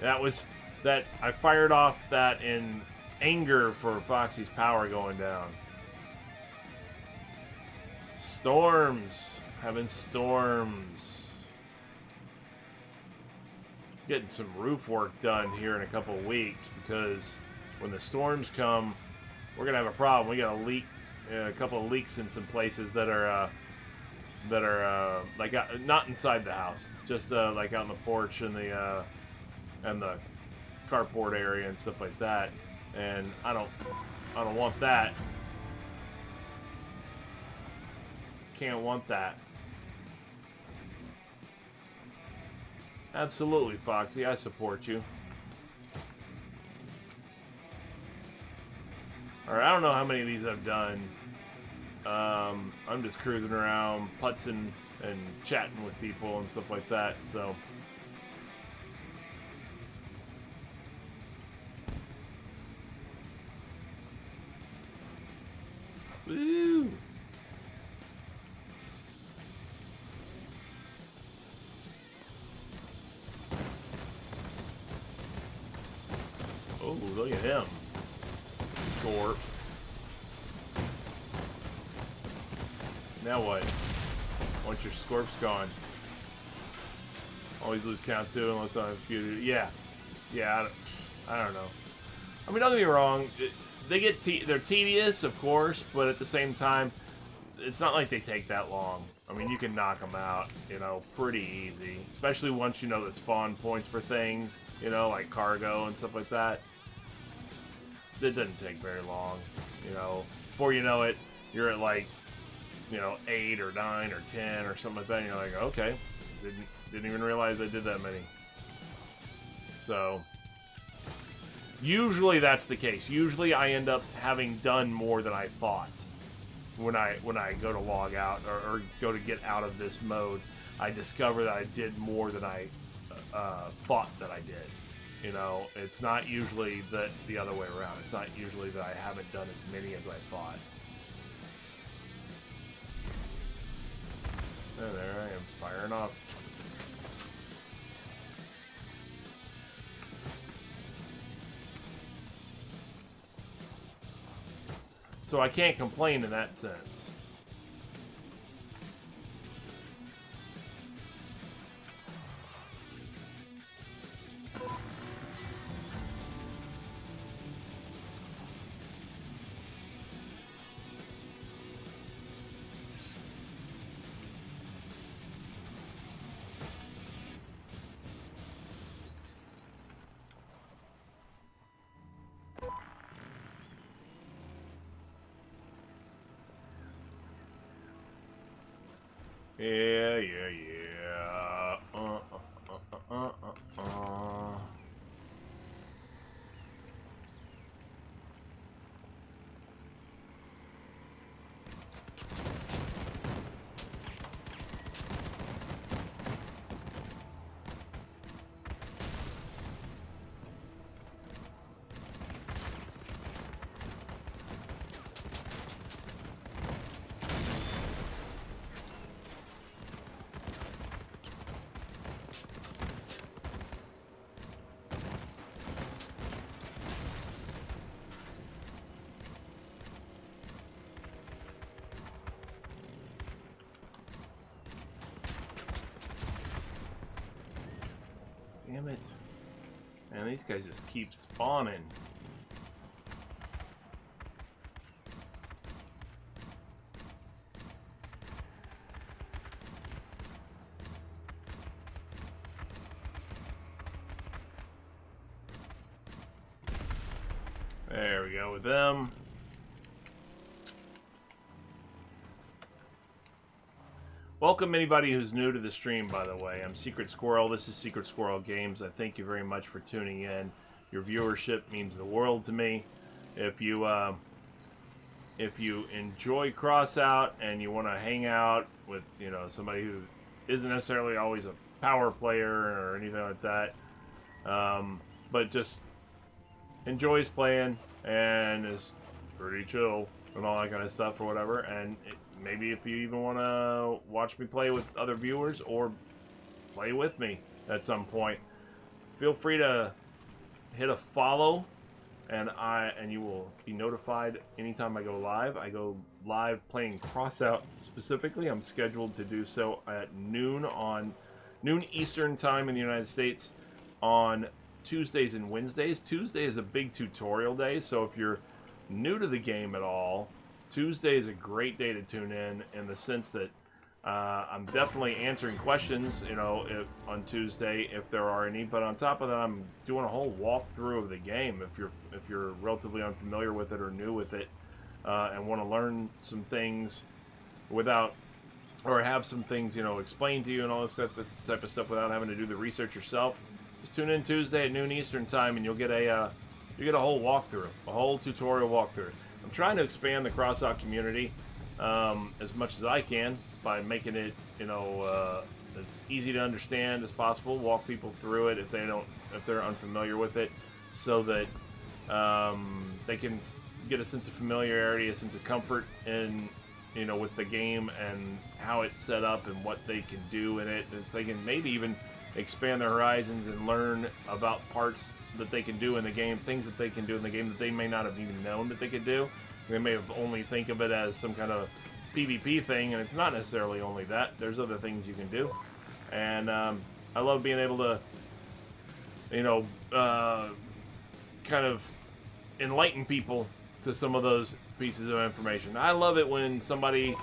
I fired off that in anger for Foxy's power going down. Storms. Having storms. Getting some roof work done here in a couple of weeks because when the storms come, we're gonna have a problem. We got a couple of leaks in some places that are like not inside the house, just like out on the porch and the carport area and stuff like that. And I don't want that. Can't want that. Absolutely, Foxy. I support you. Alright, I don't know how many of these I've done. I'm just cruising around, putzing and chatting with people and stuff like that, so. Woo! Oh, look at him. Scorp. Now what? Once your Scorp's gone. Always lose count too unless I have few. Yeah. Yeah, I don't know. I mean, don't get me wrong. They're tedious, of course, but at the same time, it's not like they take that long. I mean, you can knock them out, you know, pretty easy. Especially once you know the spawn points for things, you know, like cargo and stuff like that. It doesn't take very long, you know. Before you know it, you're at like, you know, 8 or 9 or 10 or something like that. And you're like, okay, didn't even realize I did that many. So usually that's the case. Usually I end up having done more than I thought. When I go to log out or go to get out of this mode, I discover that I did more than I thought that I did. You know, it's not usually the other way around. It's not usually that I haven't done as many as I thought. And there I am, firing off. So I can't complain in that sense. Yeah. Damn it. Man, these guys just keep spawning. There we go with them. Welcome anybody who's new to the stream, by the way. I'm Secret Squirrel. This is Secret Squirrel Games. I thank you very much for tuning in. Your viewership means the world to me. If you enjoy Crossout and you want to hang out with, you know, somebody who isn't necessarily always a power player or anything like that, but just enjoys playing and is pretty chill and all that kind of stuff or whatever, and maybe if you even want to watch me play with other viewers or play with me at some point, feel free to hit a follow and you will be notified anytime I go live. I go live playing Crossout specifically. I'm scheduled to do so at noon Eastern time in the United States on Tuesdays and Wednesdays. Tuesday is a big tutorial day, so if you're new to the game at all, Tuesday is a great day to tune in the sense that I'm definitely answering questions, on Tuesday if there are any. But on top of that, I'm doing a whole walkthrough of the game. If you're relatively unfamiliar with it or new with it, and want to learn some things or have some things explained to you and all this type of stuff without having to do the research yourself, just tune in Tuesday at noon Eastern time, and you'll get a whole walkthrough, a whole tutorial walkthrough. I'm trying to expand the Crossout community as much as I can by making it, as easy to understand as possible. Walk people through it if they're unfamiliar with it, so that they can get a sense of familiarity, a sense of comfort in, with the game and how it's set up and what they can do in it. And so they can maybe even expand their horizons and learn about parts that they can do in the game, things that they can do in the game that they may not have even known that they could do. They may have only think of it as some kind of PvP thing, and it's not necessarily only that. There's other things you can do, and I love being able to, kind of enlighten people to some of those pieces of information. I love it when somebody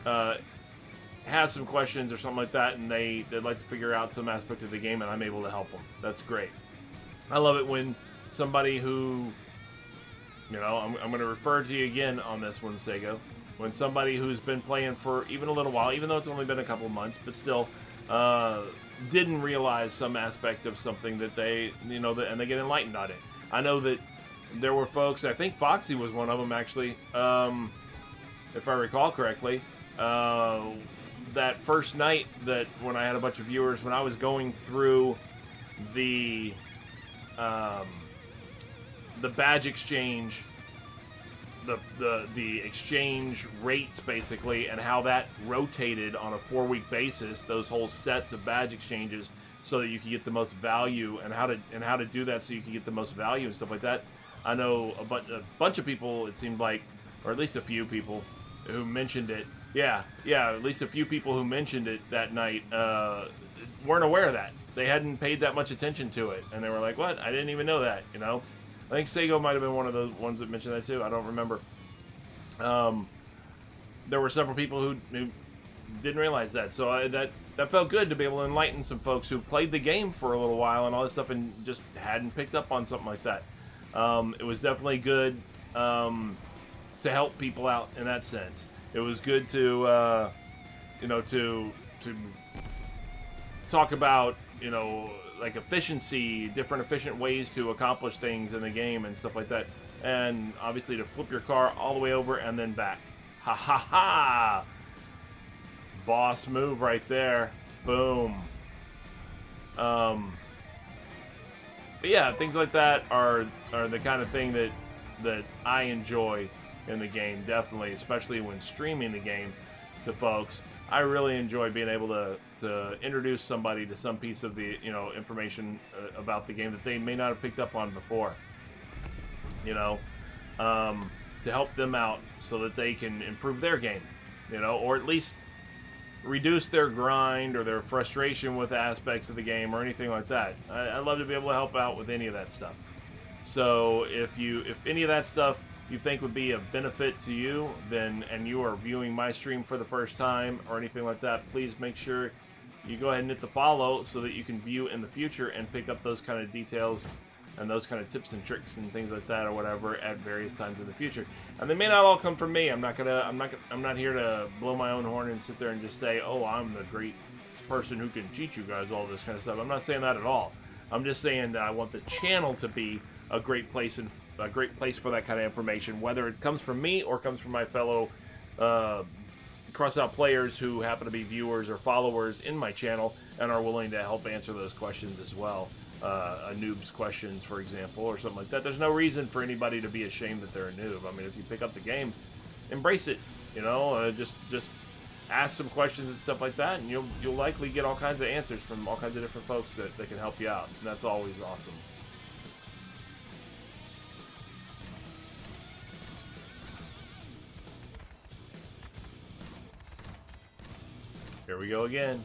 has some questions or something like that, and they'd like to figure out some aspect of the game, and I'm able to help them. That's great. I love it when somebody who, I'm going to refer to you again on this one, Sego. When somebody who's been playing for even a little while, even though it's only been a couple months, but still, didn't realize some aspect of something that they, and they get enlightened on it. I know that there were folks, I think Foxy was one of them actually, if I recall correctly, that first night that when I had a bunch of viewers, when I was going through the badge exchange, the exchange rates basically, and how that rotated on a 4-week basis, those whole sets of badge exchanges, so that you can get the most value, and how to do that so you can get the most value and stuff like that. I know a bunch of people, it seemed like, or at least a few people who mentioned it. Yeah, at least a few people who mentioned it that night weren't aware of that. They hadn't paid that much attention to it, and they were like, "What? I didn't even know that." I think Sego might have been one of those ones that mentioned that too. I don't remember. There were several people who didn't realize that, so that felt good to be able to enlighten some folks who played the game for a little while and all this stuff and just hadn't picked up on something like that. It was definitely good to help people out in that sense. It was good to to talk about like efficiency, different efficient ways to accomplish things in the game and stuff like that, and obviously to flip your car all the way over and then back. Ha ha ha! Boss move right there. Boom. But yeah, things like that are the kind of thing that I enjoy in the game, definitely, especially when streaming the game to folks. I really enjoy being able to introduce somebody to some piece of the information about the game that they may not have picked up on before. To help them out so that they can improve their game, or at least reduce their grind or their frustration with aspects of the game or anything like that. I love to be able to help out with any of that stuff. So if any of that stuff you think would be of benefit to you, and you are viewing my stream for the first time or anything like that, please make sure you go ahead and hit the follow so that you can view in the future and pick up those kind of details and those kind of tips and tricks and things like that or whatever at various times in the future. And they may not all come from me. I'm not here to blow my own horn and sit there and just say, "Oh, I'm the great person who can teach you guys all this kind of stuff." I'm not saying that at all. I'm just saying that I want the channel to be a great place for that kind of information, whether it comes from me or comes from my fellow Crossout players who happen to be viewers or followers in my channel and are willing to help answer those questions as well. A noob's questions, for example, or something like that. There's no reason for anybody to be ashamed that they're a noob. I mean, if you pick up the game, embrace it. Just ask some questions and stuff like that, and you'll likely get all kinds of answers from all kinds of different folks that can help you out, and that's always awesome. Here we go again.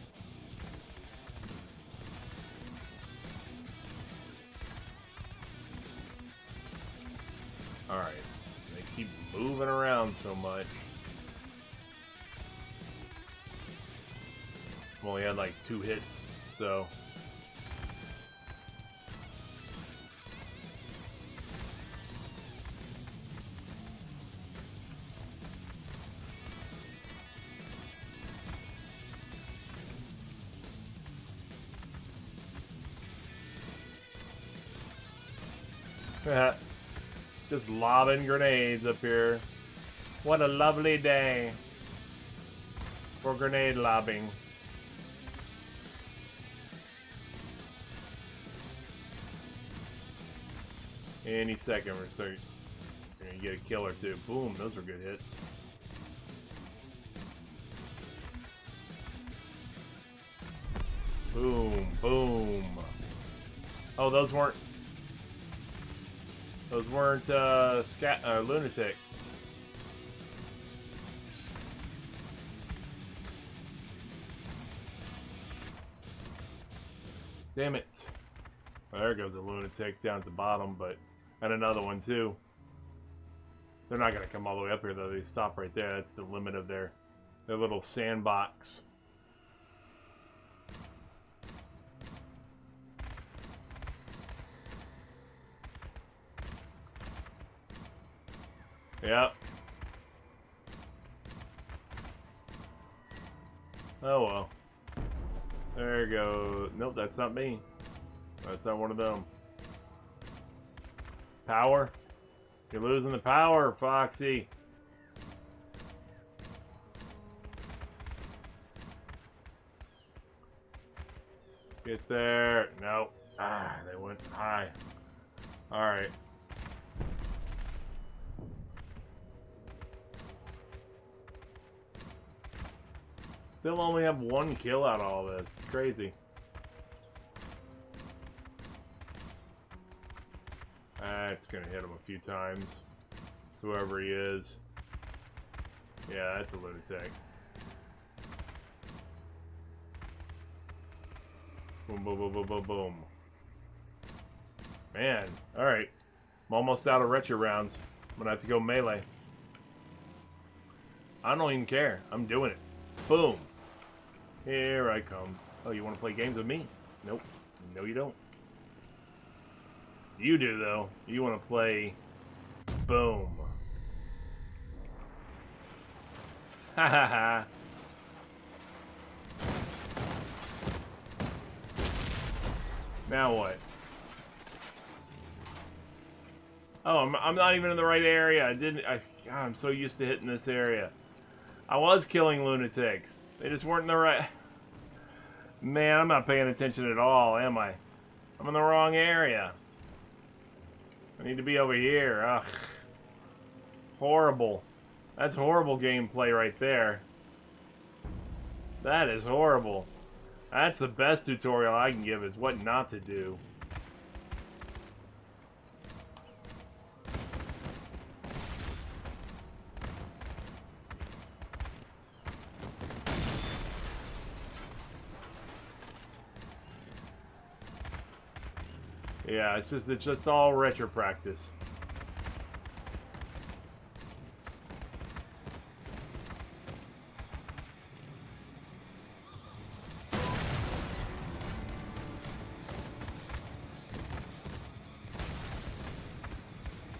Alright. They keep moving around so much. I've only had like 2 hits, so... Just lobbing grenades up here. What a lovely day for grenade lobbing. Any second we're gonna get a kill or two. Boom, those are good hits. Boom, boom. Oh, those weren't lunatics. Damn it. Well, there goes a lunatic down at the bottom, and another one too. They're not gonna come all the way up here though. They stop right there. That's the limit of their little sandbox. Yep. Oh well. There you go. Nope, that's not me. That's not one of them. Power? You're losing the power, Foxy. Get there. Nope. Ah, they went high. Alright. Still only have 1 kill out of all this. It's crazy. That's gonna hit him a few times. Whoever he is. Yeah, that's a lunatic. Boom, boom, boom, boom, boom, boom. Man, alright. I'm almost out of retro rounds. I'm gonna have to go melee. I don't even care. I'm doing it. Boom. Here I come. Oh, you want to play games with me? Nope. No, you don't. You do, though. You want to play... Boom. Ha ha ha. Now what? Oh, I'm not even in the right area. God, I'm so used to hitting this area. I was killing lunatics. They just weren't in the right... Man, I'm not paying attention at all, am I? I'm in the wrong area. I need to be over here. Ugh. Horrible. That's horrible gameplay right there. That is horrible. That's the best tutorial I can give, is what not to do. Yeah, it's just all retro practice.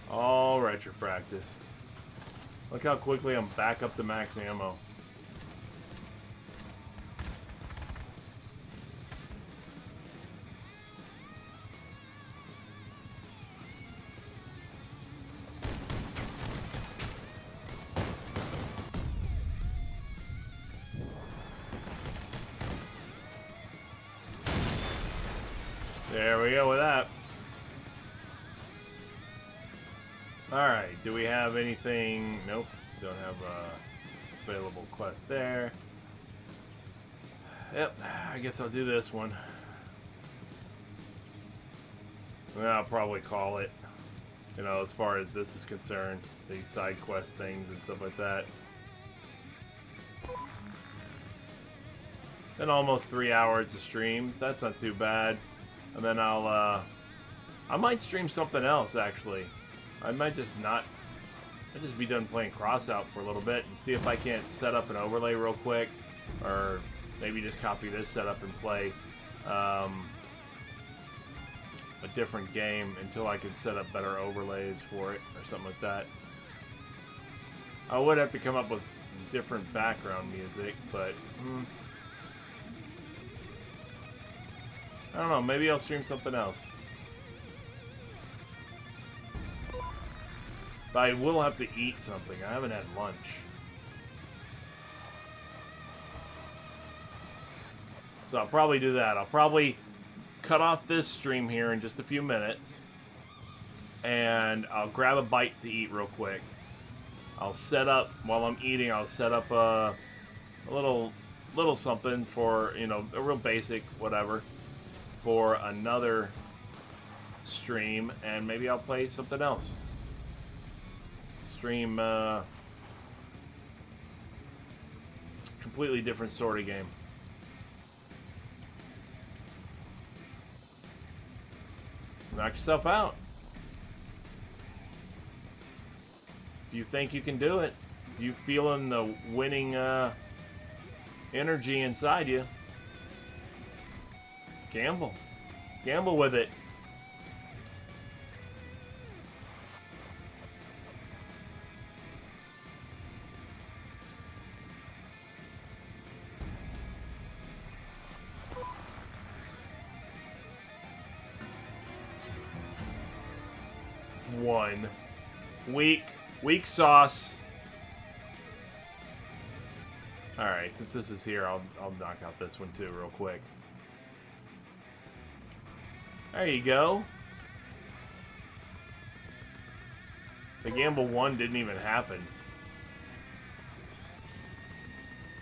All retro practice. Look how quickly I'm back up to max ammo. There we go with that. Alright, do we have anything? Nope, don't have a available quest there. Yep, I guess I'll do this one. Well, I'll probably call it, you know, as far as this is concerned, these side quest things and stuff like that. Then almost 3 hours to stream. That's not too bad. And then I might stream something else, actually. I might just not... I'll just be done playing Crossout for a little bit and see if I can't set up an overlay real quick. Or maybe just copy this setup and play a different game until I can set up better overlays for it or something like that. I would have to come up with different background music, but I don't know, maybe I'll stream something else. But I will have to eat something. I haven't had lunch. So I'll probably do that. I'll probably cut off this stream here in just a few minutes. And I'll grab a bite to eat real quick. I'll set up, while I'm eating, I'll set up a little something for, you know, a real basic whatever for another stream, and maybe I'll play something else. Stream completely different sort of game. Knock yourself out. If you think you can do it, if you feeling the winning energy inside you, gamble. Gamble with it. One. Weak sauce. Alright, since this is here, I'll knock out this one too real quick. There you go. The gamble 1 didn't even happen.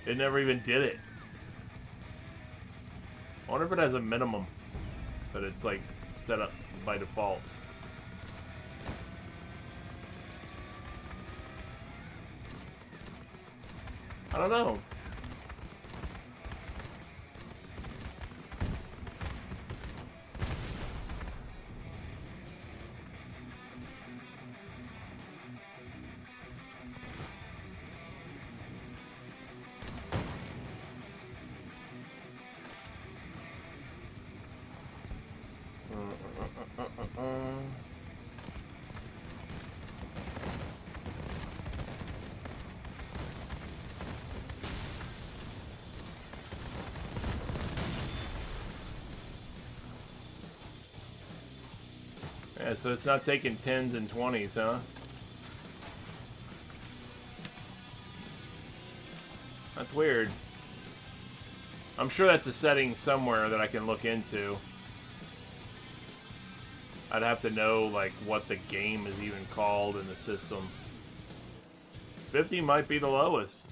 It never even did it. I wonder if it has a minimum that it's like set up by default. I don't know. Yeah, so it's not taking 10s and 20s, huh? That's weird. I'm sure that's a setting somewhere that I can look into. I'd have to know, like, what the game is even called in the system. 50 might be the lowest.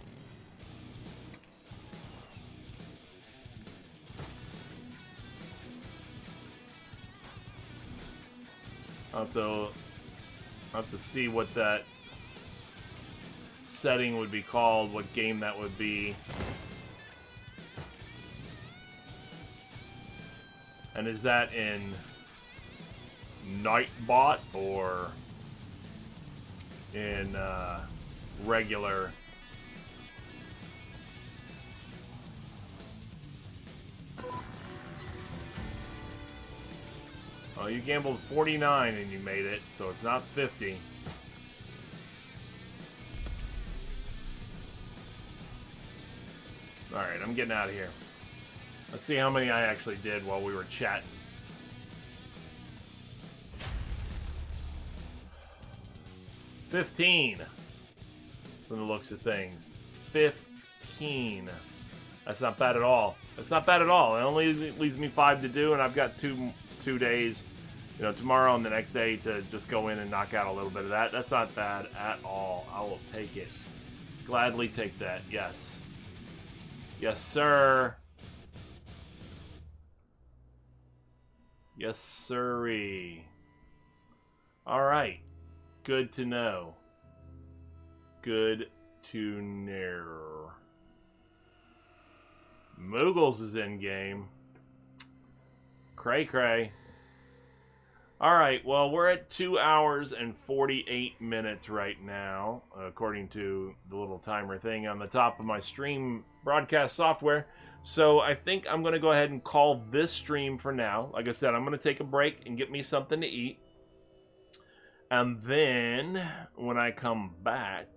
I'll have to see what that setting would be called, what game that would be. And is that in Nightbot or in regular? Oh, you gambled 49 and you made it, so it's not 50. Alright, I'm getting out of here. Let's see how many I actually did while we were chatting. $15. From the looks of things. 15. That's not bad at all. That's not bad at all. It only leaves me 5 to do, and I've got two days, you know, tomorrow and the next day to just go in and knock out a little bit of that. That's not bad at all. I will take it. Gladly take that. Yes. Yes, sir. Yes, sirree. All right. Good to know. Good to know. Moogles is in game. Cray cray. Alright, well, we're at 2 hours and 48 minutes right now, according to the little timer thing on the top of my stream broadcast software. So I think I'm going to go ahead and call this stream for now. Like I said, I'm going to take a break and get me something to eat. And then, when I come back,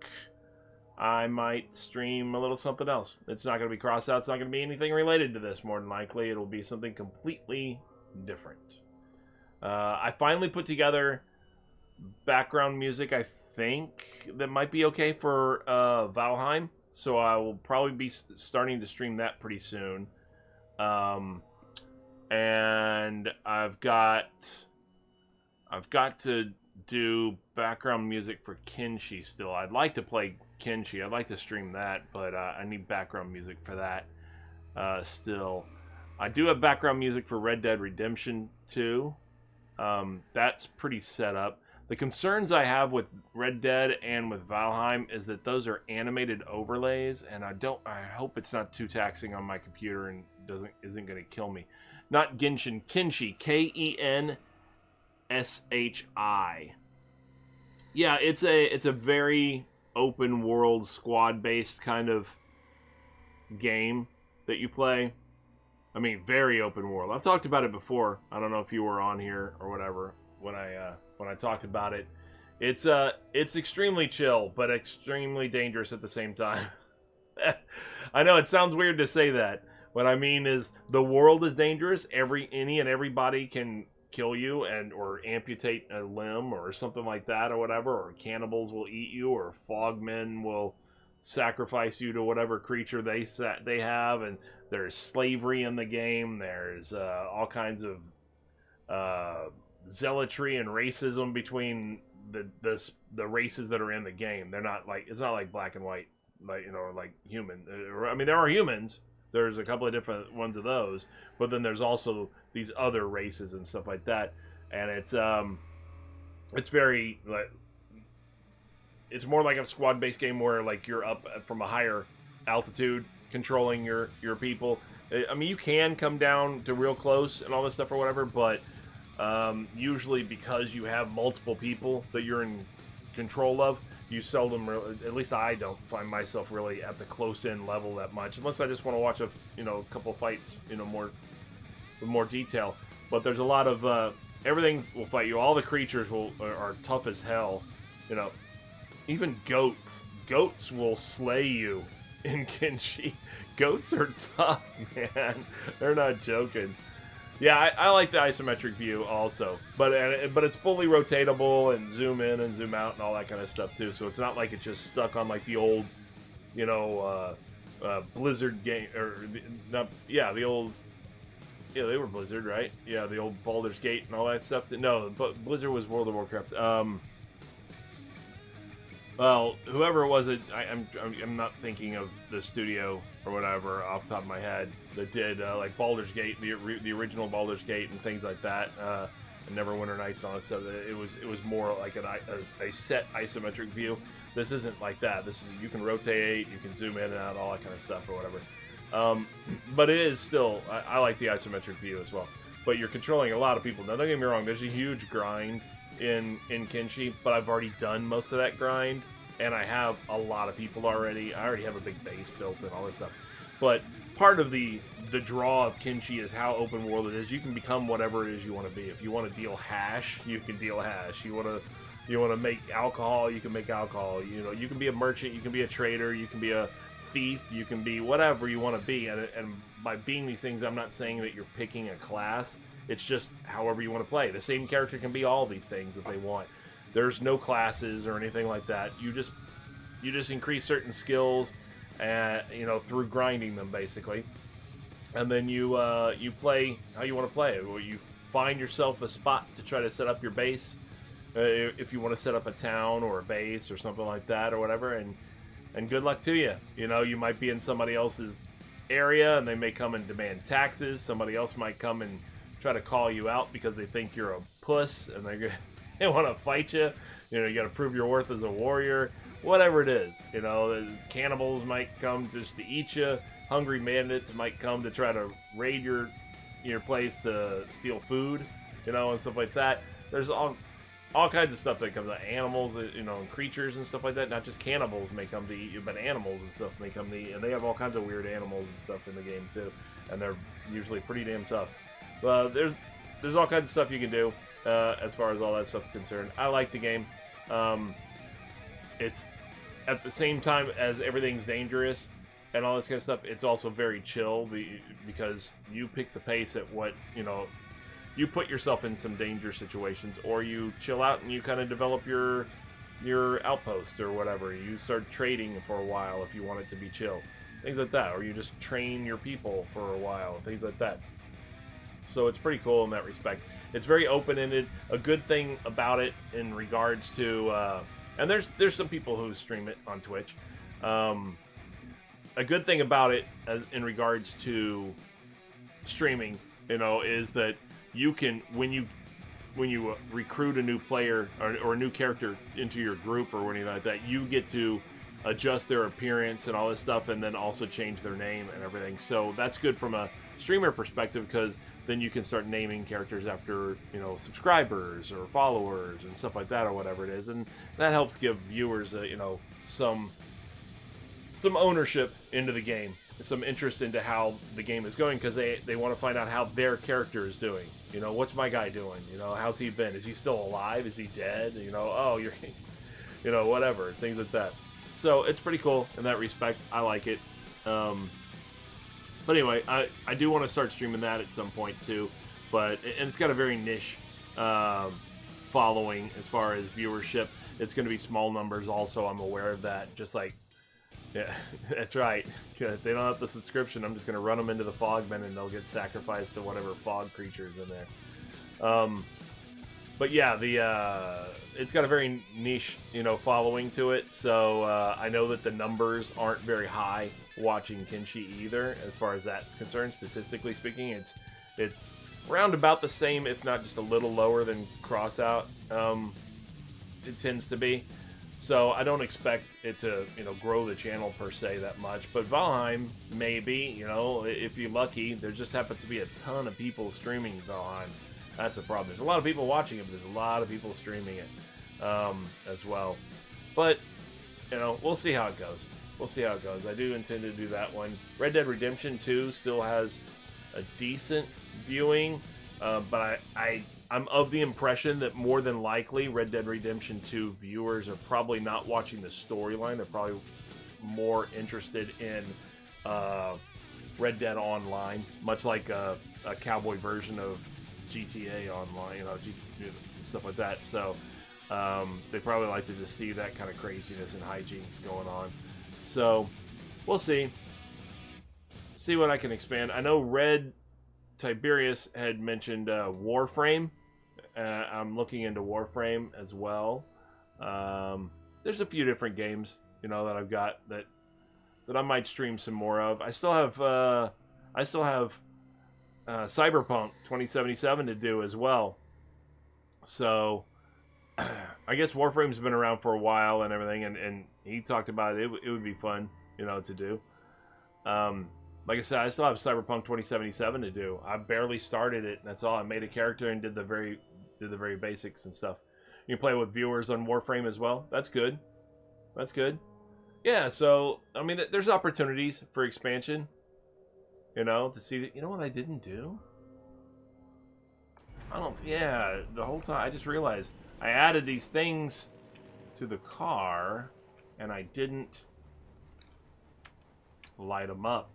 I might stream a little something else. It's not going to be Crossout. It's not going to be anything related to this, more than likely. It'll be something completely different. I finally put together background music, I think, that might be okay for Valheim. So I will probably be starting to stream that pretty soon. And I've got to do background music for Kenshi still. I'd like to play Kenshi. I'd like to stream that, but I need background music for that still. I do have background music for Red Dead Redemption 2. That's pretty set up. The concerns I have with Red Dead and with Valheim is that those are animated overlays, and I hope it's not too taxing on my computer and isn't going to kill me. Not Genshin, Kenshi, Kenshi. Yeah, it's a very open world squad based kind of game that you play. I mean, very open world. I've talked about it before. I don't know if you were on here or whatever when I talked about it. It's extremely chill, but extremely dangerous at the same time. I know it sounds weird to say that. What I mean is the world is dangerous. Any and everybody can kill you or amputate a limb or something like that or whatever. Or cannibals will eat you, or fogmen will sacrifice you to whatever creature they have, and there's slavery in the game. There's all kinds of zealotry and racism between the races that are in the game. They're not like, it's not like black and white, like, you know, like human. I mean, there are humans. There's a couple of different ones of those, but then there's also these other races and stuff like that. And it's very like, it's more like a squad-based game where like you're up from a higher altitude controlling your people. I mean, you can come down to real close and all this stuff or whatever, but usually because you have multiple people that you're in control of, you seldom really, at least I don't find myself really at the close-in level that much, unless I just want to watch a couple fights, with more detail. But there's a lot of everything will fight you. All the creatures are tough as hell. Even goats will slay you in Kenshi. Goats are tough, man. They're not joking. Yeah, I like the isometric view also, but it's fully rotatable and zoom in and zoom out and all that kind of stuff too. So it's not like it's just stuck on like the old, Blizzard game the old. Yeah, they were Blizzard, right? Yeah, the old Baldur's Gate and all that stuff. No, but Blizzard was World of Warcraft. Well, whoever it was, I'm not thinking of the studio or whatever off the top of my head that did like Baldur's Gate, the original Baldur's Gate and things like that, and Neverwinter Nights and all that stuff. It was more like a set isometric view. This isn't like that. This is, you can rotate, you can zoom in and out, all that kind of stuff or whatever. But it is still, I like the isometric view as well. But you're controlling a lot of people. Now, don't get me wrong, there's a huge grind in Kenshi, but I've already done most of that grind, and I have a lot of people already. I already have a big base built and all this stuff. But part of the draw of Kenshi is how open world it is. You can become whatever it is you want to be. If you want to deal hash, you can deal hash. You want to make alcohol, you can make alcohol. You can be a merchant, you can be a trader, you can be a thief, you can be whatever you want to be. And by being these things, I'm not saying that you're picking a class. It's just however you want to play. The same character can be all these things if they want. There's no classes or anything like that. You just increase certain skills, through grinding them basically, and then you play how you want to play. You find yourself a spot to try to set up your base, if you want to set up a town or a base or something like that or whatever. And good luck to you. You might be in somebody else's area and they may come and demand taxes. Somebody else might come and try to call you out because they think you're a puss and they want to fight you. You got to prove your worth as a warrior. whatever it is. You know, cannibals might come just to eat you. Hungry bandits might come to try to raid your place to steal food, you know, and stuff like that. There's all kinds of stuff that comes out. Animals, you know, and creatures and stuff like that. Not just cannibals may come to eat you, but animals and stuff may come to eat. And they have all kinds of weird animals and stuff in the game too, and they're usually pretty damn tough. There's all kinds of stuff you can do as far as all that stuff is concerned. I like the game. It's at the same time as everything's dangerous and all this kind of stuff, it's also very chill because you pick the pace at what, you know, you put yourself in some danger situations, or you chill out and you kind of develop your outpost or whatever. You start trading for a while if you want it to be chill. Things like that. Or you just train your people for a while. Things like that. So it's pretty cool in that respect. It's very open-ended. A good thing about it in regards to... and there's some people who stream it on Twitch. A good thing about it in regards to streaming, you know, is that you can, when you recruit a new player or a new character into your group or anything like that, you get to adjust their appearance and all this stuff, and then also change their name and everything. So that's good from a streamer perspective, because then you can start naming characters after, you know, subscribers or followers and stuff like that, or whatever it is, and that helps give viewers you know, some ownership into the game, some interest into how the game is going, because they want to find out how their character is doing. You know, what's my guy doing? You know, how's he been? Is he still alive? Is he dead? You know, oh, you're, you know, whatever, things like that. So it's pretty cool in that respect. I like it. But anyway, I do want to start streaming that at some point too. And it's got a very niche following as far as viewership. It's going to be small numbers also. I'm aware of that. Just like, yeah, that's right. If they don't have the subscription, I'm just going to run them into the fogmen and they'll get sacrificed to whatever fog creatures in there. But yeah, it's got a very niche, you know, following to it. So I know that the numbers aren't very high watching Kenshi either, as far as that's concerned. Statistically speaking, it's round about the same, if not just a little lower than Crossout. It tends to be. So I don't expect it to, you know, grow the channel per se that much. But Valheim, maybe, you know, if you're lucky. There just happens to be a ton of people streaming Valheim. That's the problem. There's a lot of people watching it, but there's a lot of people streaming it as well. But, you know, we'll see how it goes. We'll see how it goes. I do intend to do that one. Red Dead Redemption 2 still has a decent viewing, but I'm of the impression that more than likely Red Dead Redemption 2 viewers are probably not watching the storyline. They're probably more interested in Red Dead Online, much like a cowboy version of GTA Online, you know, stuff like that. So they probably like to just see that kind of craziness and hijinks going on. So we'll see what I can expand. I know Red Tiberius had mentioned Warframe. I'm looking into Warframe as well. There's a few different games, you know, that I've got that I might stream some more of. I still have Cyberpunk 2077 to do as well. So I guess Warframe's been around for a while and everything, and he talked about it. It would be fun, you know, to do. Like I said, I still have Cyberpunk 2077 to do. I barely started it, and that's all. I made a character and did the very basics and stuff. You can play with viewers on Warframe as well. That's good. That's good. Yeah, so, I mean, there's opportunities for expansion, you know, to see that. You know what I didn't do? The whole time, I just realized I added these things to the car, and I didn't light them up.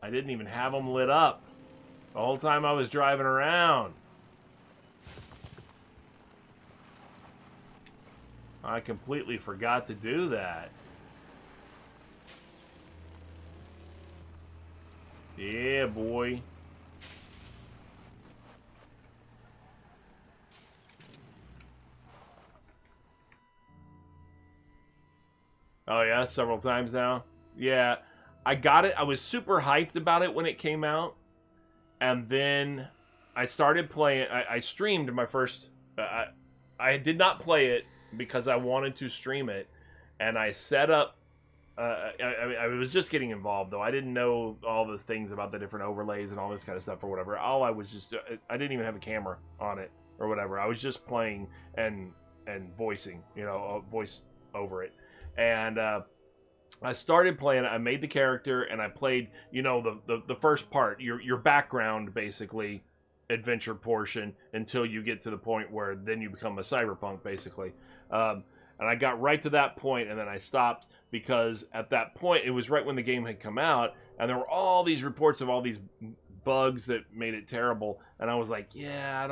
I didn't even have them lit up the whole time I was driving around. I completely forgot to do that. Yeah, boy. Oh, yeah, several times now. Yeah, I got it. I was super hyped about it when it came out. And then I started playing. I streamed my first... I did not play it because I wanted to stream it. and I set up. I was just getting involved though. I didn't know all those things about the different overlays and all this kind of stuff or whatever. All I was just, I didn't even have a camera on it or whatever. I was just playing and voicing, voice over it. And I started playing. I made the character and I played, the first part, your background basically, adventure portion until you get to the point where then you become a cyberpunk basically. And I got right to that point, and then I stopped because at that point, it was right when the game had come out, and there were all these reports of all these bugs that made it terrible. And I was like, yeah,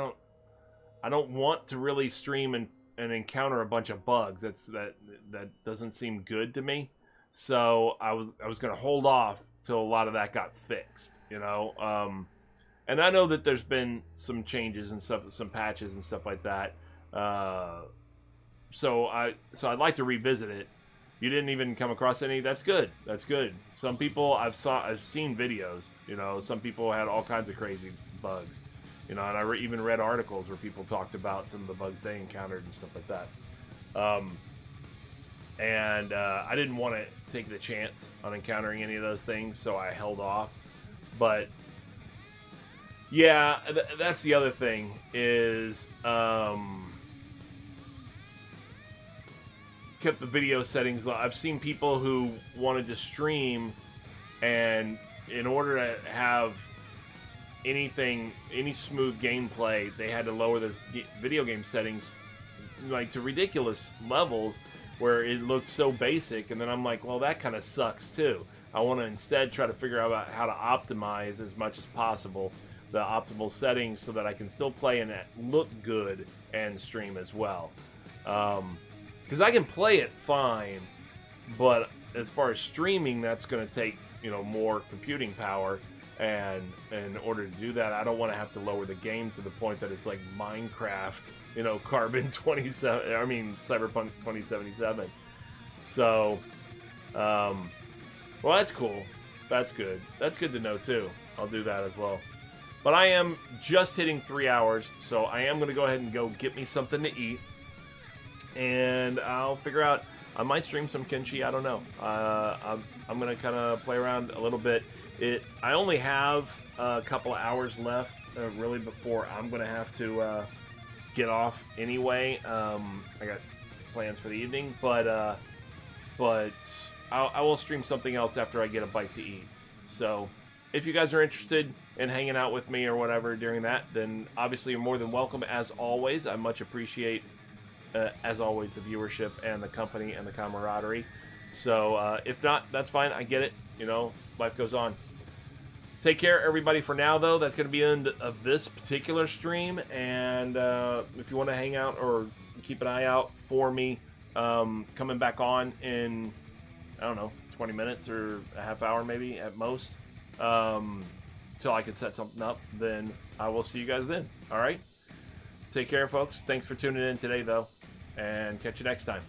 I don't want to really stream and encounter a bunch of bugs. That doesn't seem good to me. So I was going to hold off till a lot of that got fixed, And I know that there's been some changes and stuff, some patches and stuff like that. So I'd like to revisit it. You didn't even come across any? That's good. That's good. Some people I've seen videos. Some people had all kinds of crazy bugs. And I even read articles where people talked about some of the bugs they encountered and stuff like that. I didn't want to take the chance on encountering any of those things, so I held off. But yeah, that's the other thing is. Kept the video settings low. I've seen people who wanted to stream, and in order to have any smooth gameplay, they had to lower those video game settings like to ridiculous levels where it looked so basic. And then I'm like, well, that kind of sucks too. I want to instead try to figure out how to optimize as much as possible the optimal settings so that I can still play and look good and stream as well. Because I can play it fine, but as far as streaming, that's going to take more computing power, and in order to do that, I don't want to have to lower the game to the point that it's like Minecraft, Carbon 27. I mean Cyberpunk 2077. So, well, that's cool. That's good. That's good to know too. I'll do that as well. But I am just hitting 3 hours, so I am going to go ahead and go get me something to eat. And I'll figure out. I might stream some Kenshi. I don't know. I'm gonna kind of play around a little bit. I only have a couple of hours left, really, before I'm gonna have to get off anyway. I got plans for the evening, but I will stream something else after I get a bite to eat. So if you guys are interested in hanging out with me or whatever during that, then obviously you're more than welcome. As always, I much appreciate. As always, the viewership and the company and the camaraderie. So if not, that's fine. I get it. Life goes on. Take care, everybody, for now, though. That's going to be the end of this particular stream. And if you want to hang out or keep an eye out for me coming back on in, I don't know, 20 minutes or a half hour maybe at most, till I can set something up, then I will see you guys then. All right? Take care, folks. Thanks for tuning in today, though. And catch you next time.